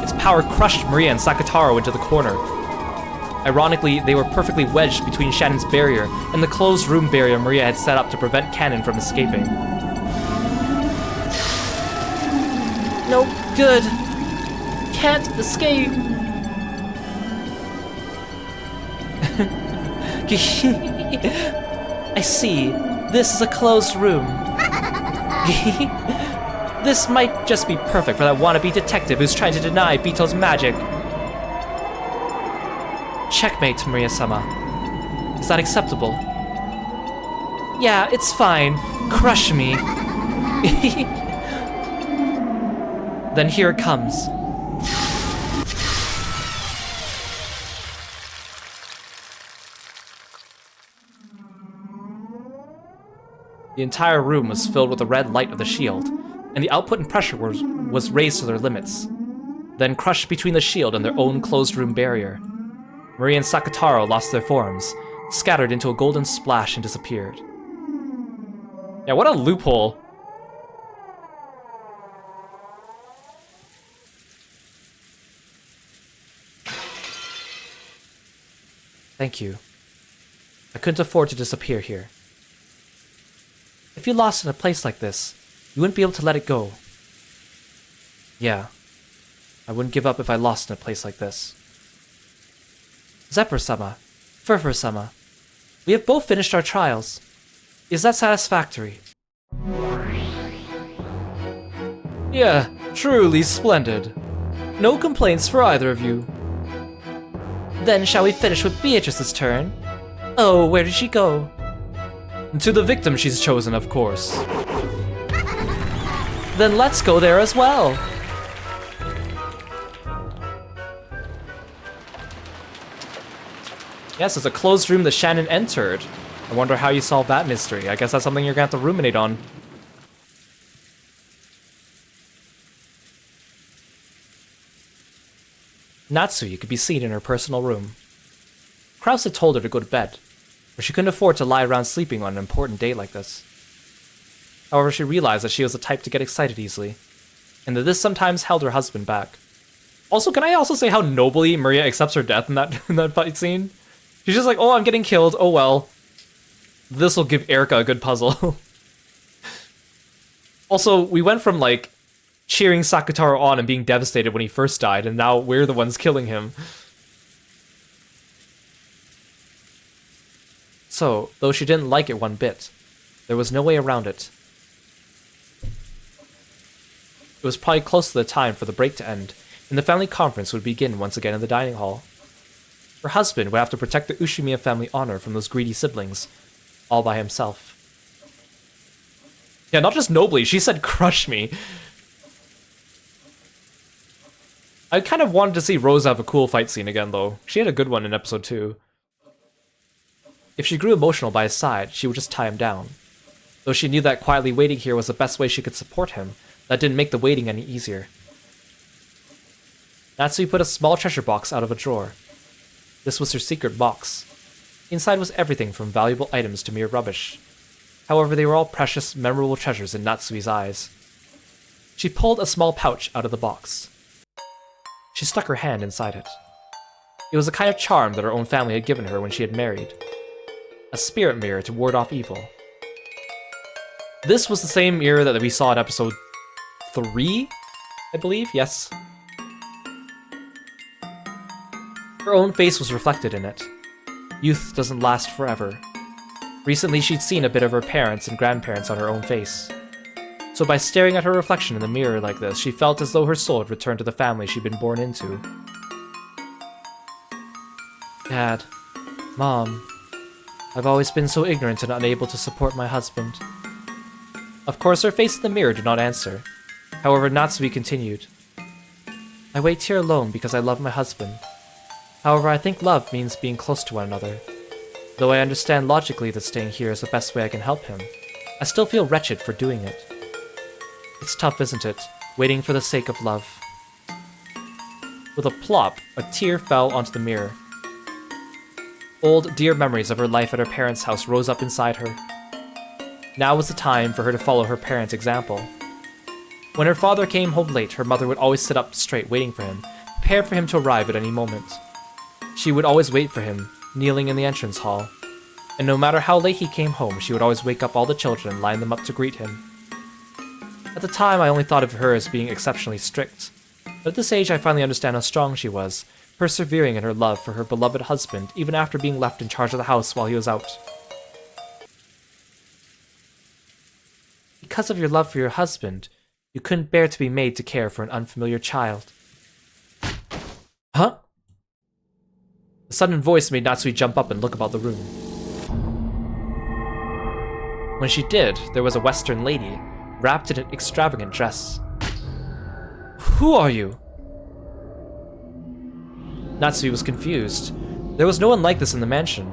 Its power crushed Maria and Sakataro into the corner. Ironically, they were perfectly wedged between Shannon's barrier and the closed room barrier Maria had set up to prevent Cannon from escaping. No good. Can't escape. I see. This is a closed room. This might just be perfect for that wannabe detective who's trying to deny Bito's magic. Checkmate, Maria-sama. Is that acceptable? Yeah, it's fine. Crush me. Then here it comes. The entire room was filled with the red light of the shield, and the output and pressure was raised to their limits, then crushed between the shield and their own closed room barrier. Maria and Sakataro lost their forms, scattered into a golden splash and disappeared. Yeah, what a loophole. Thank you. I couldn't afford to disappear here. If you lost in a place like this, you wouldn't be able to let it go. Yeah, I wouldn't give up if I lost in a place like this. Zephyr-sama, Furfur-sama, we have both finished our trials. Is that satisfactory? Yeah, truly splendid. No complaints for either of you. Then shall we finish with Beatrice's turn? Oh, where did she go? To the victim she's chosen, of course. Then let's go there as well. Yes, it's a closed room that Shannon entered. I wonder how you solve that mystery. I guess that's something you're gonna have to ruminate on. Natsuki could be seen in her personal room. Kraus had told her to go to bed, but she couldn't afford to lie around sleeping on an important date like this. However, she realized that she was the type to get excited easily, and that this sometimes held her husband back. Also, can I also say how nobly Maria accepts her death in that fight scene? She's just like, oh, I'm getting killed, oh well. This'll give Erica a good puzzle. Also, we went from, like, cheering Sakataro on and being devastated when he first died, and now we're the ones killing him. So, though she didn't like it one bit, there was no way around it. It was probably close to the time for the break to end, and the family conference would begin once again in the dining hall. Her husband would have to protect the Ushimiya family honor from those greedy siblings, all by himself. Yeah, not just nobly, she said crush me. I kind of wanted to see Rose have a cool fight scene again, though. She had a good one in episode 2. If she grew emotional by his side, she would just tie him down. Though she knew that quietly waiting here was the best way she could support him, that didn't make the waiting any easier. Natsui put a small treasure box out of a drawer. This was her secret box. Inside was everything from valuable items to mere rubbish. However, they were all precious, memorable treasures in Natsui's eyes. She pulled a small pouch out of the box. She stuck her hand inside it. It was a kind of charm that her own family had given her when she had married. A spirit mirror to ward off evil. This was the same mirror that we saw in episode 3, I believe? Yes. Her own face was reflected in it. Youth doesn't last forever. Recently, she'd seen a bit of her parents and grandparents on her own face. So by staring at her reflection in the mirror like this, she felt as though her soul had returned to the family she'd been born into. Dad, Mom, I've always been so ignorant and unable to support my husband. Of course, her face in the mirror did not answer. However, Natsui continued. I wait here alone because I love my husband. However, I think love means being close to one another. Though I understand logically that staying here is the best way I can help him, I still feel wretched for doing it. It's tough, isn't it? Waiting for the sake of love. With a plop, a tear fell onto the mirror. Old, dear memories of her life at her parents' house rose up inside her. Now was the time for her to follow her parents' example. When her father came home late, her mother would always sit up straight waiting for him, prepared for him to arrive at any moment. She would always wait for him, kneeling in the entrance hall. And no matter how late he came home, she would always wake up all the children and line them up to greet him. At the time, I only thought of her as being exceptionally strict. But at this age, I finally understand how strong she was, persevering in her love for her beloved husband, even after being left in charge of the house while he was out. Because of your love for your husband, you couldn't bear to be made to care for an unfamiliar child. Huh? A sudden voice made Natsui jump up and look about the room. When she did, there was a Western lady, wrapped in an extravagant dress. Who are you? Natsui was confused. There was no one like this in the mansion.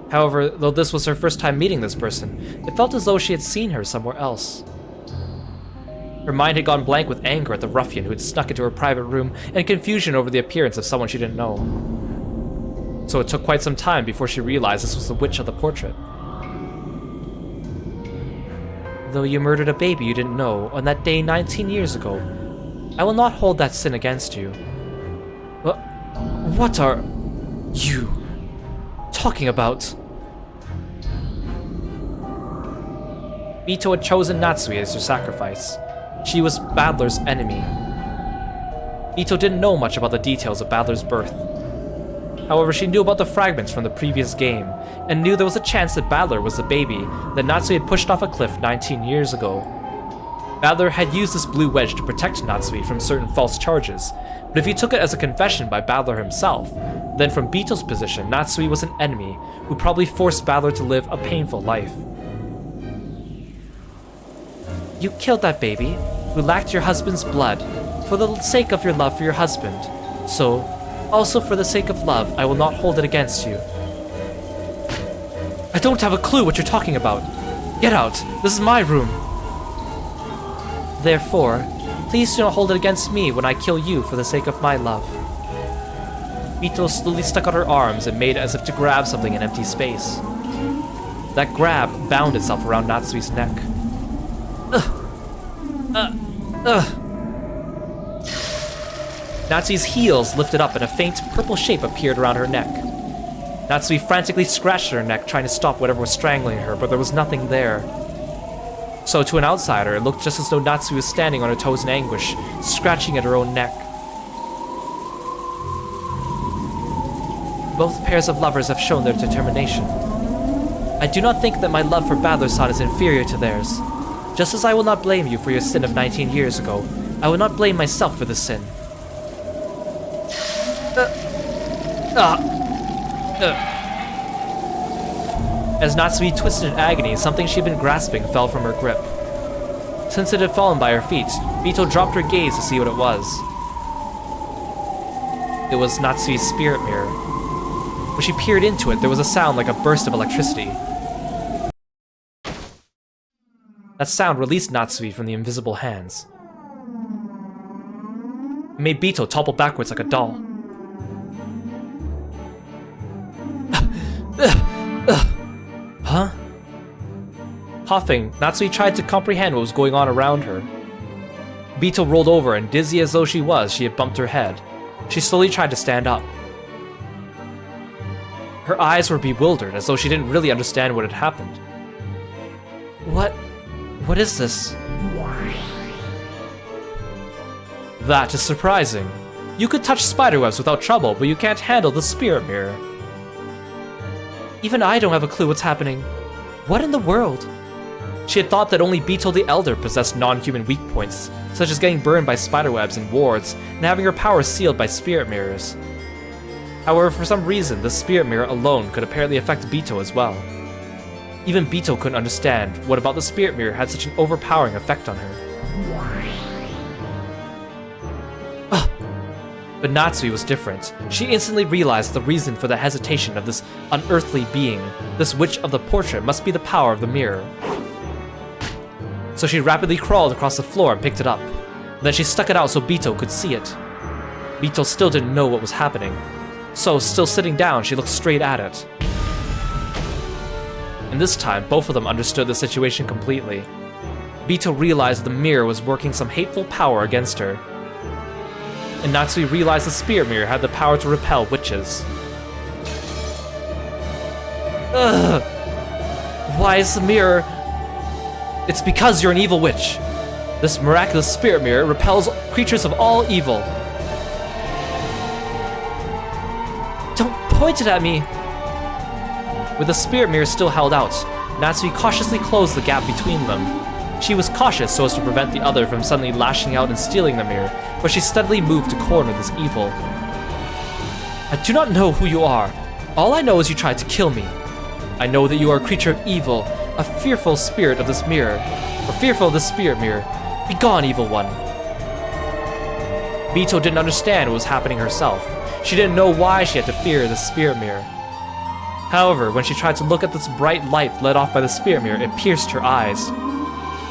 However, though this was her first time meeting this person, it felt as though she had seen her somewhere else. Her mind had gone blank with anger at the ruffian who had snuck into her private room and confusion over the appearance of someone she didn't know. So it took quite some time before she realized this was the witch of the portrait. Though you murdered a baby you didn't know on that day 19 years ago, I will not hold that sin against you. What are you talking about? Vito had chosen Natsui as her sacrifice. She was Badler's enemy. Vito didn't know much about the details of Badler's birth. However, she knew about the fragments from the previous game, and knew there was a chance that Badler was the baby that Natsui had pushed off a cliff 19 years ago. Badler had used this blue wedge to protect Natsui from certain false charges, but if he took it as a confession by Badler himself, then from Vito's position, Natsui was an enemy who probably forced Badler to live a painful life. You killed that baby, who lacked your husband's blood, for the sake of your love for your husband. So, also for the sake of love, I will not hold it against you. I don't have a clue what you're talking about. Get out, this is my room. Therefore, please do not hold it against me when I kill you for the sake of my love. Vito slowly stuck out her arms and made as if to grab something in empty space. That grab bound itself around Natsui's neck. Natsui's heels lifted up and a faint purple shape appeared around her neck. Natsui frantically scratched at her neck, trying to stop whatever was strangling her, but there was nothing there. So to an outsider, it looked just as though Natsui was standing on her toes in anguish, scratching at her own neck. Both pairs of lovers have shown their determination. I do not think that my love for Badler-san is inferior to theirs. Just as I will not blame you for your sin of 19 years ago, I would not blame myself for this sin. As Natsui twisted in agony, something she had been grasping fell from her grip. Since it had fallen by her feet, Bito dropped her gaze to see what it was. It was Natsui's spirit mirror. When she peered into it, there was a sound like a burst of electricity. That sound released Natsui from the invisible hands. It made Bito topple backwards like a doll. Huh? Huffing, Natsui tried to comprehend what was going on around her. Bito rolled over, and dizzy as though she was, she had bumped her head. She slowly tried to stand up. Her eyes were bewildered, as though she didn't really understand what had happened. What is this? That is surprising. You could touch spiderwebs without trouble, but you can't handle the spirit mirror. Even I don't have a clue what's happening. What in the world? She had thought that only Bito the Elder possessed non-human weak points, such as getting burned by spiderwebs and wards, and having her powers sealed by spirit mirrors. However, for some reason, the spirit mirror alone could apparently affect Bito as well. Even Bito couldn't understand what about the spirit mirror had such an overpowering effect on her. But Natsui was different. She instantly realized the reason for the hesitation of this unearthly being. This witch of the portrait must be the power of the mirror. So she rapidly crawled across the floor and picked it up. Then she stuck it out so Bito could see it. Bito still didn't know what was happening. So, still sitting down, she looked straight at it. And this time, both of them understood the situation completely. Bito realized the mirror was working some hateful power against her. And Natsui realized the spirit mirror had the power to repel witches. Ugh! Why is the mirror... It's because you're an evil witch. This miraculous spirit mirror repels creatures of all evil. Don't point it at me! With the spirit mirror still held out, Natsui cautiously closed the gap between them. She was cautious so as to prevent the other from suddenly lashing out and stealing the mirror, but she steadily moved to corner this evil. I do not know who you are. All I know is you tried to kill me. I know that you are a creature of evil, a fearful spirit of this mirror, or fearful of this spirit mirror. Begone, evil one. Bito didn't understand what was happening herself. She didn't know why she had to fear the spirit mirror. However, when she tried to look at this bright light let off by the spirit mirror, it pierced her eyes.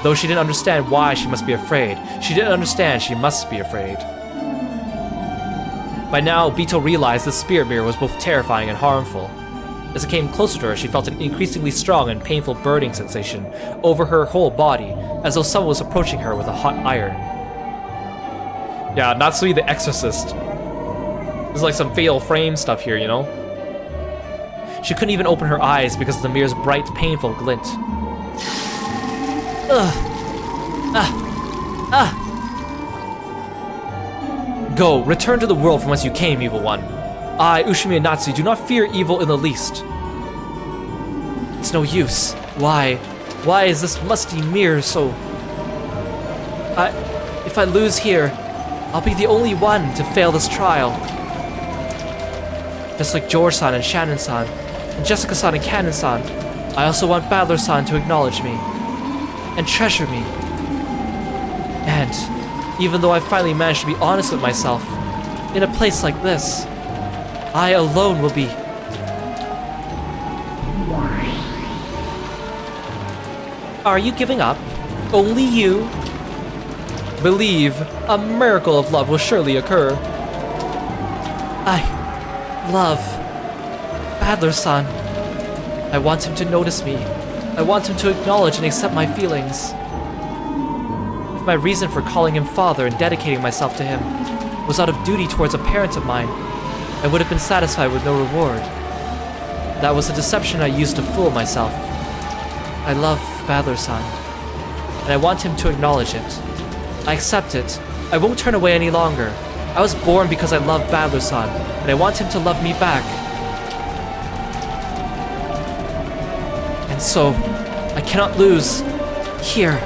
Though she didn't understand why she must be afraid, she didn't understand she must be afraid. By now, Bito realized the spirit mirror was both terrifying and harmful. As it came closer to her, she felt an increasingly strong and painful burning sensation over her whole body, as though someone was approaching her with a hot iron. Yeah, Natsui the Exorcist. This is like some fatal frame stuff here, you know? She couldn't even open her eyes because of the mirror's bright, painful glint. Go, return to the world from whence you came, evil one. I, Ushimi and Natsui, do not fear evil in the least. It's no use. Why is this musty mirror so... If I lose here, I'll be the only one to fail this trial. Just like George-san and Shannon-san, and Jessica-san and Cannon-san, I also want Battler-san to acknowledge me, and treasure me. And, even though I finally managed to be honest with myself, in a place like this, I alone will be... Are you giving up? Only you? Believe, a miracle of love will surely occur. I love Battler-san. I want him to notice me. I want him to acknowledge and accept my feelings. If my reason for calling him father and dedicating myself to him was out of duty towards a parent of mine, I would have been satisfied with no reward. That was a deception I used to fool myself. I love Battler-san, and I want him to acknowledge it. I accept it. I won't turn away any longer. I was born because I love Battler-san, and I want him to love me back. And so, I cannot lose. Here.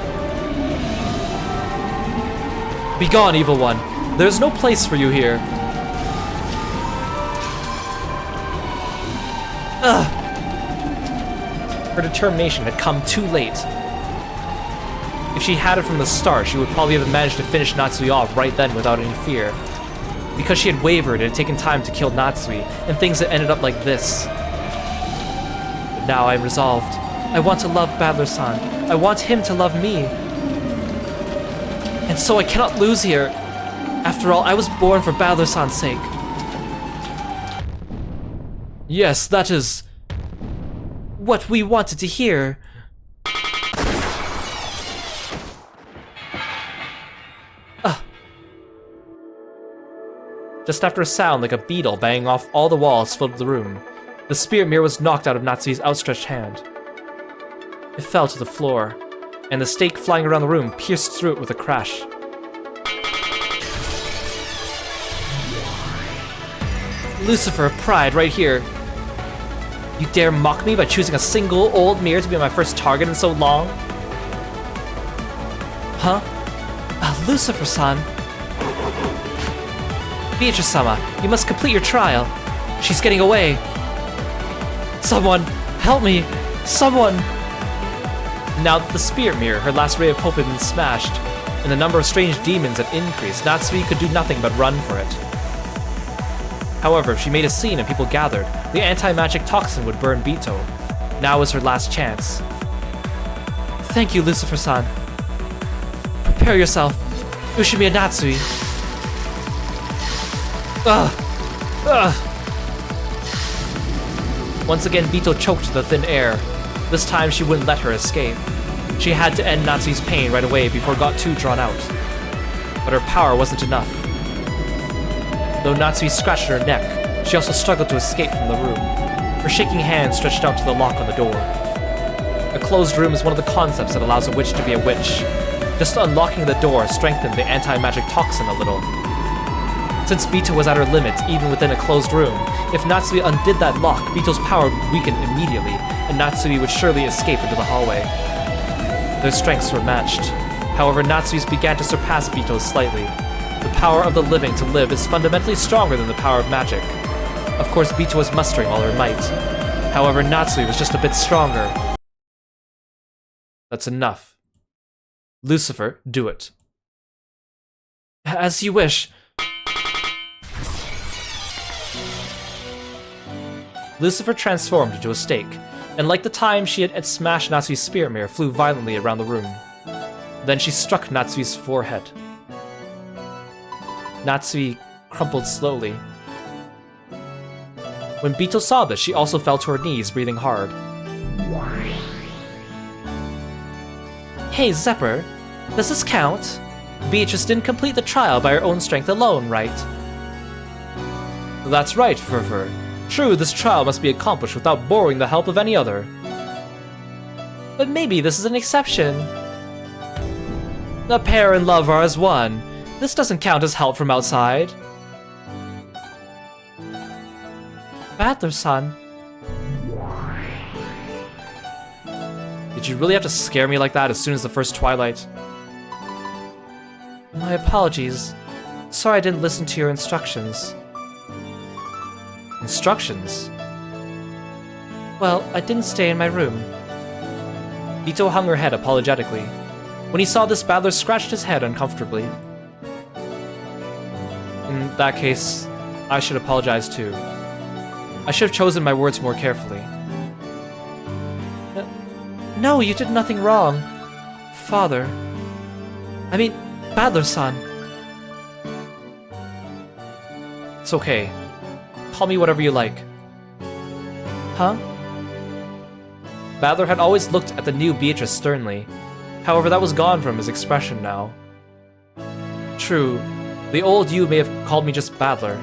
Begone, evil one. There's no place for you here. Ugh. Her determination had come too late. If she had it from the start, she would probably have managed to finish Natsui off right then without any fear. Because she had wavered, it had taken time to kill Natsui, and things had ended up like this. But now I'm resolved. I want to love Badler-san. I want him to love me. And so I cannot lose here. After all, I was born for Badler-san's sake. Yes, that is what we wanted to hear. Just after a sound like a beetle banging off all the walls filled the room, the spirit mirror was knocked out of Natsui's outstretched hand. It fell to the floor, and the stake flying around the room pierced through it with a crash. Lucifer of Pride right here. You dare mock me by choosing a single old mirror to be my first target in so long? Huh? Lucifer-san. Beatrice-sama, you must complete your trial. She's getting away. Someone, help me! Someone! Now that the spirit mirror, her last ray of hope, had been smashed, and the number of strange demons had increased, Natsui could do nothing but run for it. However, if she made a scene and people gathered, the anti-magic toxin would burn Bito. Now was her last chance. Thank you, Lucifer-san. Prepare yourself. Ushimiya Natsui. Once again, Bito choked the thin air. This time, she wouldn't let her escape. She had to end Natsui's pain right away before it got too drawn out. But her power wasn't enough. Though Natsui scratched her neck, she also struggled to escape from the room. Her shaking hand stretched out to the lock on the door. A closed room is one of the concepts that allows a witch to be a witch. Just unlocking the door strengthened the anti-magic toxin a little. Since Bito was at her limit, even within a closed room, if Natsui undid that lock, Bito's power would weaken immediately, and Natsui would surely escape into the hallway. Their strengths were matched. However, Natsui's began to surpass Bito's slightly. The power of the living to live is fundamentally stronger than the power of magic. Of course, Bito was mustering all her might. However, Natsui was just a bit stronger. That's enough. Lucifer, do it. As you wish. Lucifer transformed into a stake, and like the time she had smashed Natsui's spirit mirror, flew violently around the room. Then she struck Natsui's forehead. Natsui crumpled slowly. When Bito saw this, she also fell to her knees, breathing hard. Hey, Zepper, does this count? Beatrice didn't complete the trial by her own strength alone, right? That's right, Furfur. True, this trial must be accomplished without borrowing the help of any other. But maybe this is an exception. The pair in love are as one. This doesn't count as help from outside. Badler-san. Did you really have to scare me like that as soon as the first twilight? My apologies. Sorry I didn't listen to your instructions. Instructions? Well, I didn't stay in my room. Bito hung her head apologetically. When he saw this, Badler scratched his head uncomfortably. In that case, I should apologize too. I should have chosen my words more carefully. No, you did nothing wrong. Father. I mean, Badler-san. It's okay. Call me whatever you like. Huh? Badler had always looked at the new Beatrice sternly. However, that was gone from his expression now. True, the old you may have called me just Badler.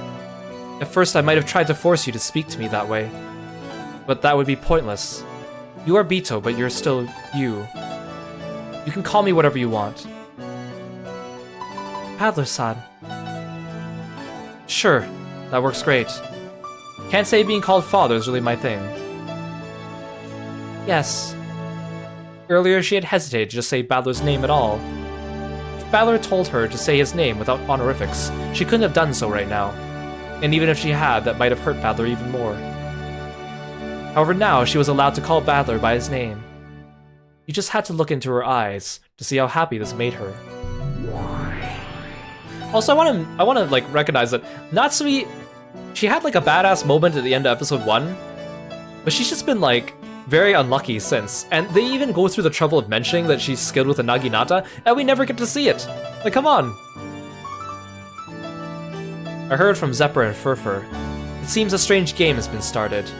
At first, I might have tried to force you to speak to me that way. But that would be pointless. You are Bito, but you're still you. You can call me whatever you want. Badler-san. Sure, that works great. Can't say being called father is really my thing. Yes. Earlier she had hesitated to just say Badler's name at all. if Balor told her to say his name without honorifics, she couldn't have done so right now. And even if she had, that might have hurt Balor even more. However, now she was allowed to call Balor by his name. You just had to look into her eyes to see how happy this made her. Also, I want to like recognize that Natsumi, she had like a badass moment at the end of episode 1, but she's just been like very unlucky since. And they even go through the trouble of mentioning that she's skilled with a Naginata, and we never get to see it. Like, come on. I heard from Zephyr and Furfur. It seems a strange game has been started.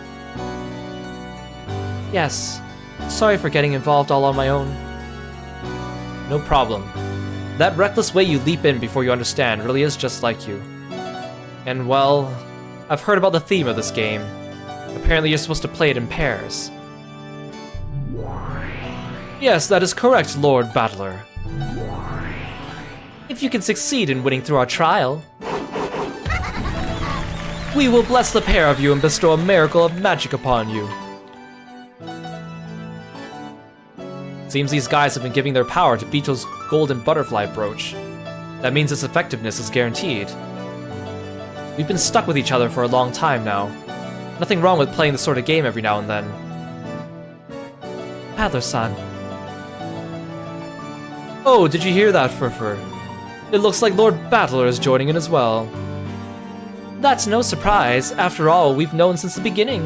Yes. Sorry for getting involved all on my own. No problem. That reckless way you leap in before you understand really is just like you. And well, I've heard about the theme of this game. Apparently you're supposed to play it in pairs. Yes, that is correct, Lord Battler. If you can succeed in winning through our trial, we will bless the pair of you and bestow a miracle of magic upon you. Seems these guys have been giving their power to Bito's golden butterfly brooch. That means its effectiveness is guaranteed. We've been stuck with each other for a long time now. Nothing wrong with playing this sort of game every now and then. Battler-san. Oh, did you hear that, Furfur? It looks like Lord Battler is joining in as well. That's no surprise. After all, we've known since the beginning.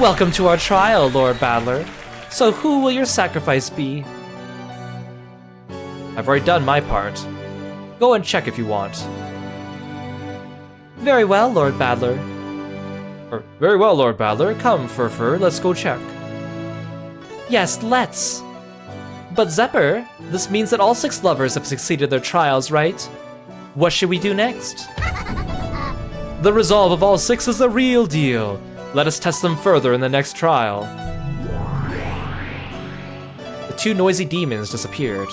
Welcome to our trial, Lord Battler. So who will your sacrifice be? I've already done my part. Go and check if you want. Very well, Lord Battler. Very well, Lord Battler. Come, Furfur, let's go check. Yes, let's. But Zephyr, this means that all 6 lovers have succeeded their trials, right? What should we do next? The resolve of all 6 is the real deal. Let us test them further in the next trial. The 2 noisy demons disappeared.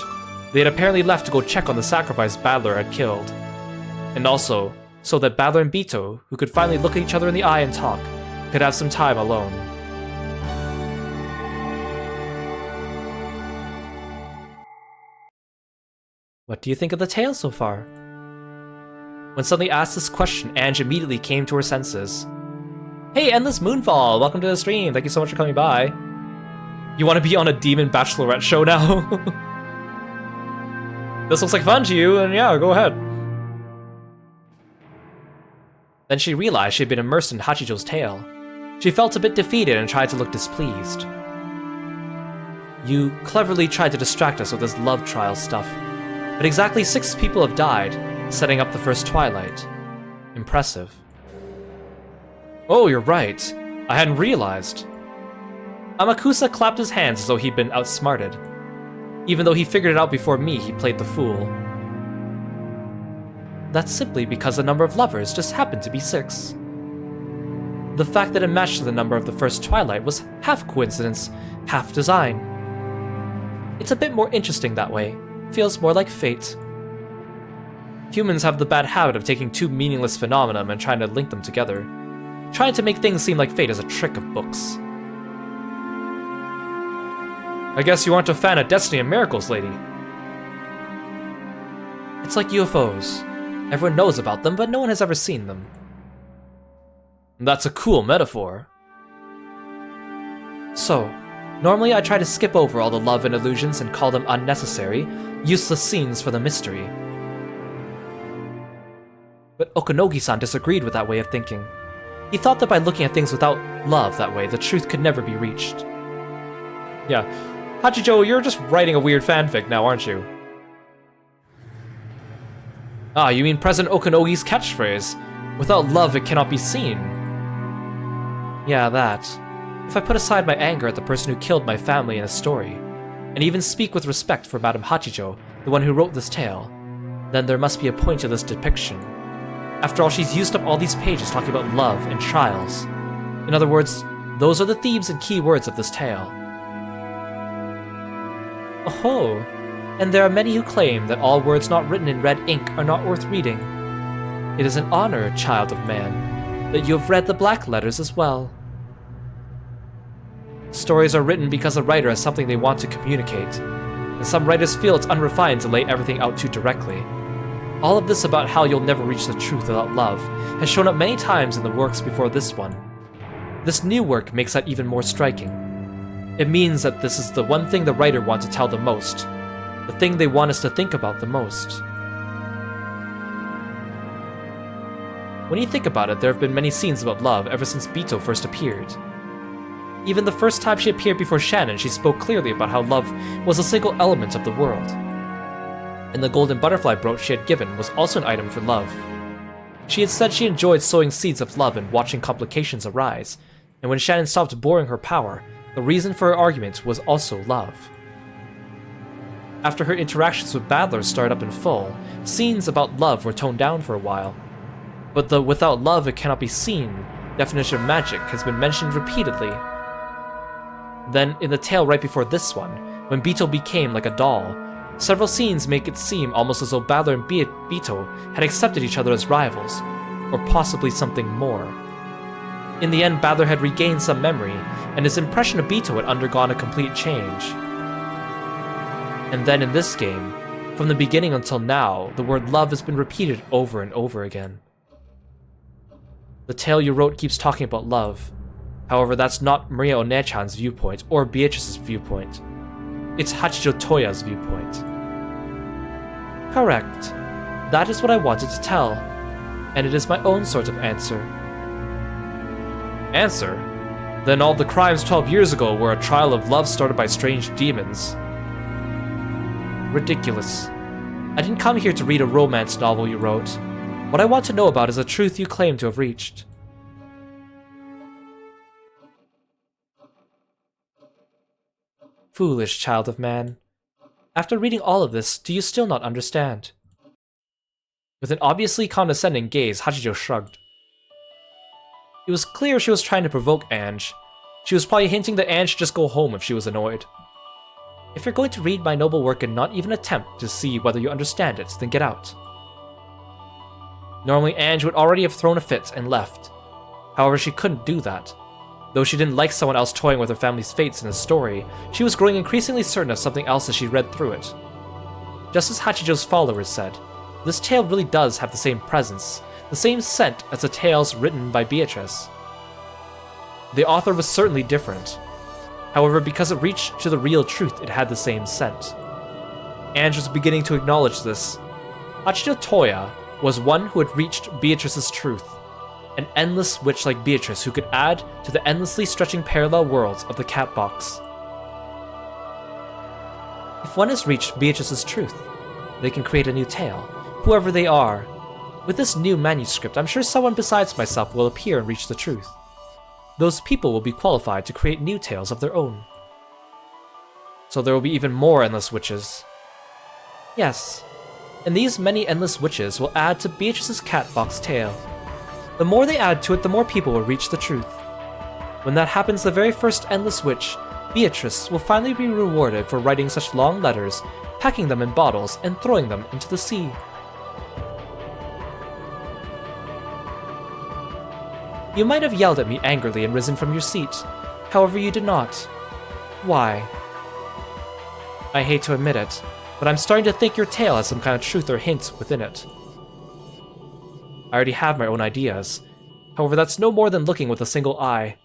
They had apparently left to go check on the sacrifice Battler had killed. And also, so that Battler and Bito, who could finally look at each other in the eye and talk, could have some time alone. What do you think of the tale so far? When suddenly asked this question, Ange immediately came to her senses. Hey, Endless Moonfall! Welcome to the stream. Thank you so much for coming by. You want to be on a demon bachelorette show now? This looks like fun to you, and yeah, go ahead. Then she realized she had been immersed in Hachijo's tale. She felt a bit defeated and tried to look displeased. You cleverly tried to distract us with this love trial stuff, but exactly 6 people have died, setting up the first twilight. Impressive. Oh, you're right. I hadn't realized. Amakusa clapped his hands as though he'd been outsmarted. Even though he figured it out before me, he played the fool. That's simply because the number of lovers just happened to be 6. The fact that it matched the number of the first twilight was half coincidence, half design. It's a bit more interesting that way. Feels more like fate. Humans have the bad habit of taking 2 meaningless phenomena and trying to link them together. Trying to make things seem like fate is a trick of books. I guess you aren't a fan of Destiny and Miracles, lady. It's like UFOs. Everyone knows about them, but no one has ever seen them. That's a cool metaphor. So, normally I try to skip over all the love and illusions and call them unnecessary, useless scenes for the mystery. But Okunogi-san disagreed with that way of thinking. He thought that by looking at things without love that way, the truth could never be reached. Yeah, Hachijo, you're just writing a weird fanfic now, aren't you? Ah, you mean President Okunogi's catchphrase, without love it cannot be seen. Yeah, that. If I put aside my anger at the person who killed my family in a story, and even speak with respect for Madame Hachijo, the one who wrote this tale, then there must be a point to this depiction. After all, she's used up all these pages talking about love and trials. In other words, those are the themes and key words of this tale. Oh, and there are many who claim that all words not written in red ink are not worth reading. It is an honor, child of man, that you have read the black letters as well. Stories are written because the writer has something they want to communicate. and some writers feel it's unrefined to lay everything out too directly. All of this about how you'll never reach the truth without love has shown up many times in the works before this one. This new work makes that even more striking. It means that this is the one thing the writer wants to tell the most, the thing they want us to think about the most. When you think about it, there have been many scenes about love ever since Bito first appeared. Even the first time she appeared before Shannon, she spoke clearly about how love was a single element of the world. And the golden butterfly brooch she had given was also an item for love. She had said she enjoyed sowing seeds of love and watching complications arise, and when Shannon stopped boring her power, the reason for her argument was also love. After her interactions with battlers started up in full, scenes about love were toned down for a while. But the "without love it cannot be seen" definition of magic has been mentioned repeatedly. Then, in the tale right before this one, when Bito became like a doll, several scenes make it seem almost as though Battler and Bito had accepted each other as rivals, or possibly something more. In the end, Battler had regained some memory, and his impression of Bito had undergone a complete change. And then in this game, from the beginning until now, the word love has been repeated over and over again. The tale you wrote keeps talking about love. However, that's not Maria Onechan's viewpoint or Beatrice's viewpoint. It's Hachijo Toya's viewpoint. Correct. That is what I wanted to tell, and it is my own sort of answer. Answer? Then all the crimes 12 years ago were a trial of love started by strange demons. Ridiculous. I didn't come here to read a romance novel you wrote. What I want to know about is a truth you claim to have reached. Foolish child of man. After reading all of this, do you still not understand? With an obviously condescending gaze, Hachijo shrugged. It was clear she was trying to provoke Ange. She was probably hinting that Ange should just go home if she was annoyed. If you're going to read my noble work and not even attempt to see whether you understand it, then get out. Normally Ange would already have thrown a fit and left. However, she couldn't do that. Though she didn't like someone else toying with her family's fates in a story, she was growing increasingly certain of something else as she read through it. Just as Hachijo's followers said, this tale really does have the same presence, the same scent as the tales written by Beatrice. The author was certainly different. However, because it reached to the real truth, it had the same scent. Ange was beginning to acknowledge this. Hachijo Toya was one who had reached Beatrice's truth. An endless witch like Beatrice who could add to the endlessly stretching parallel worlds of the cat box. If one has reached Beatrice's truth, they can create a new tale, whoever they are. With this new manuscript, I'm sure someone besides myself will appear and reach the truth. Those people will be qualified to create new tales of their own. So there will be even more endless witches. Yes, and these many endless witches will add to Beatrice's cat box tale. The more they add to it, the more people will reach the truth. When that happens, the very first endless witch, Beatrice, will finally be rewarded for writing such long letters, packing them in bottles, and throwing them into the sea. You might have yelled at me angrily and risen from your seat. However, you did not. Why? I hate to admit it, but I'm starting to think your tale has some kind of truth or hint within it. I already have my own ideas. However, that's no more than looking with a single eye.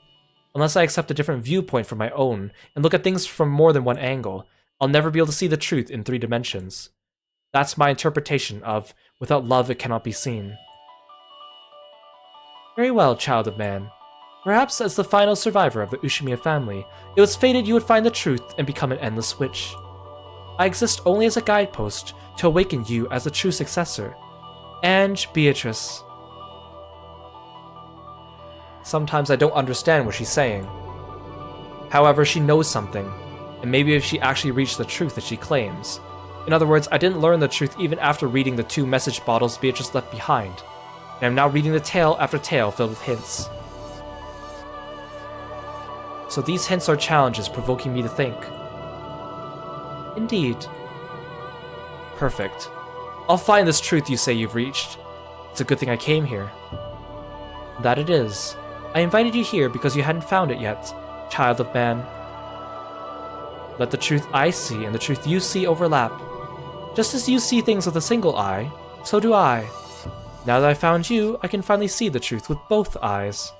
Unless I accept a different viewpoint from my own and look at things from more than one angle, I'll never be able to see the truth in 3 dimensions. That's my interpretation of "without love it cannot be seen." Very well, child of man. Perhaps as the final survivor of the Ushimiya family, it was fated you would find the truth and become an endless witch. I exist only as a guidepost to awaken you as a true successor. Ange Beatrice. Sometimes I don't understand what she's saying. However, she knows something, and maybe if she actually reached the truth that she claims. In other words, I didn't learn the truth even after reading the 2 message bottles Beatrice left behind, and I'm now reading the tale after tale filled with hints. So these hints are challenges provoking me to think. Indeed. Perfect. I'll find this truth you say you've reached. It's a good thing I came here. That it is. I invited you here because you hadn't found it yet, child of man. Let the truth I see and the truth you see overlap. Just as you see things with a single eye, so do I. Now that I found you, I can finally see the truth with both eyes.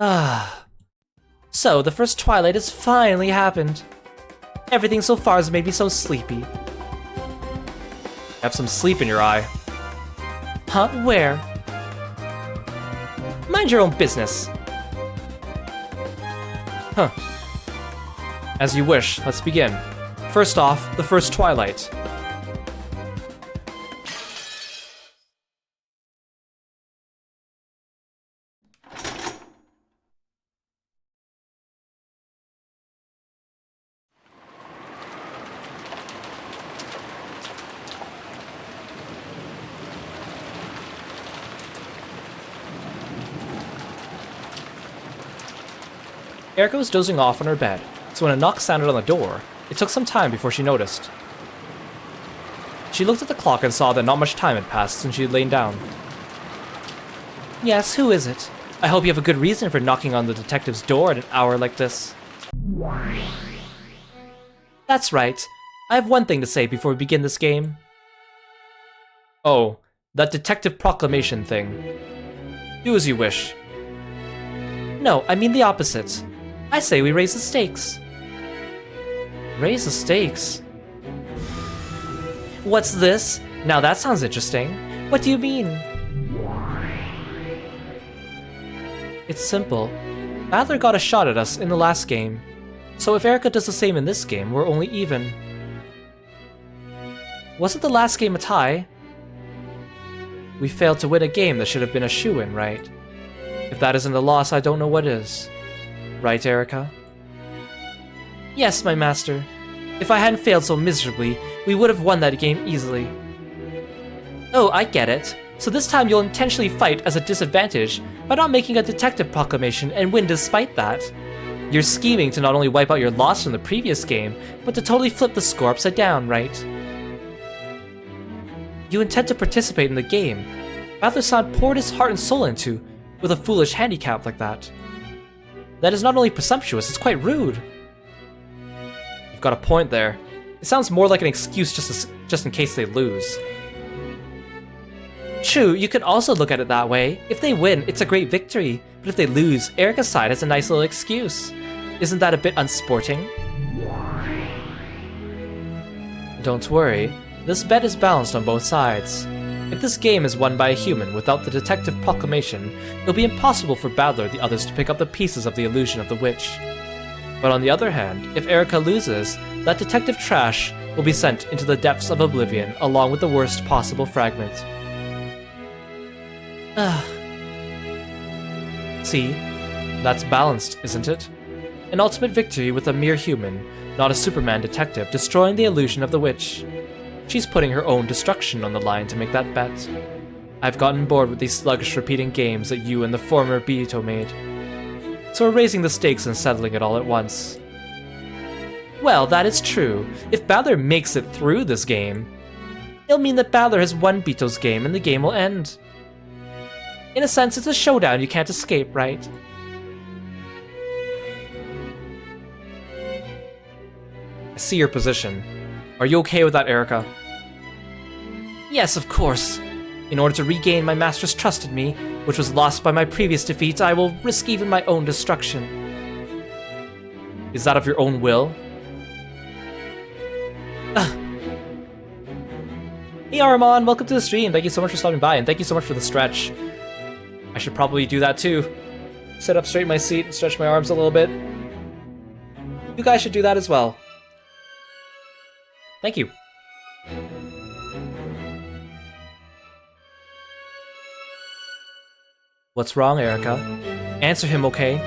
Ah. So, the first twilight has finally happened. Everything so far has made me so sleepy. Have some sleep in your eye. Huh? Where? Mind your own business. Huh. As you wish, let's begin. First off, the first twilight. Erika was dozing off on her bed, so when a knock sounded on the door, it took some time before she noticed. She looked at the clock and saw that not much time had passed since she had lain down. Yes, who is it? I hope you have a good reason for knocking on the detective's door at an hour like this. That's right. I have one thing to say before we begin this game. Oh, that detective proclamation thing. Do as you wish. No, I mean the opposite. I say we raise the stakes. Raise the stakes? What's this? Now that sounds interesting. What do you mean? It's simple. Adler got a shot at us in the last game. So if Erika does the same in this game, we're only even. Wasn't the last game a tie? We failed to win a game that should have been a shoo-in, right? If that isn't a loss, I don't know what is. Right, Erika? Yes, my master. If I hadn't failed so miserably, we would have won that game easily. Oh, I get it. So this time you'll intentionally fight as a disadvantage by not making a detective proclamation and win despite that. You're scheming to not only wipe out your loss from the previous game, but to totally flip the score upside down, right? You intend to participate in the game Adler-san poured his heart and soul into with a foolish handicap like that. That is not only presumptuous, it's quite rude. You've got a point there. It sounds more like an excuse just in case they lose. True, you could also look at it that way. If they win, it's a great victory. But if they lose, Erika's side has a nice little excuse. Isn't that a bit unsporting? Don't worry, this bet is balanced on both sides. If this game is won by a human without the detective proclamation, it'll be impossible for Badler and the others to pick up the pieces of the illusion of the witch. But on the other hand, if Erika loses, that detective trash will be sent into the depths of oblivion along with the worst possible fragment. See? That's balanced, isn't it? An ultimate victory with a mere human, not a Superman detective, destroying the illusion of the witch. She's putting her own destruction on the line to make that bet. I've gotten bored with these sluggish repeating games that you and the former Bito made. So we're raising the stakes and settling it all at once. Well, that is true. If Badler makes it through this game, it'll mean that Badler has won Bito's game and the game will end. In a sense, it's a showdown you can't escape, right? I see your position. Are you okay with that, Erika? Yes, of course. In order to regain my master's trust in me, which was lost by my previous defeat, I will risk even my own destruction. Is that of your own will? Hey Aramon, welcome to the stream. Thank you so much for stopping by, and thank you so much for the stretch. I should probably do that too. Sit up straight in my seat and stretch my arms a little bit. You guys should do that as well. Thank you. What's wrong, Erika? Answer him, okay?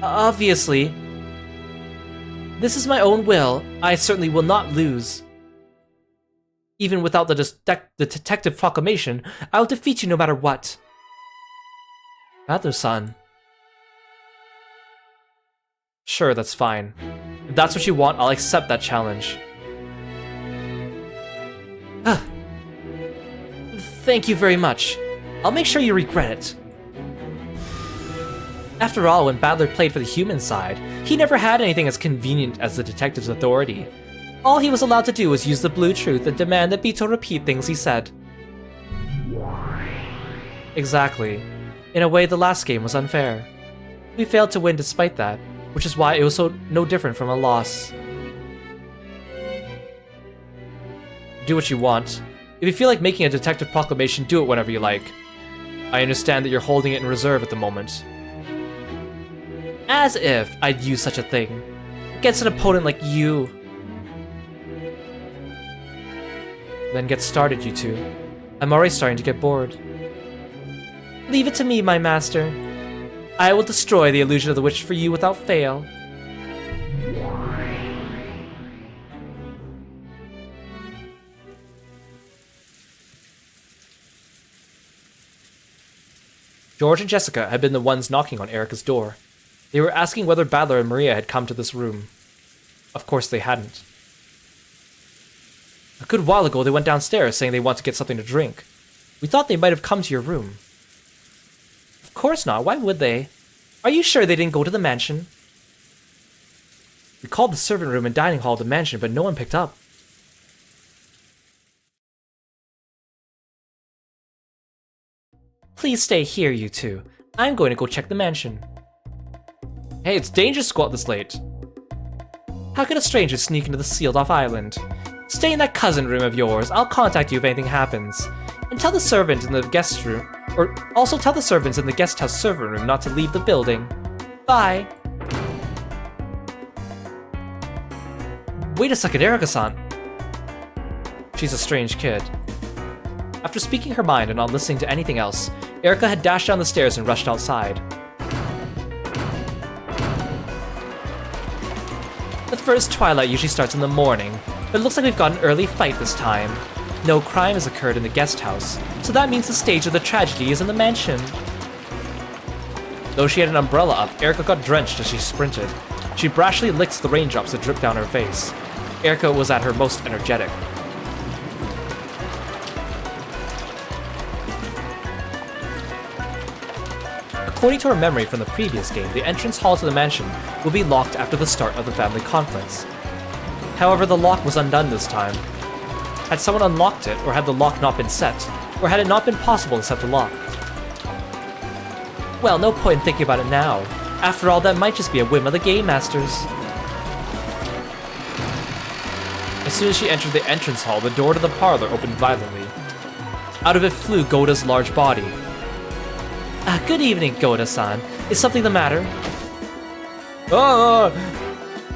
Obviously. This is my own will. I certainly will not lose. Even without the detective proclamation, I will defeat you no matter what. Adler-san. Sure, that's fine. If that's what you want, I'll accept that challenge. Thank you very much. I'll make sure you regret it. After all, when Battler played for the human side, he never had anything as convenient as the detective's authority. All he was allowed to do was use the blue truth and demand that Bito repeat things he said. Exactly. In a way, the last game was unfair. We failed to win despite that, which is why it was no different from a loss. Do what you want. If you feel like making a detective proclamation, do it whenever you like. I understand that you're holding it in reserve at the moment. As if I'd use such a thing against an opponent like you. Then get started, you two. I'm already starting to get bored. Leave it to me, my master. I will destroy the illusion of the witch for you without fail. George and Jessica had been the ones knocking on Erica's door. They were asking whether Battler and Maria had come to this room. Of course they hadn't. A good while ago they went downstairs saying they want to get something to drink. We thought they might have come to your room. Of course not, why would they? Are you sure they didn't go to the mansion? We called the servant room and dining hall of the mansion, but no one picked up. Please stay here, you two. I'm going to go check the mansion. Hey, it's dangerous to go out this late. How could a stranger sneak into the sealed-off island? Stay in that cousin room of yours. I'll contact you if anything happens. And tell the servant in the guest room, or also tell the servants in the guest house servant room not to leave the building. Bye. Wait a second, Erika-san. She's a strange kid. After speaking her mind and not listening to anything else, Erika had dashed down the stairs and rushed outside. The first twilight usually starts in the morning, but it looks like we've got an early fight this time. No crime has occurred in the guest house, so that means the stage of the tragedy is in the mansion. Though she had an umbrella up, Erika got drenched as she sprinted. She brashly licked the raindrops that dripped down her face. Erika was at her most energetic. According to her memory from the previous game, the entrance hall to the mansion will be locked after the start of the family conference. However, the lock was undone this time. Had someone unlocked it, or had the lock not been set, or had it not been possible to set the lock? Well, no point in thinking about it now. After all, that might just be a whim of the Game Masters. As soon as she entered the entrance hall, the door to the parlor opened violently. Out of it flew Goda's large body. Good evening, Goda-san. Is something the matter?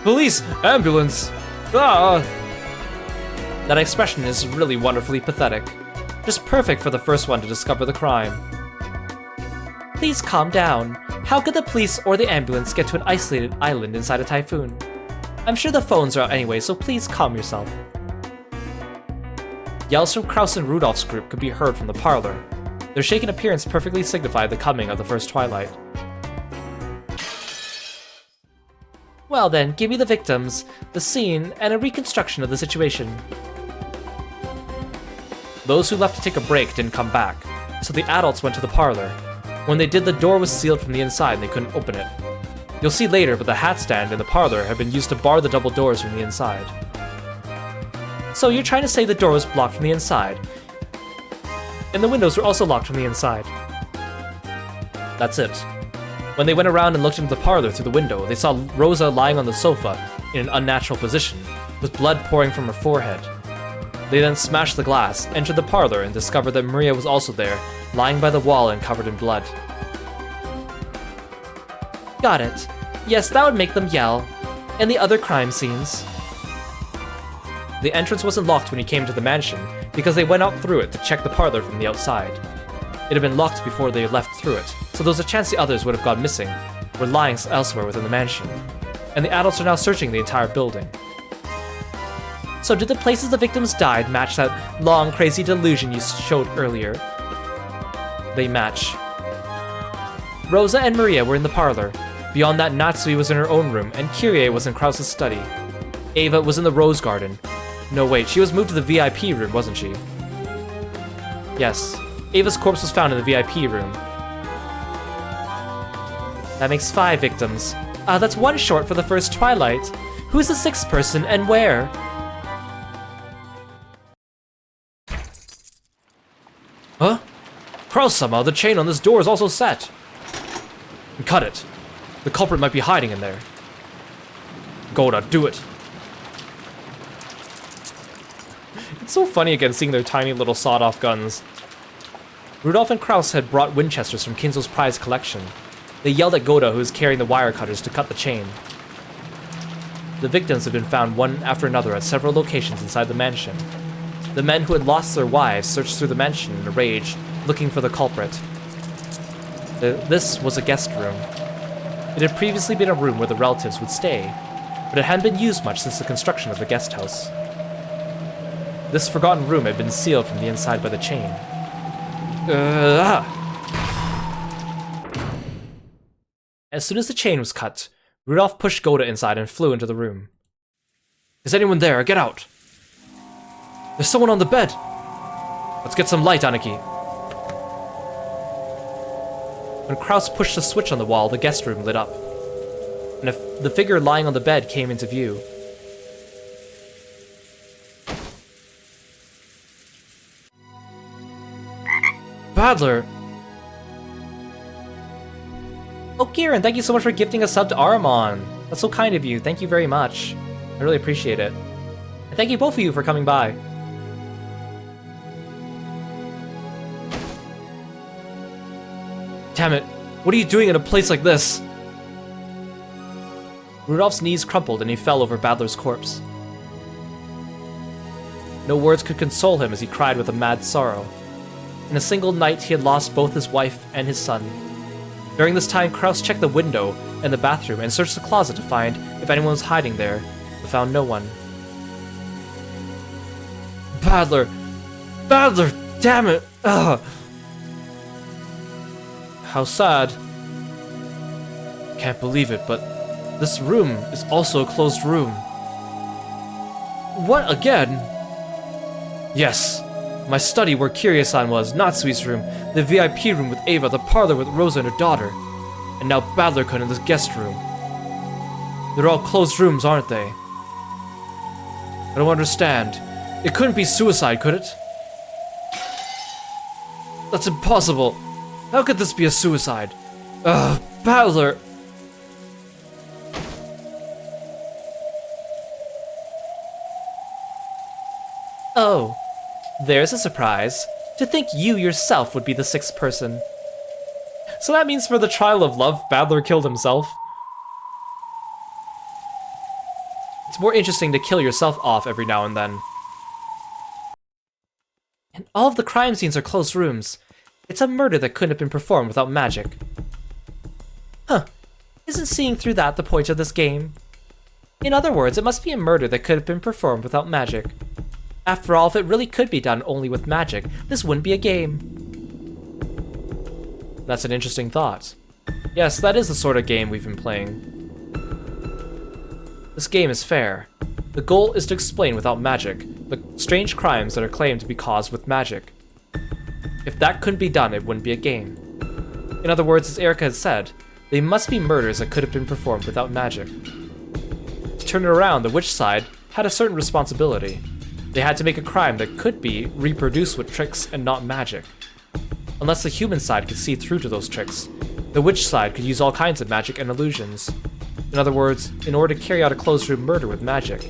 Police! Ambulance! That expression is really wonderfully pathetic. Just perfect for the first one to discover the crime. Please calm down. How could the police or the ambulance get to an isolated island inside a typhoon? I'm sure the phones are out anyway, so please calm yourself. Yells from Kraus and Rudolph's group could be heard from the parlor. Their shaken appearance perfectly signified the coming of the first twilight. Well then, give me the victims, the scene, and a reconstruction of the situation. Those who left to take a break didn't come back, so the adults went to the parlor. When they did, the door was sealed from the inside and they couldn't open it. You'll see later, but the hat stand in the parlor had been used to bar the double doors from the inside. So you're trying to say the door was blocked from the inside, and the windows were also locked from the inside. That's it. When they went around and looked into the parlor through the window, they saw Rosa lying on the sofa in an unnatural position, with blood pouring from her forehead. They then smashed the glass, entered the parlor, and discovered that Maria was also there, lying by the wall and covered in blood. Got it. Yes, that would make them yell. And the other crime scenes. The entrance wasn't locked when you came to the mansion, because they went out through it to check the parlor from the outside. It had been locked before they left through it, so there was a chance the others would have gone missing, were lying elsewhere within the mansion. And the adults are now searching the entire building. So did the places the victims died match that long, crazy delusion you showed earlier? They match. Rosa and Maria were in the parlor. Beyond that, Natsui was in her own room, and Kyrie was in Kraus's study. Ava was in the rose garden. No, wait, she was moved to the VIP room, wasn't she? Yes, Ava's corpse was found in the VIP room. That makes 5 victims. That's 1 short for the first Twilight. Who's the 6th person and where? Huh? Crow, somehow the chain on this door is also set. Cut it. The culprit might be hiding in there. Goda, do it. It's so funny again seeing their tiny little sawed-off guns. Rudolph and Kraus had brought Winchesters from Kinzo's prize collection. They yelled at Goda, who was carrying the wire cutters, to cut the chain. The victims had been found one after another at several locations inside the mansion. The men who had lost their wives searched through the mansion in a rage, looking for the culprit. This was a guest room. It had previously been a room where the relatives would stay, but it hadn't been used much since the construction of the guest house. This forgotten room had been sealed from the inside by the chain. As soon as the chain was cut, Rudolph pushed Goda inside and flew into the room. Is anyone there? Get out! There's someone on the bed! Let's get some light, Aniki. When Kraus pushed the switch on the wall, the guest room lit up, and the figure lying on the bed came into view. Badler! Oh, Kieran, thank you so much for gifting a sub to Aramon. That's so kind of you. Thank you very much. I really appreciate it. And thank you both of you for coming by. Damn it. What are you doing in a place like this? Rudolph's knees crumpled and he fell over Badler's corpse. No words could console him as he cried with a mad sorrow. In a single night, he had lost both his wife and his son. During this time, Kraus checked the window and the bathroom and searched the closet to find if anyone was hiding there, but found no one. Badler! Badler! Damn it! Ugh! How sad. Can't believe it, but this room is also a closed room. What again? Yes. My study where Kiryu-san was, Natsui's room, the VIP room with Ava, the parlor with Rosa and her daughter, and now Badler-kun in this guest room. They're all closed rooms, aren't they? I don't understand. It couldn't be suicide, could it? That's impossible. How could this be a suicide? Ugh, Badler! Oh. There's a surprise. To think you yourself would be the 6th person. So that means for the trial of love, Badler killed himself. It's more interesting to kill yourself off every now and then. And all of the crime scenes are closed rooms. It's a murder that couldn't have been performed without magic. Huh. Isn't seeing through that the point of this game? In other words, it must be a murder that could have been performed without magic. After all, if it really could be done only with magic, this wouldn't be a game. That's an interesting thought. Yes, that is the sort of game we've been playing. This game is fair. The goal is to explain without magic the strange crimes that are claimed to be caused with magic. If that couldn't be done, it wouldn't be a game. In other words, as Erica has said, they must be murders that could have been performed without magic. To turn it around, the witch side had a certain responsibility. They had to make a crime that could be reproduced with tricks and not magic. Unless the human side could see through to those tricks, the witch side could use all kinds of magic and illusions. In other words, in order to carry out a closed-room murder with magic,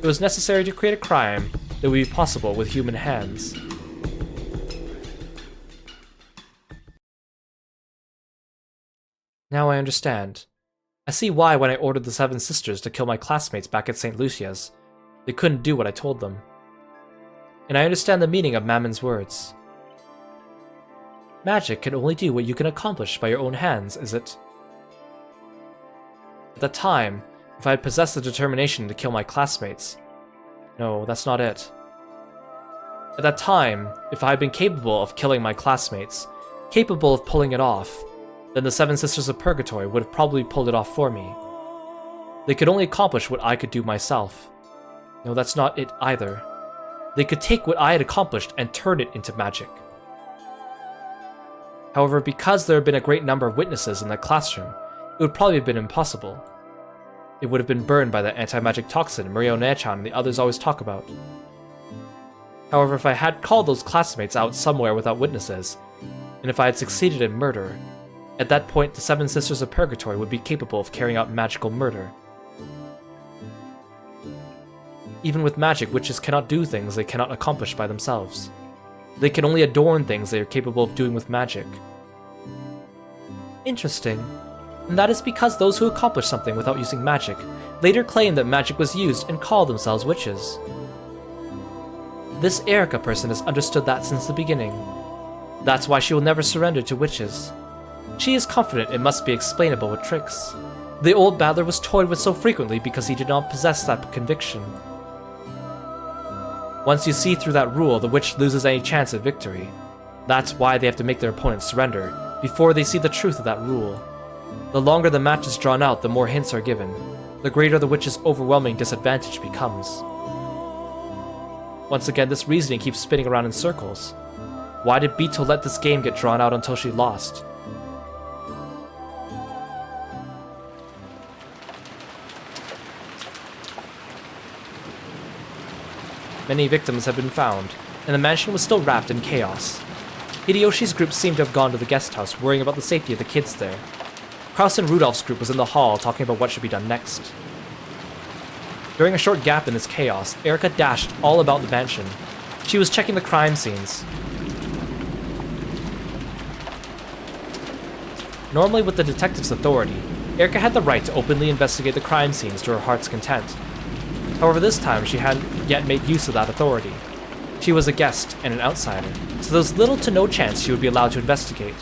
it was necessary to create a crime that would be possible with human hands. Now I understand. I see why when I ordered the 7 sisters to kill my classmates back at St. Lucia's, they couldn't do what I told them. And I understand the meaning of Mammon's words. Magic can only do what you can accomplish by your own hands, is it? At that time, if I had possessed the determination to kill my classmates... No, that's not it. At that time, if I had been capable of killing my classmates, capable of pulling it off, then the 7 Sisters of Purgatory would have probably pulled it off for me. They could only accomplish what I could do myself. No, that's not it either. They could take what I had accomplished and turn it into magic. However, because there had been a great number of witnesses in that classroom, it would probably have been impossible. It would have been burned by that anti-magic toxin Murio Nechan and the others always talk about. However, if I had called those classmates out somewhere without witnesses, and if I had succeeded in murder, at that point the Seven Sisters of Purgatory would be capable of carrying out magical murder. Even with magic, witches cannot do things they cannot accomplish by themselves. They can only adorn things they are capable of doing with magic. Interesting. And that is because those who accomplish something without using magic later claim that magic was used and call themselves witches. This Erika person has understood that since the beginning. That's why she will never surrender to witches. She is confident it must be explainable with tricks. The old battler was toyed with so frequently because he did not possess that conviction. Once you see through that rule, the witch loses any chance at victory. That's why they have to make their opponent surrender, before they see the truth of that rule. The longer the match is drawn out, the more hints are given. The greater the witch's overwhelming disadvantage becomes. Once again, this reasoning keeps spinning around in circles. Why did Bito let this game get drawn out until she lost? Many victims have been found, and the mansion was still wrapped in chaos. Hideyoshi's group seemed to have gone to the guest house, worrying about the safety of the kids there. Kraus and Rudolph's group was in the hall, talking about what should be done next. During a short gap in this chaos, Erika dashed all about the mansion. She was checking the crime scenes. Normally with the detective's authority, Erika had the right to openly investigate the crime scenes to her heart's content. However, this time she hadn't yet made use of that authority. She was a guest and an outsider, so there was little to no chance she would be allowed to investigate.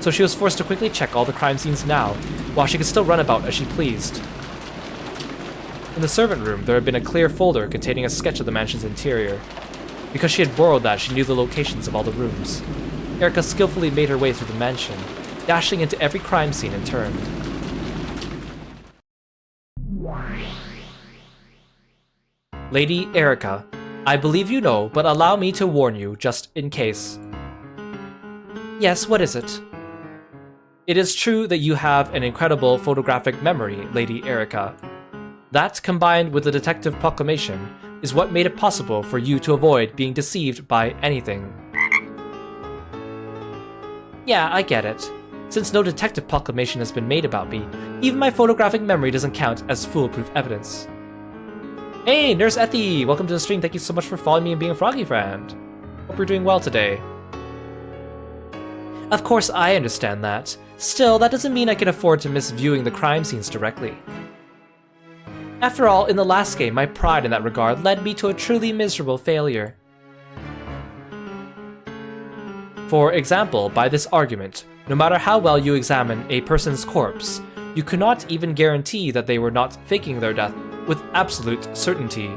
So she was forced to quickly check all the crime scenes now, while she could still run about as she pleased. In the servant room, there had been a clear folder containing a sketch of the mansion's interior. Because she had borrowed that, she knew the locations of all the rooms. Erika skillfully made her way through the mansion, dashing into every crime scene in turn. Lady Erika, I believe you know, but allow me to warn you, just in case. Yes, what is it? It is true that you have an incredible photographic memory, Lady Erika. That, combined with the detective proclamation, is what made it possible for you to avoid being deceived by anything. Yeah, I get it. Since no detective proclamation has been made about me, even my photographic memory doesn't count as foolproof evidence. Hey, Nurse Ethy! Welcome to the stream. Thank you so much for following me and being a froggy friend. Hope you're doing well today. Of course, I understand that. Still, that doesn't mean I can afford to miss viewing the crime scenes directly. After all, in the last game, my pride in that regard led me to a truly miserable failure. For example, by this argument, no matter how well you examine a person's corpse, you cannot even guarantee that they were not faking their death with absolute certainty.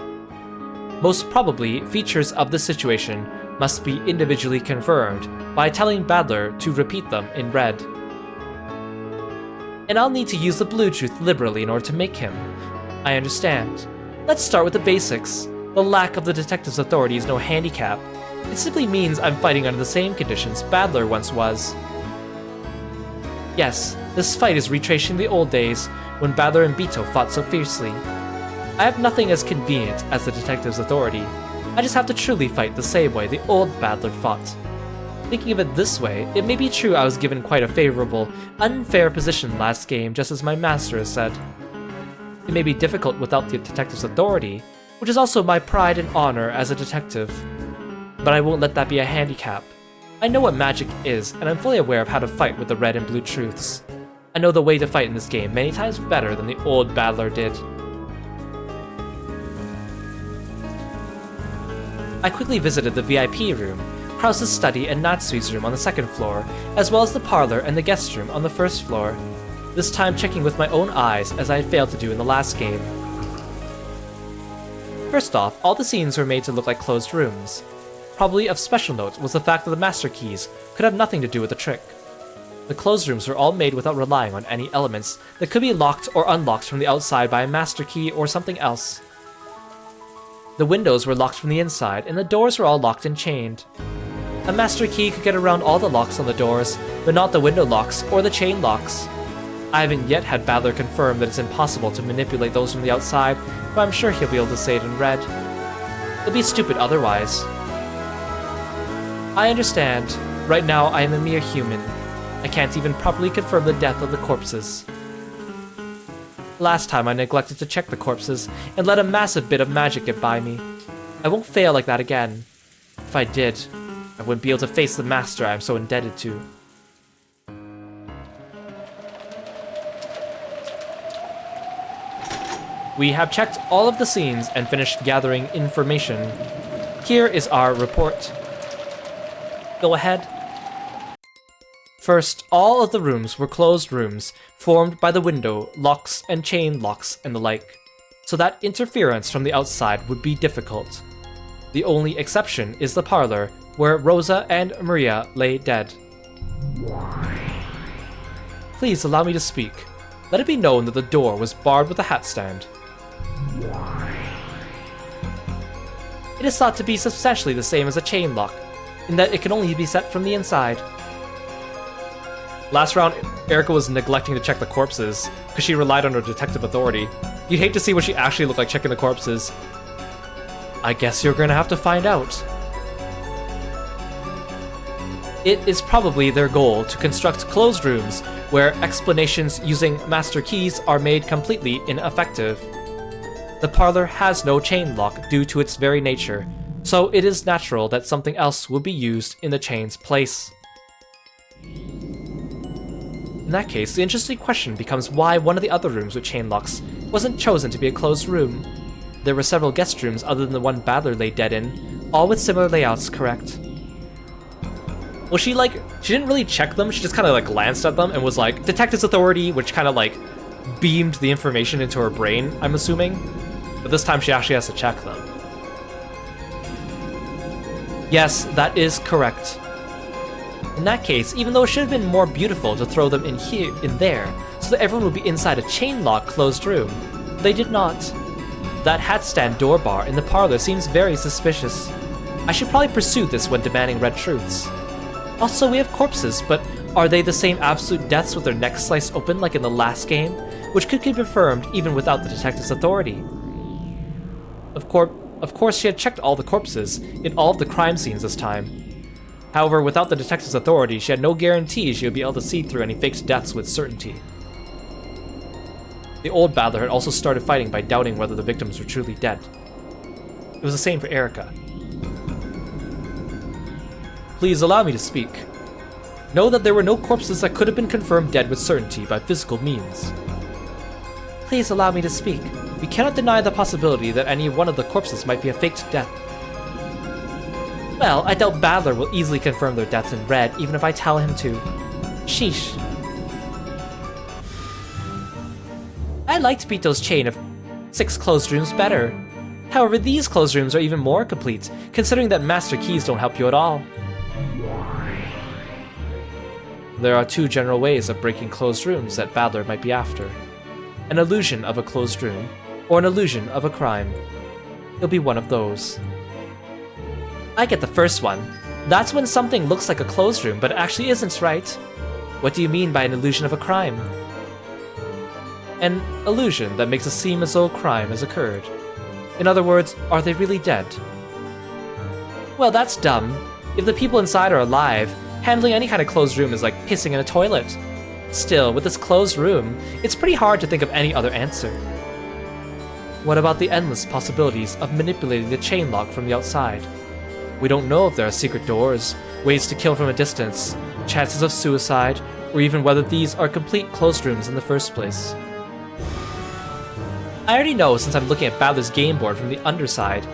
Most probably, features of this situation must be individually confirmed by telling Badler to repeat them in red. And I'll need to use the blue truth liberally in order to make him. I understand. Let's start with the basics. The lack of the detective's authority is no handicap. It simply means I'm fighting under the same conditions Badler once was. Yes, this fight is retracing the old days, when Badler and Bito fought so fiercely. I have nothing as convenient as the detective's authority. I just have to truly fight the same way the old Badler fought. Thinking of it this way, it may be true I was given quite a favorable, unfair position last game, just as my master has said. It may be difficult without the detective's authority, which is also my pride and honor as a detective. But I won't let that be a handicap. I know what magic is, and I'm fully aware of how to fight with the red and blue truths. I know the way to fight in this game many times better than the old Badler did. I quickly visited the VIP room, Krause's study and Natsui's room on the second floor, as well as the parlor and the guest room on the first floor, this time checking with my own eyes as I had failed to do in the last game. First off, all the scenes were made to look like closed rooms. Probably of special note was the fact that the master keys could have nothing to do with the trick. The closed rooms were all made without relying on any elements that could be locked or unlocked from the outside by a master key or something else. The windows were locked from the inside, and the doors were all locked and chained. A master key could get around all the locks on the doors, but not the window locks or the chain locks. I haven't yet had Badler confirm that it's impossible to manipulate those from the outside, but I'm sure he'll be able to say it in red. It'll be stupid otherwise. I understand. Right now, I am a mere human. I can't even properly confirm the death of the corpses. Last time I neglected to check the corpses and let a massive bit of magic get by me. I won't fail like that again. If I did, I wouldn't be able to face the master I am so indebted to. We have checked all of the scenes and finished gathering information. Here is our report. Go ahead. First, all of the rooms were closed rooms, formed by the window, locks, and chain locks, and the like, so that interference from the outside would be difficult. The only exception is the parlor, where Rosa and Maria lay dead. Please allow me to speak. Let it be known that the door was barred with a hat stand. It is thought to be substantially the same as a chain lock, in that it can only be set from the inside. Last round, Erica was neglecting to check the corpses, because she relied on her detective authority. You'd hate to see what she actually looked like checking the corpses. I guess you're gonna have to find out. It is probably their goal to construct closed rooms where explanations using master keys are made completely ineffective. The parlor has no chain lock due to its very nature, so it is natural that something else will be used in the chain's place. In that case, the interesting question becomes why one of the other rooms with chain locks wasn't chosen to be a closed room. There were several guest rooms other than the one Badler lay dead in, all with similar layouts, correct? Well, she didn't really check them, she just kind of glanced at them and was like, Detective's authority, which kind of beamed the information into her brain, I'm assuming. But this time she actually has to check them. Yes, that is correct. In that case, even though it should have been more beautiful to throw them in there, so that everyone would be inside a chain lock closed room, they did not. That hat stand door bar in the parlor seems very suspicious. I should probably pursue this when demanding red truths. Also, we have corpses, but are they the same absolute deaths with their necks sliced open like in the last game, which could be confirmed even without the detective's authority? Of course, she had checked all the corpses in all of the crime scenes this time. However, without the detective's authority, she had no guarantee she would be able to see through any faked deaths with certainty. The old Badler had also started fighting by doubting whether the victims were truly dead. It was the same for Erica. Please allow me to speak. Know that there were no corpses that could have been confirmed dead with certainty by physical means. Please allow me to speak. We cannot deny the possibility that any one of the corpses might be a faked death. Well, I doubt Badler will easily confirm their deaths in red, even if I tell him to. Sheesh. I liked Bito's chain of 6 closed rooms better. However, these closed rooms are even more complete, considering that master keys don't help you at all. There are 2 general ways of breaking closed rooms that Badler might be after. An illusion of a closed room, or an illusion of a crime. It'll be one of those. I get the first one. That's when something looks like a closed room, but it actually isn't, right? What do you mean by an illusion of a crime? An illusion that makes it seem as though a crime has occurred. In other words, are they really dead? Well, that's dumb. If the people inside are alive, handling any kind of closed room is like pissing in a toilet. Still, with this closed room, it's pretty hard to think of any other answer. What about the endless possibilities of manipulating the chain lock from the outside? We don't know if there are secret doors, ways to kill from a distance, chances of suicide, or even whether these are complete closed rooms in the first place. I already know since I'm looking at Badler's game board from the underside,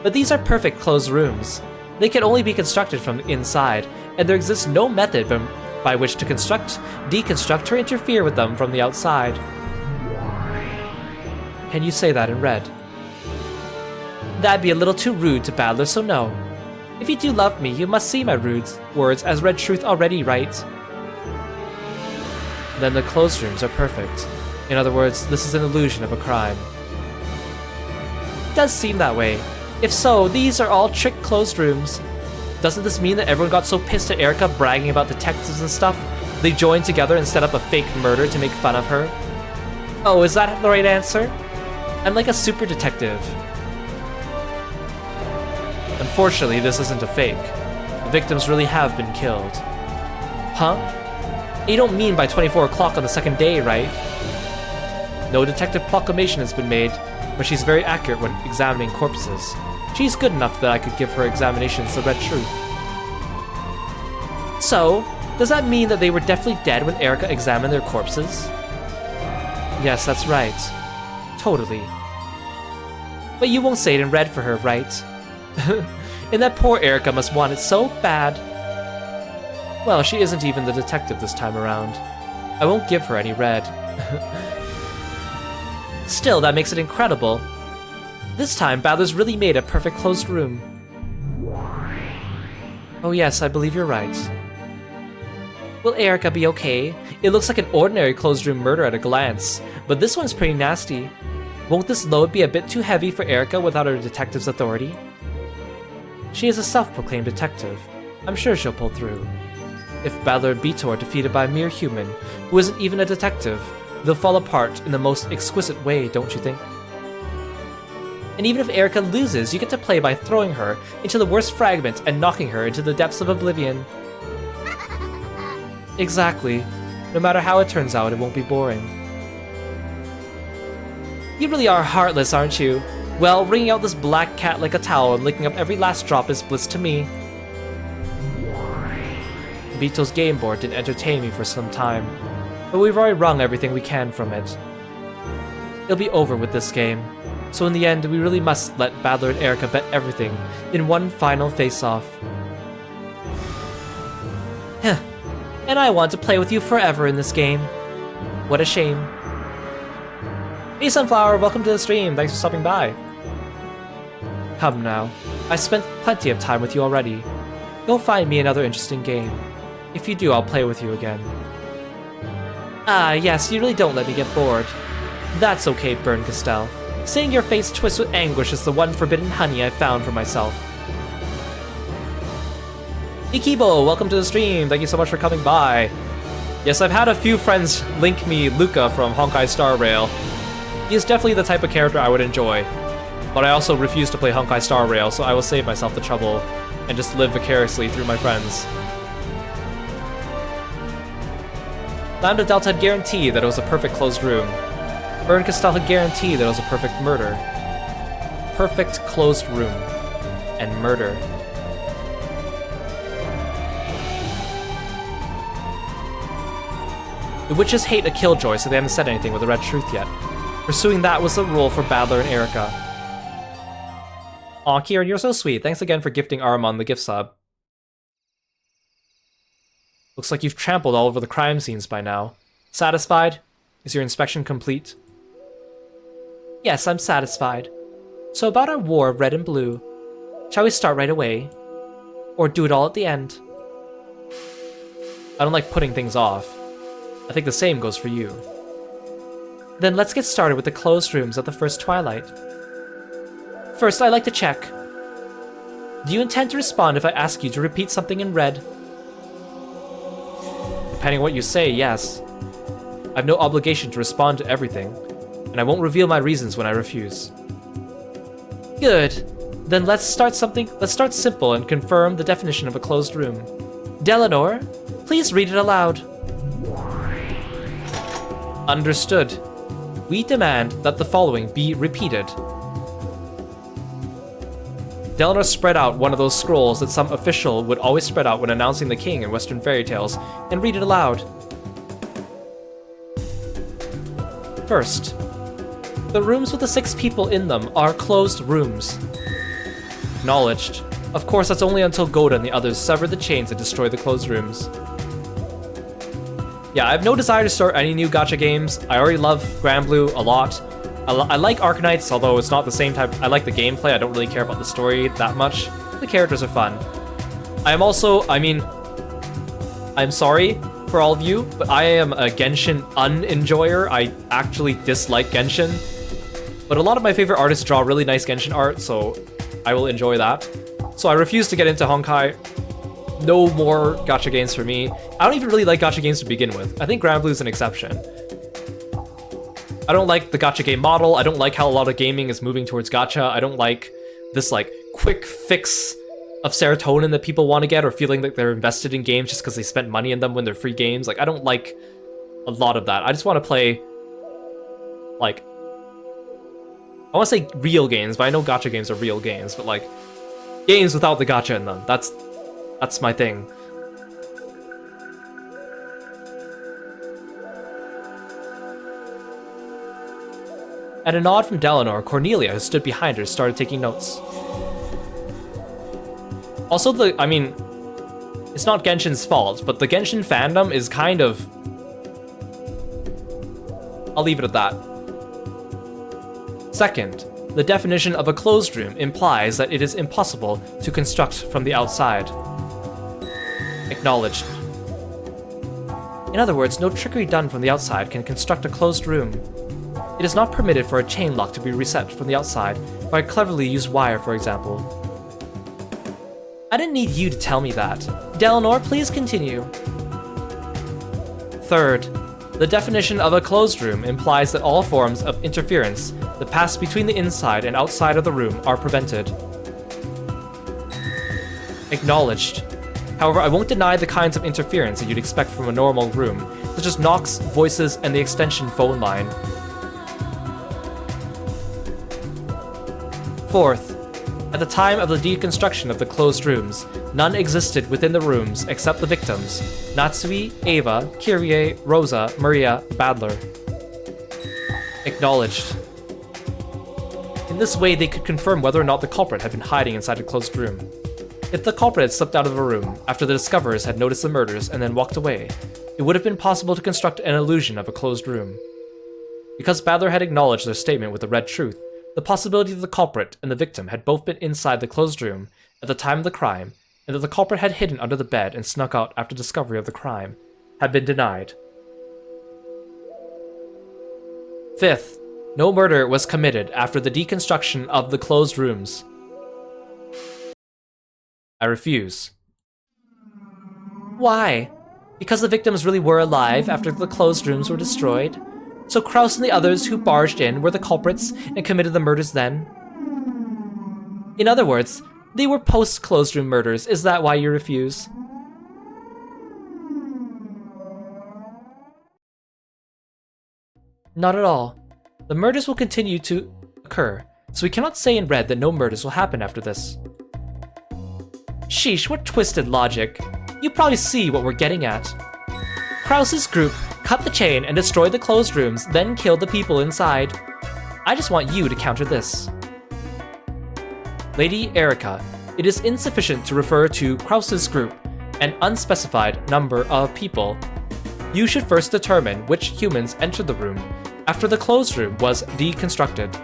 but these are perfect closed rooms. They can only be constructed from the inside, and there exists no method by which to construct, deconstruct, or interfere with them from the outside. Can you say that in red? That'd be a little too rude to Badler, so no. If you do love me, you must see my rude words as red truth already, right? Then the closed rooms are perfect. In other words, this is an illusion of a crime. It does seem that way. If so, these are all trick closed rooms. Doesn't this mean that everyone got so pissed at Erika bragging about detectives and stuff, they joined together and set up a fake murder to make fun of her? Oh, is that the right answer? I'm like a super detective. Unfortunately, this isn't a fake. The victims really have been killed. Huh? You don't mean by 24 o'clock on the second day, right? No detective proclamation has been made, but she's very accurate when examining corpses. She's good enough that I could give her examinations the red truth. So, does that mean that they were definitely dead when Erika examined their corpses? Yes, that's right. Totally. But you won't say it in red for her, right? And that poor Erika must want it so bad. Well, she isn't even the detective this time around. I won't give her any red. Still, that makes it incredible. This time, Balor's really made a perfect closed room. Oh yes, I believe you're right. Will Erika be okay? It looks like an ordinary closed room murder at a glance, but this one's pretty nasty. Won't this load be a bit too heavy for Erika without her detective's authority? She is a self-proclaimed detective. I'm sure she'll pull through. If Balor and Vtuber are defeated by a mere human, who isn't even a detective, they'll fall apart in the most exquisite way, don't you think? And even if Erika loses, you get to play by throwing her into the worst fragment and knocking her into the depths of oblivion. Exactly. No matter how it turns out, it won't be boring. You really are heartless, aren't you? Well, wringing out this black cat like a towel and licking up every last drop is bliss to me. Vito's game board didn't entertain me for some time, but we've already wrung everything we can from it. It'll be over with this game, so in the end, we really must let Balor and Erika bet everything in one final face-off. Heh, and I want to play with you forever in this game. What a shame. Hey Sunflower, welcome to the stream, thanks for stopping by. Come now, I spent plenty of time with you already. Go find me another interesting game. If you do, I'll play with you again. Ah, yes, you really don't let me get bored. That's okay, Burn Castell. Seeing your face twist with anguish is the one forbidden honey I found for myself. Ikibo, welcome to the stream. Thank you so much for coming by. Yes, I've had a few friends link me Luca from Honkai Star Rail. He is definitely the type of character I would enjoy. But I also refuse to play Honkai Star Rail, so I will save myself the trouble and just live vicariously through my friends. Lambda Delta had guaranteed that it was a perfect closed room. Burn Castell had guaranteed that it was a perfect murder. Perfect closed room. And murder. The witches hate a killjoy, so they haven't said anything with the red truth yet. Pursuing that was the rule for Balor and Erika. Aw, Kieran, you're so sweet. Thanks again for gifting Aramon the gift sub. Looks like you've trampled all over the crime scenes by now. Satisfied? Is your inspection complete? Yes, I'm satisfied. So about our war of red and blue, shall we start right away? Or do it all at the end? I don't like putting things off. I think the same goes for you. Then let's get started with the closed rooms of the first twilight. First, I'd like to check. Do you intend to respond if I ask you to repeat something in red? Depending on what you say, yes. I have no obligation to respond to everything, and I won't reveal my reasons when I refuse. Good. Then let's start simple and confirm the definition of a closed room. Delanor, please read it aloud. Understood. We demand that the following be repeated. Delanor spread out one of those scrolls that some official would always spread out when announcing the king in Western fairy tales, and read it aloud. First, the rooms with the 6 people in them are closed rooms. Acknowledged. Of course, that's only until Goda and the others sever the chains and destroy the closed rooms. Yeah, I have no desire to start any new gacha games. I already love Granblue a lot. I like Arknights, although it's not the same type. I like the gameplay, I don't really care about the story that much. The characters are fun. I'm sorry for all of you, but I am a Genshin unenjoyer. I actually dislike Genshin. But a lot of my favorite artists draw really nice Genshin art, so I will enjoy that. So I refuse to get into Honkai. No more gacha games for me. I don't even really like gacha games to begin with. I think Grand Blue is an exception. I don't like the gacha game model. I don't like how a lot of gaming is moving towards gacha. I don't like this like quick fix of serotonin that people want to get, or feeling that they're invested in games just because they spent money in them when they're free games. Like, I don't like a lot of that. I just want to play, like, I want to say real games, but I know gacha games are real games, but like games without the gacha in them. That's my thing. At a nod from Delanar, Cornelia, who stood behind her, started taking notes. Also, I mean, it's not Genshin's fault, but the Genshin fandom is kind of... I'll leave it at that. Second, the definition of a closed room implies that it is impossible to construct from the outside. Acknowledged. In other words, no trickery done from the outside can construct a closed room. It is not permitted for a chain lock to be reset from the outside by a cleverly used wire, for example. I didn't need you to tell me that. Delanar, please continue. Third, the definition of a closed room implies that all forms of interference that pass between the inside and outside of the room are prevented. Acknowledged. However, I won't deny the kinds of interference that you'd expect from a normal room, such as knocks, voices, and the extension phone line. Fourth, at the time of the deconstruction of the closed rooms, none existed within the rooms except the victims, Natsui, Ava, Kyrie, Rosa, Maria, Badler. Acknowledged. In this way, they could confirm whether or not the culprit had been hiding inside a closed room. If the culprit had slipped out of a room after the discoverers had noticed the murders and then walked away, it would have been possible to construct an illusion of a closed room. Because Badler had acknowledged their statement with the red truth, the possibility that the culprit and the victim had both been inside the closed room at the time of the crime, and that the culprit had hidden under the bed and snuck out after discovery of the crime, had been denied. Fifth, no murder was committed after the deconstruction of the closed rooms. I refuse. Why? Because the victims really were alive after the closed rooms were destroyed? So Kraus and the others who barged in were the culprits and committed the murders then? In other words, they were post-closed room murders. Is that why you refuse? Not at all. The murders will continue to occur, so we cannot say in red that no murders will happen after this. Sheesh, what twisted logic. You probably see what we're getting at. Kraus's group cut the chain and destroyed the closed rooms, then killed the people inside. I just want you to counter this. Lady Erica, it is insufficient to refer to Kraus's group, an unspecified number of people. You should first determine which humans entered the room after the closed room was deconstructed.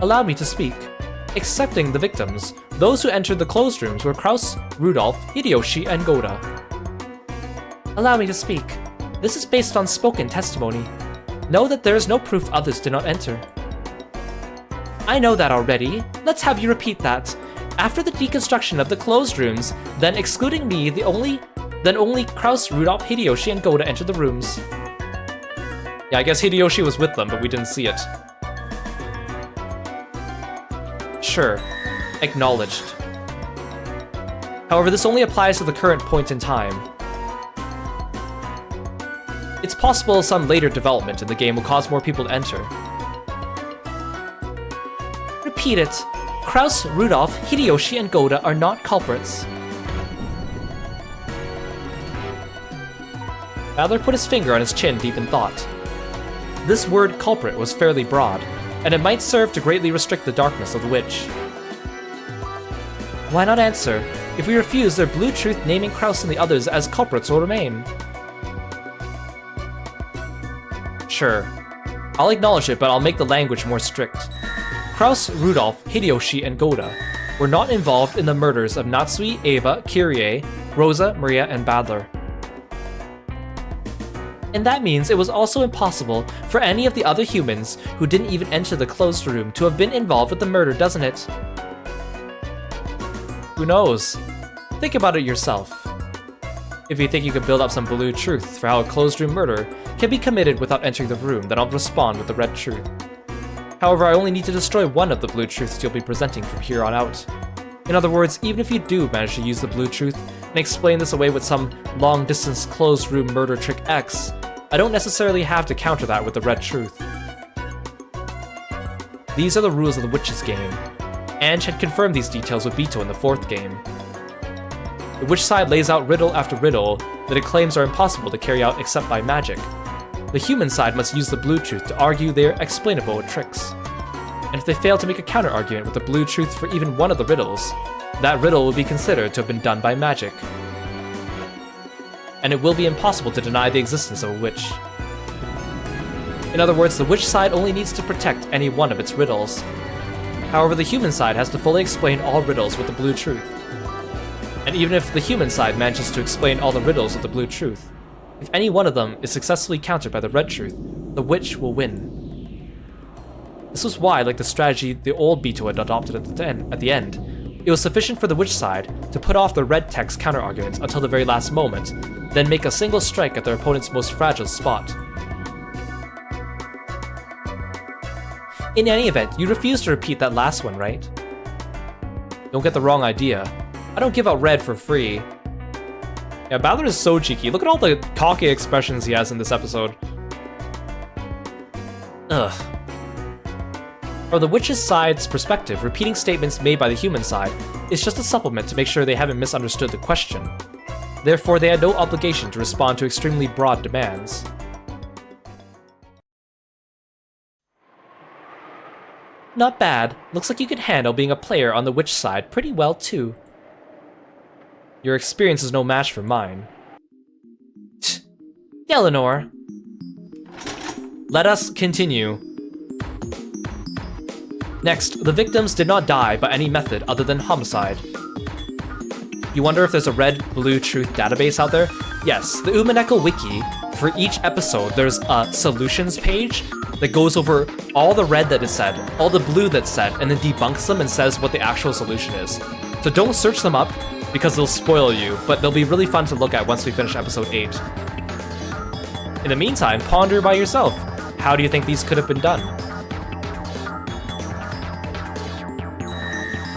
Allow me to speak. Excepting the victims, those who entered the closed rooms were Kraus, Rudolph, Hideyoshi, and Goda. Allow me to speak. This is based on spoken testimony. Know that there is no proof others did not enter. I know that already. Let's have you repeat that. After the deconstruction of the closed rooms, then excluding me, then only Kraus, Rudolph, Hideyoshi, and Goda entered the rooms. Yeah, I guess Hideyoshi was with them, but we didn't see it. Sure. Acknowledged. However, this only applies to the current point in time. It's possible some later development in the game will cause more people to enter. Repeat it. Kraus, Rudolph, Hideyoshi, and Goda are not culprits. Badler put his finger on his chin deep in thought. This word culprit was fairly broad, and it might serve to greatly restrict the darkness of the witch. Why not answer? If we refuse, their blue truth naming Kraus and the others as culprits will remain. Sure. I'll acknowledge it, but I'll make the language more strict. Kraus, Rudolph, Hideyoshi, and Goda were not involved in the murders of Natsui, Ava, Kyrie, Rosa, Maria, and Badler. And that means it was also impossible for any of the other humans who didn't even enter the closed room to have been involved with the murder, doesn't it? Who knows? Think about it yourself. If you think you can build up some blue truth for how a closed room murder can be committed without entering the room, then I'll respond with the red truth. However, I only need to destroy one of the blue truths you'll be presenting from here on out. In other words, even if you do manage to use the blue truth and explain this away with some long-distance closed room murder trick X, I don't necessarily have to counter that with the red truth. These are the rules of the Witch's game. Ange had confirmed these details with Bito in the 4th game. The Witch side lays out riddle after riddle that it claims are impossible to carry out except by magic. The human side must use the blue truth to argue they are explainable with tricks. And if they fail to make a counter-argument with the blue truth for even one of the riddles, that riddle will be considered to have been done by magic. And it will be impossible to deny the existence of a witch. In other words, the witch side only needs to protect any one of its riddles. However, the human side has to fully explain all riddles with the blue truth. And even if the human side manages to explain all the riddles with the blue truth, if any one of them is successfully countered by the red truth, the witch will win. This was why, like the strategy the old Bito had adopted at the end, it was sufficient for the witch side to put off the red text counter-arguments until the very last moment, then make a single strike at their opponent's most fragile spot. In any event, you refuse to repeat that last one, right? Don't get the wrong idea. I don't give out red for free. Yeah, Balor is so cheeky. Look at all the cocky expressions he has in this episode. Ugh. From the witch's side's perspective, repeating statements made by the human side is just a supplement to make sure they haven't misunderstood the question. Therefore, they had no obligation to respond to extremely broad demands. Not bad. Looks like you could handle being a player on the witch side pretty well too. Your experience is no match for mine. Tch. Eleanor. Let us continue. Next, the victims did not die by any method other than homicide. You wonder if there's a red-blue truth database out there? Yes, the Umineko wiki, for each episode there's a solutions page that goes over all the red that is said, all the blue that's said, and then debunks them and says what the actual solution is. So don't search them up, because they'll spoil you, but they'll be really fun to look at once we finish episode 8. In the meantime, ponder by yourself. How do you think these could have been done?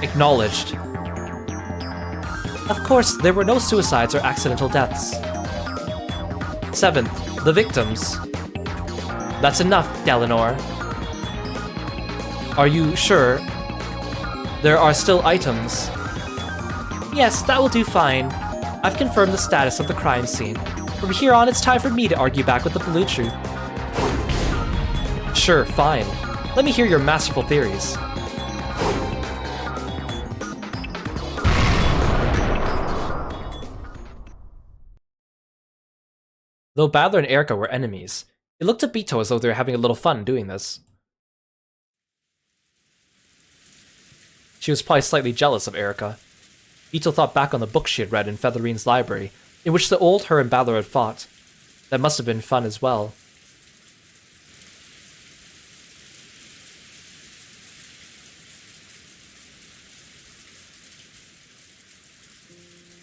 Acknowledged. Of course, there were no suicides or accidental deaths. 7th, the victims. That's enough, Eleanor. Are you sure? There are still items. Yes, that will do fine. I've confirmed the status of the crime scene. From here on, it's time for me to argue back with the blue truth. Sure, fine. Let me hear your masterful theories. Though Balor and Erica were enemies, it looked to Bito as though they were having a little fun doing this. She was probably slightly jealous of Erica. Bito thought back on the book she had read in Featherine's library, in which the old her and Balor had fought. That must have been fun as well.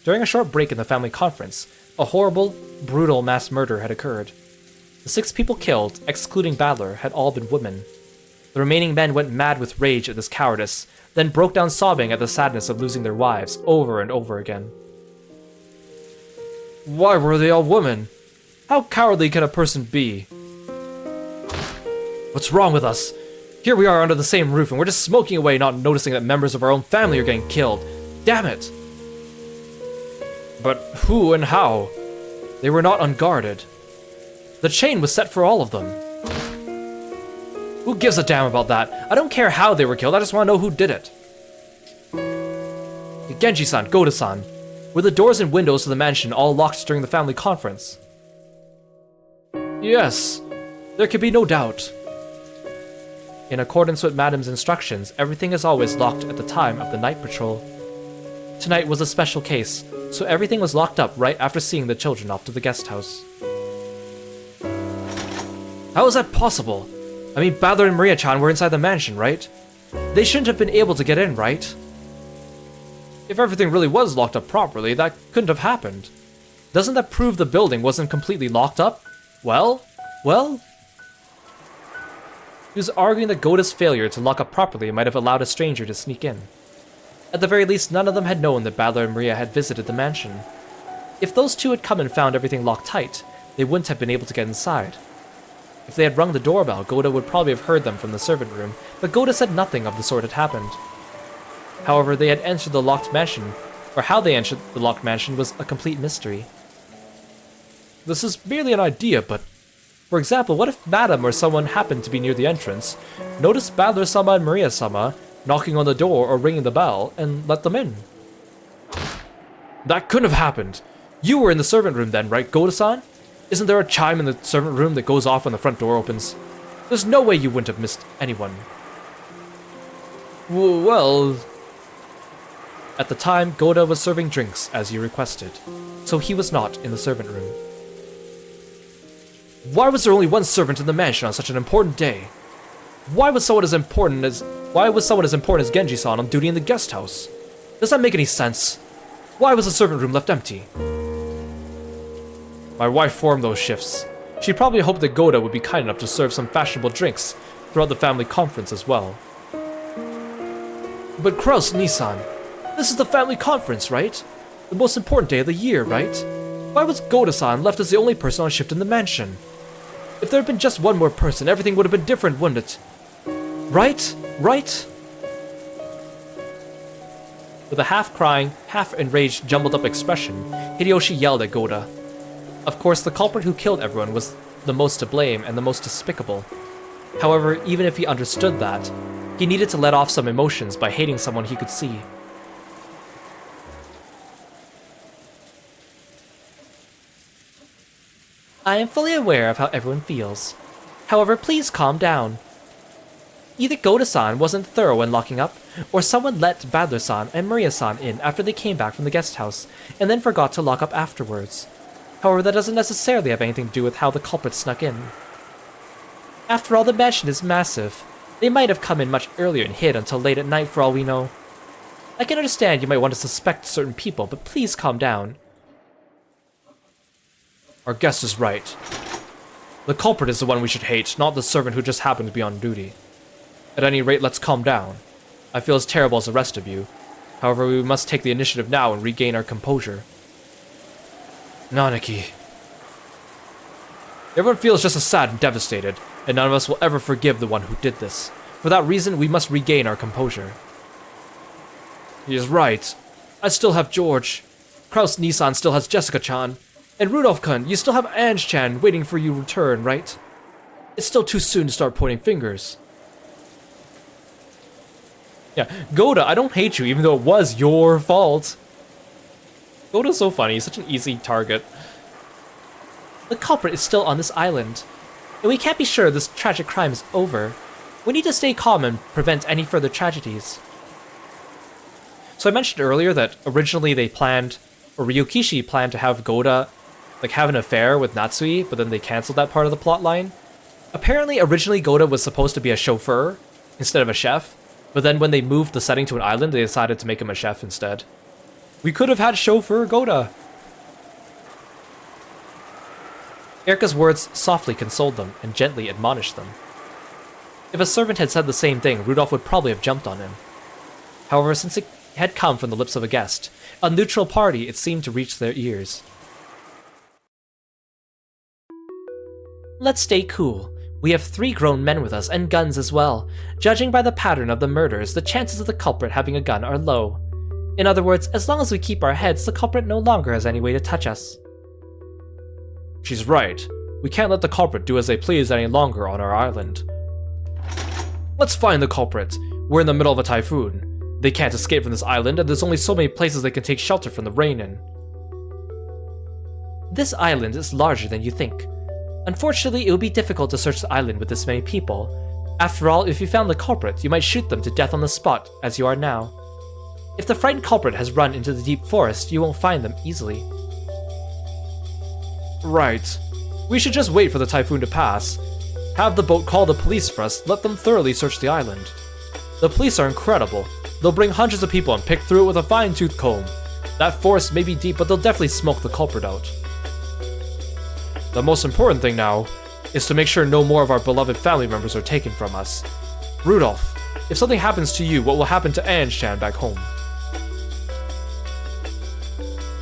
During a short break in the family conference, a horrible, brutal mass murder had occurred. The 6 people killed, excluding Balor, had all been women. The remaining men went mad with rage at this cowardice, then broke down sobbing at the sadness of losing their wives over and over again. Why were they all women? How cowardly can a person be? What's wrong with us? Here we are under the same roof and we're just smoking away, not noticing that members of our own family are getting killed. Damn it! But who and how? They were not unguarded. The chain was set for all of them. Who gives a damn about that? I don't care how they were killed, I just want to know who did it. Genji-san, Goda-san, were the doors and windows of the mansion all locked during the family conference? Yes, there can be no doubt. In accordance with Madam's instructions, everything is always locked at the time of the night patrol. Tonight was a special case, so everything was locked up right after seeing the children off to the guest house. How is that possible? I mean, Balor and Maria-chan were inside the mansion, right? They shouldn't have been able to get in, right? If everything really was locked up properly, that couldn't have happened. Doesn't that prove the building wasn't completely locked up? Well? He was arguing that Goda's failure to lock up properly might have allowed a stranger to sneak in. At the very least, none of them had known that Battler and Maria had visited the mansion. If those two had come and found everything locked tight, they wouldn't have been able to get inside. If they had rung the doorbell, Goda would probably have heard them from the servant room, but Goda said nothing of the sort had happened. However, they had entered the locked mansion, or how they entered the locked mansion was a complete mystery. This is merely an idea, but... For example, what if Madame or someone happened to be near the entrance, noticed Battler-sama and Maria-sama knocking on the door or ringing the bell, and let them in? That couldn't have happened. You were in the servant room then, right, Goda-san? Isn't there a chime in the servant room that goes off when the front door opens? There's no way you wouldn't have missed anyone. Well... At the time, Goda was serving drinks, as you requested, so he was not in the servant room. Why was there only one servant in the mansion on such an important day? Why was someone as important as Genji-san on duty in the guest house? Does that make any sense? Why was the servant room left empty? My wife formed those shifts. She probably hoped that Goda would be kind enough to serve some fashionable drinks throughout the family conference as well. But Kraus Nissan, this is the family conference, right? The most important day of the year, right? Why was Goda-san left as the only person on shift in the mansion? If there had been just one more person, everything would have been different, wouldn't it? Right? With a half-crying, half-enraged, jumbled-up expression, Hideyoshi yelled at Goda. Of course, the culprit who killed everyone was the most to blame and the most despicable. However, even if he understood that, he needed to let off some emotions by hating someone he could see. I am fully aware of how everyone feels. However, please calm down. Either Goda-san wasn't thorough in locking up, or someone let Battler-san and Maria-san in after they came back from the guest house, and then forgot to lock up afterwards. However, that doesn't necessarily have anything to do with how the culprit snuck in. After all, the mansion is massive. They might have come in much earlier and hid until late at night for all we know. I can understand you might want to suspect certain people, but please calm down. Our guest is right. The culprit is the one we should hate, not the servant who just happened to be on duty. At any rate, let's calm down. I feel as terrible as the rest of you. However, we must take the initiative now and regain our composure. Nanaki. Everyone feels just as sad and devastated, and none of us will ever forgive the one who did this. For that reason, we must regain our composure. He is right. I still have George. Kraus Nissan still has Jessica-chan. And Rudolph-kun, you still have Ange-chan waiting for you to return, right? It's still too soon to start pointing fingers. Yeah, Goda, I don't hate you even though it was your fault. Goda's so funny, he's such an easy target. The culprit is still on this island, and we can't be sure this tragic crime is over. We need to stay calm and prevent any further tragedies. So I mentioned earlier that originally they planned, or Ryukishi planned to have Goda have an affair with Natsui, but then they cancelled that part of the plotline. Apparently, originally Goda was supposed to be a chauffeur instead of a chef, but then when they moved the setting to an island, they decided to make him a chef instead. We could have had chauffeur Goda. Erika's words softly consoled them and gently admonished them. If a servant had said the same thing, Rudolph would probably have jumped on him. However, since it had come from the lips of a guest, a neutral party, it seemed to reach their ears. Let's stay cool. We have 3 grown men with us and guns as well. Judging by the pattern of the murders, the chances of the culprit having a gun are low. In other words, as long as we keep our heads, the culprit no longer has any way to touch us. She's right. We can't let the culprit do as they please any longer on our island. Let's find the culprit. We're in the middle of a typhoon. They can't escape from this island, and there's only so many places they can take shelter from the rain in. This island is larger than you think. Unfortunately, it would be difficult to search the island with this many people. After all, if you found the culprit, you might shoot them to death on the spot, as you are now. If the frightened culprit has run into the deep forest, you won't find them easily. Right. We should just wait for the typhoon to pass. Have the boat call the police for us, let them thoroughly search the island. The police are incredible. They'll bring hundreds of people and pick through it with a fine-tooth comb. That forest may be deep, but they'll definitely smoke the culprit out. The most important thing now is to make sure no more of our beloved family members are taken from us. Rudolph, if something happens to you, what will happen to Ange-chan back home?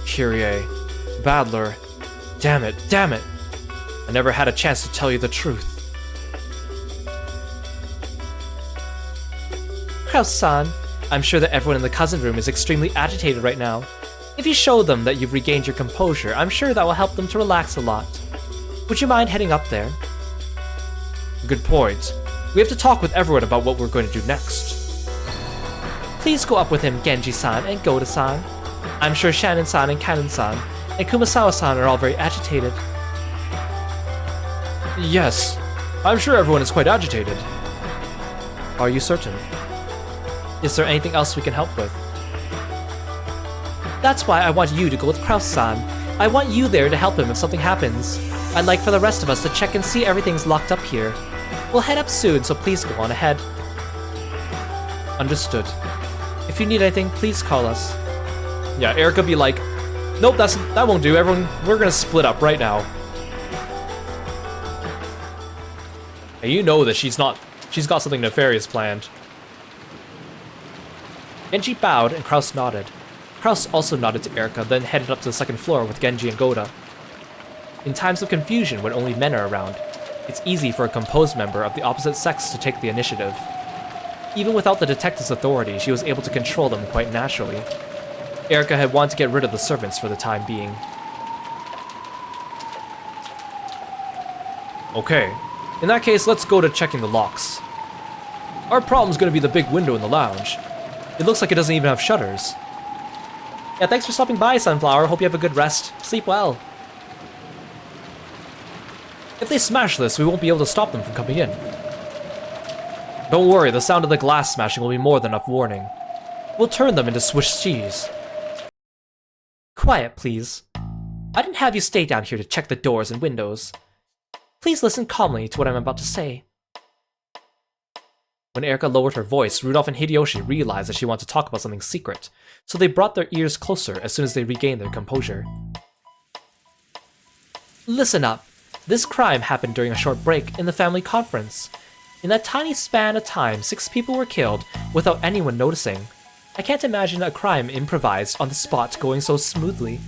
Kyrie, Badler, damn it. I never had a chance to tell you the truth. Kraus-san, I'm sure that everyone in the cousin room is extremely agitated right now. If you show them that you've regained your composure, I'm sure that will help them to relax a lot. Would you mind heading up there? Good point. We have to talk with everyone about what we're going to do next. Please go up with him, Genji-san and Goda-san. I'm sure Shannon-san and Kanon-san and Kumasawa-san are all very agitated. Yes, I'm sure everyone is quite agitated. Are you certain? Is there anything else we can help with? That's why I want you to go with Kraus-san. I want you there to help him if something happens. I'd like for the rest of us to check and see everything's locked up here. We'll head up soon, so please go on ahead. Understood. If you need anything, please call us. Yeah, Erica be like, nope, that won't do. Everyone, we're gonna split up right now. And you know that she's got something nefarious planned. Genji bowed and Kraus nodded. Kraus also nodded to Erica, then headed up to the second floor with Genji and Goda. In times of confusion, when only men are around, it's easy for a composed member of the opposite sex to take the initiative. Even without the detective's authority, she was able to control them quite naturally. Erica had wanted to get rid of the servants for the time being. Okay, in that case, let's go to checking the locks. Our problem's gonna be the big window in the lounge. It looks like it doesn't even have shutters. Yeah, thanks for stopping by, Sunflower. Hope you have a good rest. Sleep well. If they smash this, we won't be able to stop them from coming in. Don't worry, the sound of the glass smashing will be more than enough warning. We'll turn them into Swiss cheese. Quiet, please. I didn't have you stay down here to check the doors and windows. Please listen calmly to what I'm about to say. When Erica lowered her voice, Rudolph and Hideyoshi realized that she wanted to talk about something secret, so they brought their ears closer as soon as they regained their composure. Listen up. This crime happened during a short break in the family conference. In that tiny span of time, 6 people were killed without anyone noticing. I can't imagine a crime improvised on the spot going so smoothly.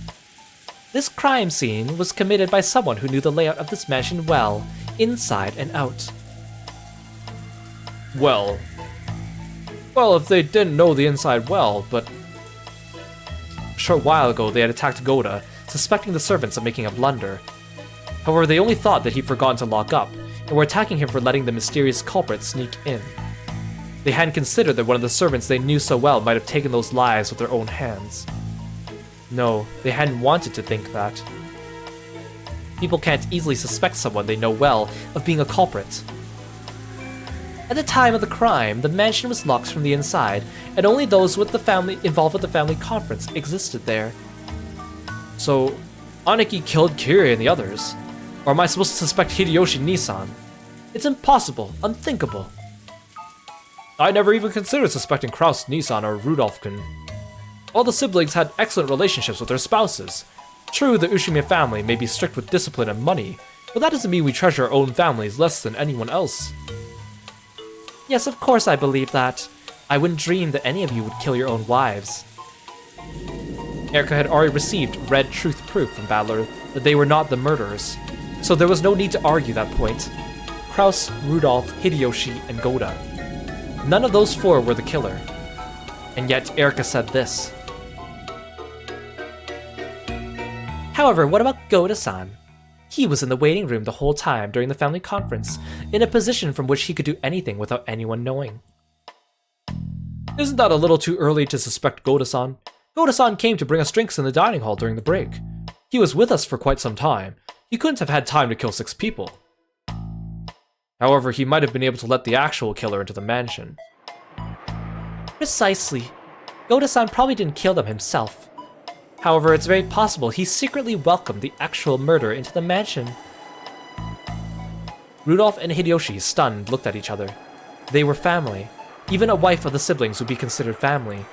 This crime scene was committed by someone who knew the layout of this mansion well, inside and out. Well, if they didn't know the inside well, but... A short while ago, they had attacked Goda, suspecting the servants of making a blunder. However, they only thought that he'd forgotten to lock up, and were attacking him for letting the mysterious culprit sneak in. They hadn't considered that one of the servants they knew so well might have taken those lives with their own hands. No, they hadn't wanted to think that. People can't easily suspect someone they know well of being a culprit. At the time of the crime, the mansion was locked from the inside, and only those with the family involved with the family conference existed there. So, Aneki killed Kiri and the others? Or am I supposed to suspect Hideyoshi Nissan? It's impossible, unthinkable. I never even considered suspecting Kraus, Nissan, or Rudolph-kun. All the siblings had excellent relationships with their spouses. True, the Ushimi family may be strict with discipline and money, but that doesn't mean we treasure our own families less than anyone else. Yes, of course I believe that. I wouldn't dream that any of you would kill your own wives. Erica had already received red truth proof from Badler that they were not the murderers, so there was no need to argue that point. Kraus, Rudolph, Hideyoshi, and Goda. None of those 4 were the killer. And yet Erica said this. However, what about Goda-san? He was in the waiting room the whole time during the family conference, in a position from which he could do anything without anyone knowing. Isn't that a little too early to suspect Goda-san? Goda-san came to bring us drinks in the dining hall during the break. He was with us for quite some time. He couldn't have had time to kill 6 people. However, he might have been able to let the actual killer into the mansion. Precisely. Goda-san probably didn't kill them himself. However, it's very possible he secretly welcomed the actual murderer into the mansion. Rudolph and Hideyoshi, stunned, looked at each other. They were family. Even a wife of the siblings would be considered family.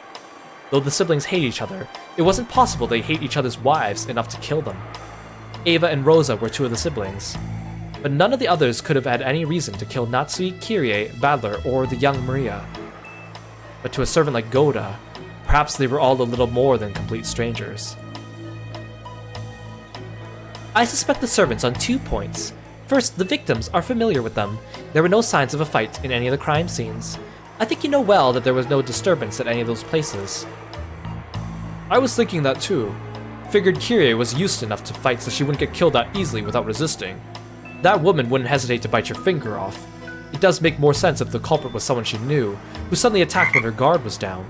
Though the siblings hate each other, it wasn't possible they hate each other's wives enough to kill them. Ava and Rosa were two of the siblings, but none of the others could have had any reason to kill Natsui, Kirie, Badler, or the young Maria. But to a servant like Goda, perhaps they were all a little more than complete strangers. I suspect the servants on 2 points. First, the victims are familiar with them. There were no signs of a fight in any of the crime scenes. I think you know well that there was no disturbance at any of those places. I was thinking that too. Figured Kirie was used enough to fight so she wouldn't get killed that easily without resisting. That woman wouldn't hesitate to bite your finger off. It does make more sense if the culprit was someone she knew, who suddenly attacked when her guard was down.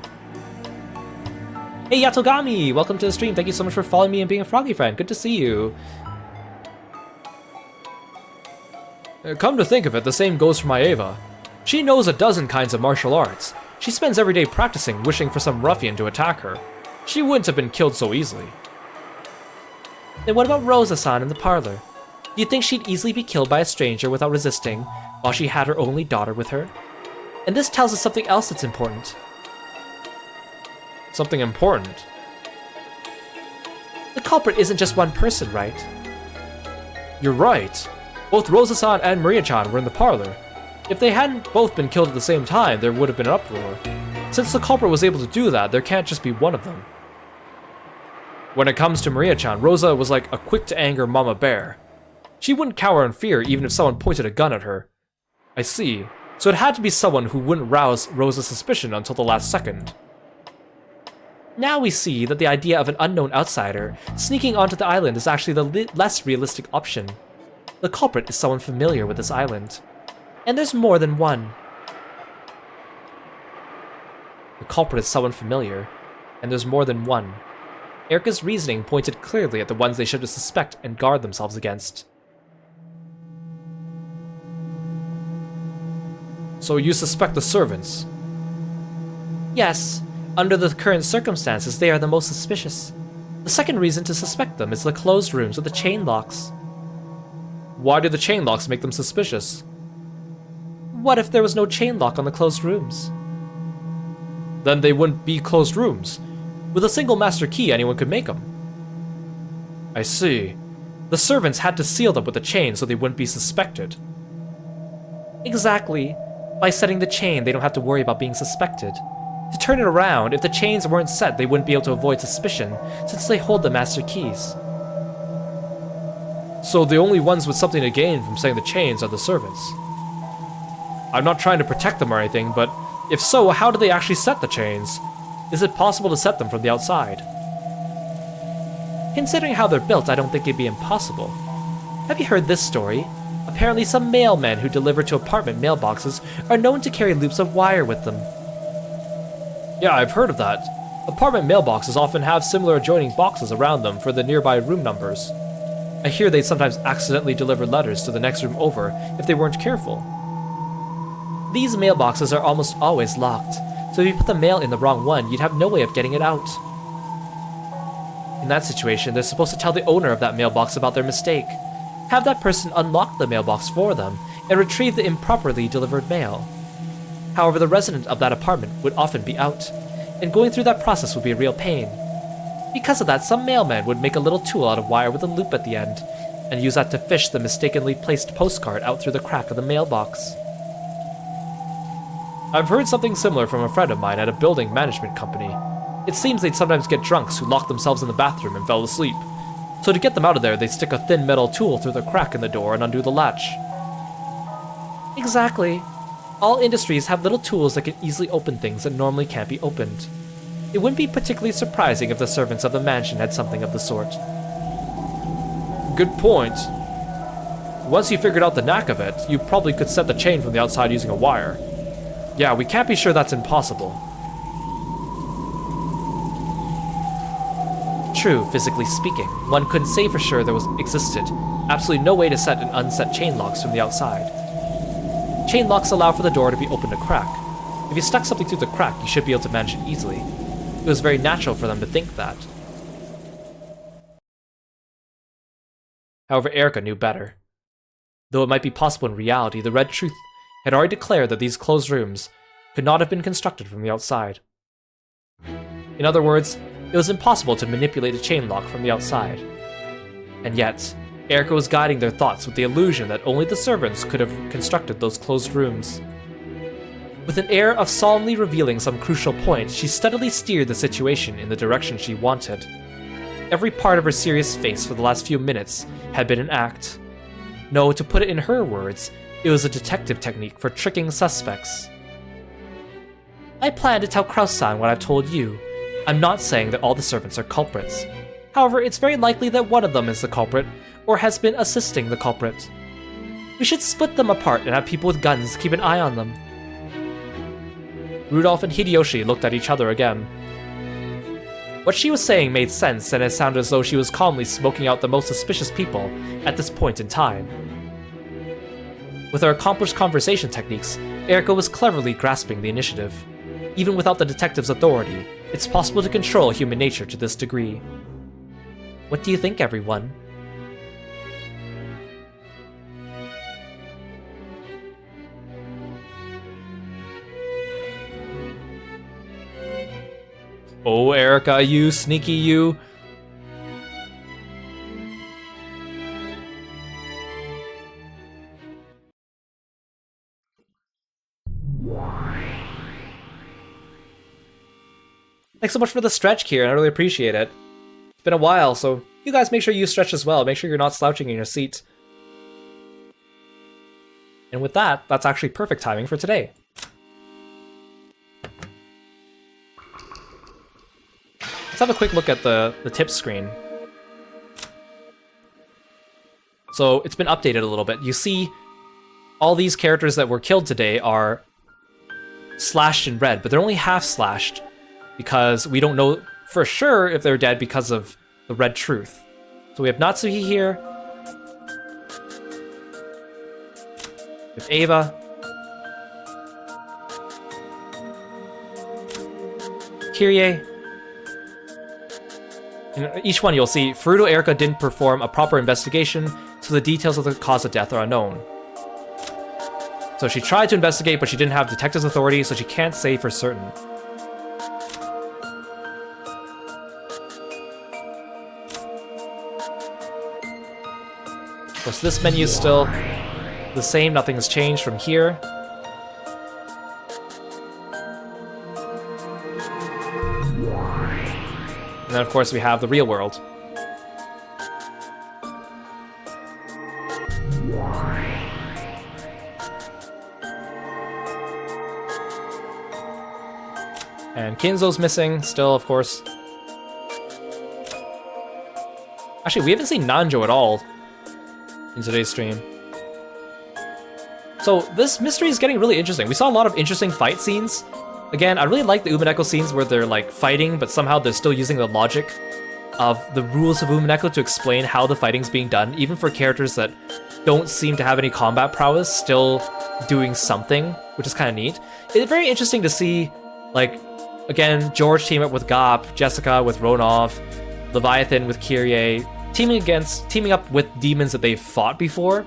Hey Yatogami! Welcome to the stream, thank you so much for following me and being a froggy friend, good to see you. Come to think of it, the same goes for my Ava. She knows a dozen kinds of martial arts. She spends every day practicing, wishing for some ruffian to attack her. She wouldn't have been killed so easily. Then what about Rosa-san in the parlor? Do you think she'd easily be killed by a stranger without resisting, while she had her only daughter with her? And this tells us something else that's important. Something important? The culprit isn't just one person, right? You're right. Both Rosa-san and Maria-chan were in the parlor. If they hadn't both been killed at the same time, there would have been an uproar. Since the culprit was able to do that, there can't just be one of them. When it comes to Maria-chan, Rosa was like a quick-to-anger mama bear. She wouldn't cower in fear even if someone pointed a gun at her. I see. So it had to be someone who wouldn't rouse Rosa's suspicion until the last second. Now we see that the idea of an unknown outsider sneaking onto the island is actually the less realistic option. The culprit is someone familiar with this island. And there's more than one. The culprit is someone familiar, and there's more than one. Erica's reasoning pointed clearly at the ones they should suspect and guard themselves against. So you suspect the servants? Yes. Under the current circumstances, they are the most suspicious. The second reason to suspect them is the closed rooms with the chain locks. Why do the chain locks make them suspicious? What if there was no chain lock on the closed rooms? Then they wouldn't be closed rooms. With a single master key, anyone could make them. I see. The servants had to seal them with a chain so they wouldn't be suspected. Exactly. By setting the chain, they don't have to worry about being suspected. To turn it around, if the chains weren't set, they wouldn't be able to avoid suspicion, since they hold the master keys. So the only ones with something to gain from setting the chains are the servants. I'm not trying to protect them or anything, but if so, how do they actually set the chains? Is it possible to set them from the outside? Considering how they're built, I don't think it'd be impossible. Have you heard this story? Apparently some mailmen who deliver to apartment mailboxes are known to carry loops of wire with them. Yeah, I've heard of that. Apartment mailboxes often have similar adjoining boxes around them for the nearby room numbers. I hear they'd sometimes accidentally deliver letters to the next room over if they weren't careful. These mailboxes are almost always locked, so if you put the mail in the wrong one, you'd have no way of getting it out. In that situation, they're supposed to tell the owner of that mailbox about their mistake, have that person unlock the mailbox for them, and retrieve the improperly delivered mail. However, the resident of that apartment would often be out, and going through that process would be a real pain. Because of that, some mailmen would make a little tool out of wire with a loop at the end, and use that to fish the mistakenly placed postcard out through the crack of the mailbox. I've heard something similar from a friend of mine at a building management company. It seems they'd sometimes get drunks who locked themselves in the bathroom and fell asleep. So to get them out of there, they'd stick a thin metal tool through the crack in the door and undo the latch. Exactly. All industries have little tools that can easily open things that normally can't be opened. It wouldn't be particularly surprising if the servants of the mansion had something of the sort. Good point. Once you figured out the knack of it, you probably could set the chain from the outside using a wire. Yeah, we can't be sure that's impossible. True, physically speaking. One couldn't say for sure existed absolutely no way to set and unset chain locks from the outside. Chain locks allow for the door to be opened a crack. If you stuck something through the crack, you should be able to manage it easily. It was very natural for them to think that. However, Erica knew better. Though it might be possible in reality, the Red Truth had already declared that these closed rooms could not have been constructed from the outside. In other words, it was impossible to manipulate a chain lock from the outside. And yet, Erica was guiding their thoughts with the illusion that only the servants could have constructed those closed rooms. With an air of solemnly revealing some crucial point, she steadily steered the situation in the direction she wanted. Every part of her serious face for the last few minutes had been an act. No, to put it in her words, it was a detective technique for tricking suspects. I plan to tell Kraus-san what I've told you. I'm not saying that all the servants are culprits. However, it's very likely that one of them is the culprit, or has been assisting the culprit. We should split them apart and have people with guns keep an eye on them. Rudolph and Hideyoshi looked at each other again. What she was saying made sense, and it sounded as though she was calmly smoking out the most suspicious people at this point in time. With her accomplished conversation techniques, Erica was cleverly grasping the initiative. Even without the detective's authority, it's possible to control human nature to this degree. What do you think, everyone? Oh, Erica, you sneaky you. Thanks so much for the stretch, Kieran. I really appreciate it. It's been a while, so you guys make sure you stretch as well. Make sure you're not slouching in your seat. And with that, that's actually perfect timing for today. Let's have a quick look at the tips screen. So it's been updated a little bit. You see all these characters that were killed today are slashed in red, but they're only half slashed because we don't know for sure if they're dead because of the red truth. So we have Natsuhi here. We have Ava. Kyrie. In each one you'll see Furuto Erica didn't perform a proper investigation, so the details of the cause of death are unknown. So she tried to investigate, but she didn't have detective's authority, so she can't say for certain. Of course, this menu is still the same, nothing has changed from here. And then, of course, we have the real world. And Kinzo's missing, still, of course. Actually, we haven't seen Nanjo at all in today's stream. So, this mystery is getting really interesting. We saw a lot of interesting fight scenes. Again, I really like the Umineko scenes where they're like fighting, but somehow they're still using the logic of the rules of Umineko to explain how the fighting's being done, even for characters that don't seem to have any combat prowess, still doing something, which is kind of neat. It's very interesting to see, like, again, George team up with Gop, Jessica with Ronov, Leviathan with Kyrie, teaming up with demons that they've fought before.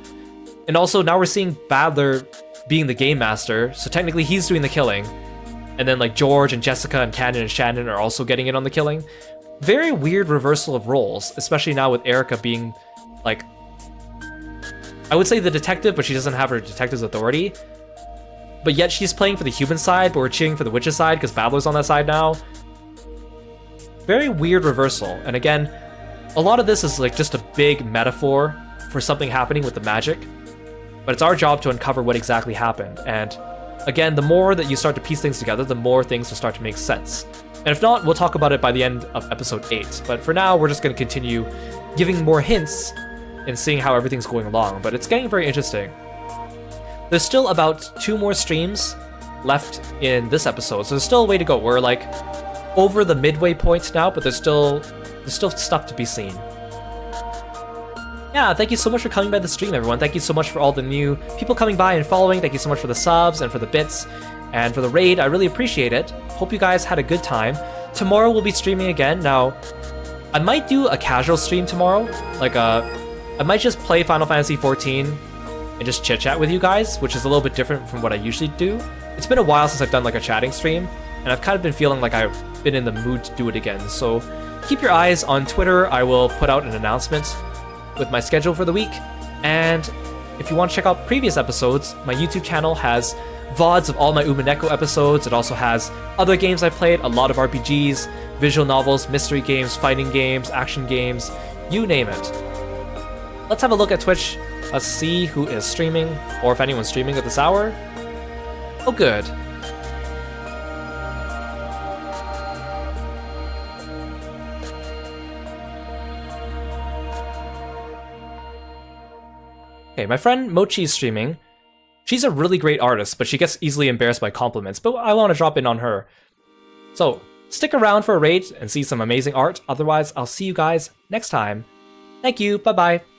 And also now we're seeing Badler being the game master, so technically he's doing the killing. And then like George and Jessica and Cannon and Shannon are also getting in on the killing. Very weird reversal of roles, especially now with Erica being like, I would say the detective, but she doesn't have her detective's authority. But yet she's playing for the human side, but we're cheering for the witch's side because Badler's on that side now. Very weird reversal. And again, a lot of this is like just a big metaphor for something happening with the magic. But it's our job to uncover what exactly happened. And again, the more that you start to piece things together, the more things will start to make sense. And if not, we'll talk about it by the end of episode 8. But for now, we're just going to continue giving more hints and seeing how everything's going along. But it's getting very interesting. There's still about 2 more streams left in this episode, so there's still a way to go. We're like over the midway point now, but there's still stuff to be seen. Yeah, thank you so much for coming by the stream, everyone. Thank you so much for all the new people coming by and following. Thank you so much for the subs and for the bits and for the raid. I really appreciate it. Hope you guys had a good time. Tomorrow we'll be streaming again. Now, I might do a casual stream tomorrow. Like, I might just play Final Fantasy XIV and just chit-chat with you guys, which is a little bit different from what I usually do. it's been a while since I've done like a chatting stream, and I've kind of been feeling like I've been in the mood to do it again. So keep your eyes on Twitter. I will put out an announcement with my schedule for the week. And if you want to check out previous episodes, my YouTube channel has VODs of all my Umineko episodes. It also has other games I played, a lot of RPGs, visual novels, mystery games, fighting games, action games, you name it. Let's have a look at Twitch. Let's see who is streaming, or if anyone's streaming at this hour. Oh, good. Okay, my friend Mochi is streaming. She's a really great artist, but she gets easily embarrassed by compliments, but I want to drop in on her. So, stick around for a raid and see some amazing art. Otherwise, I'll see you guys next time. Thank you, bye-bye.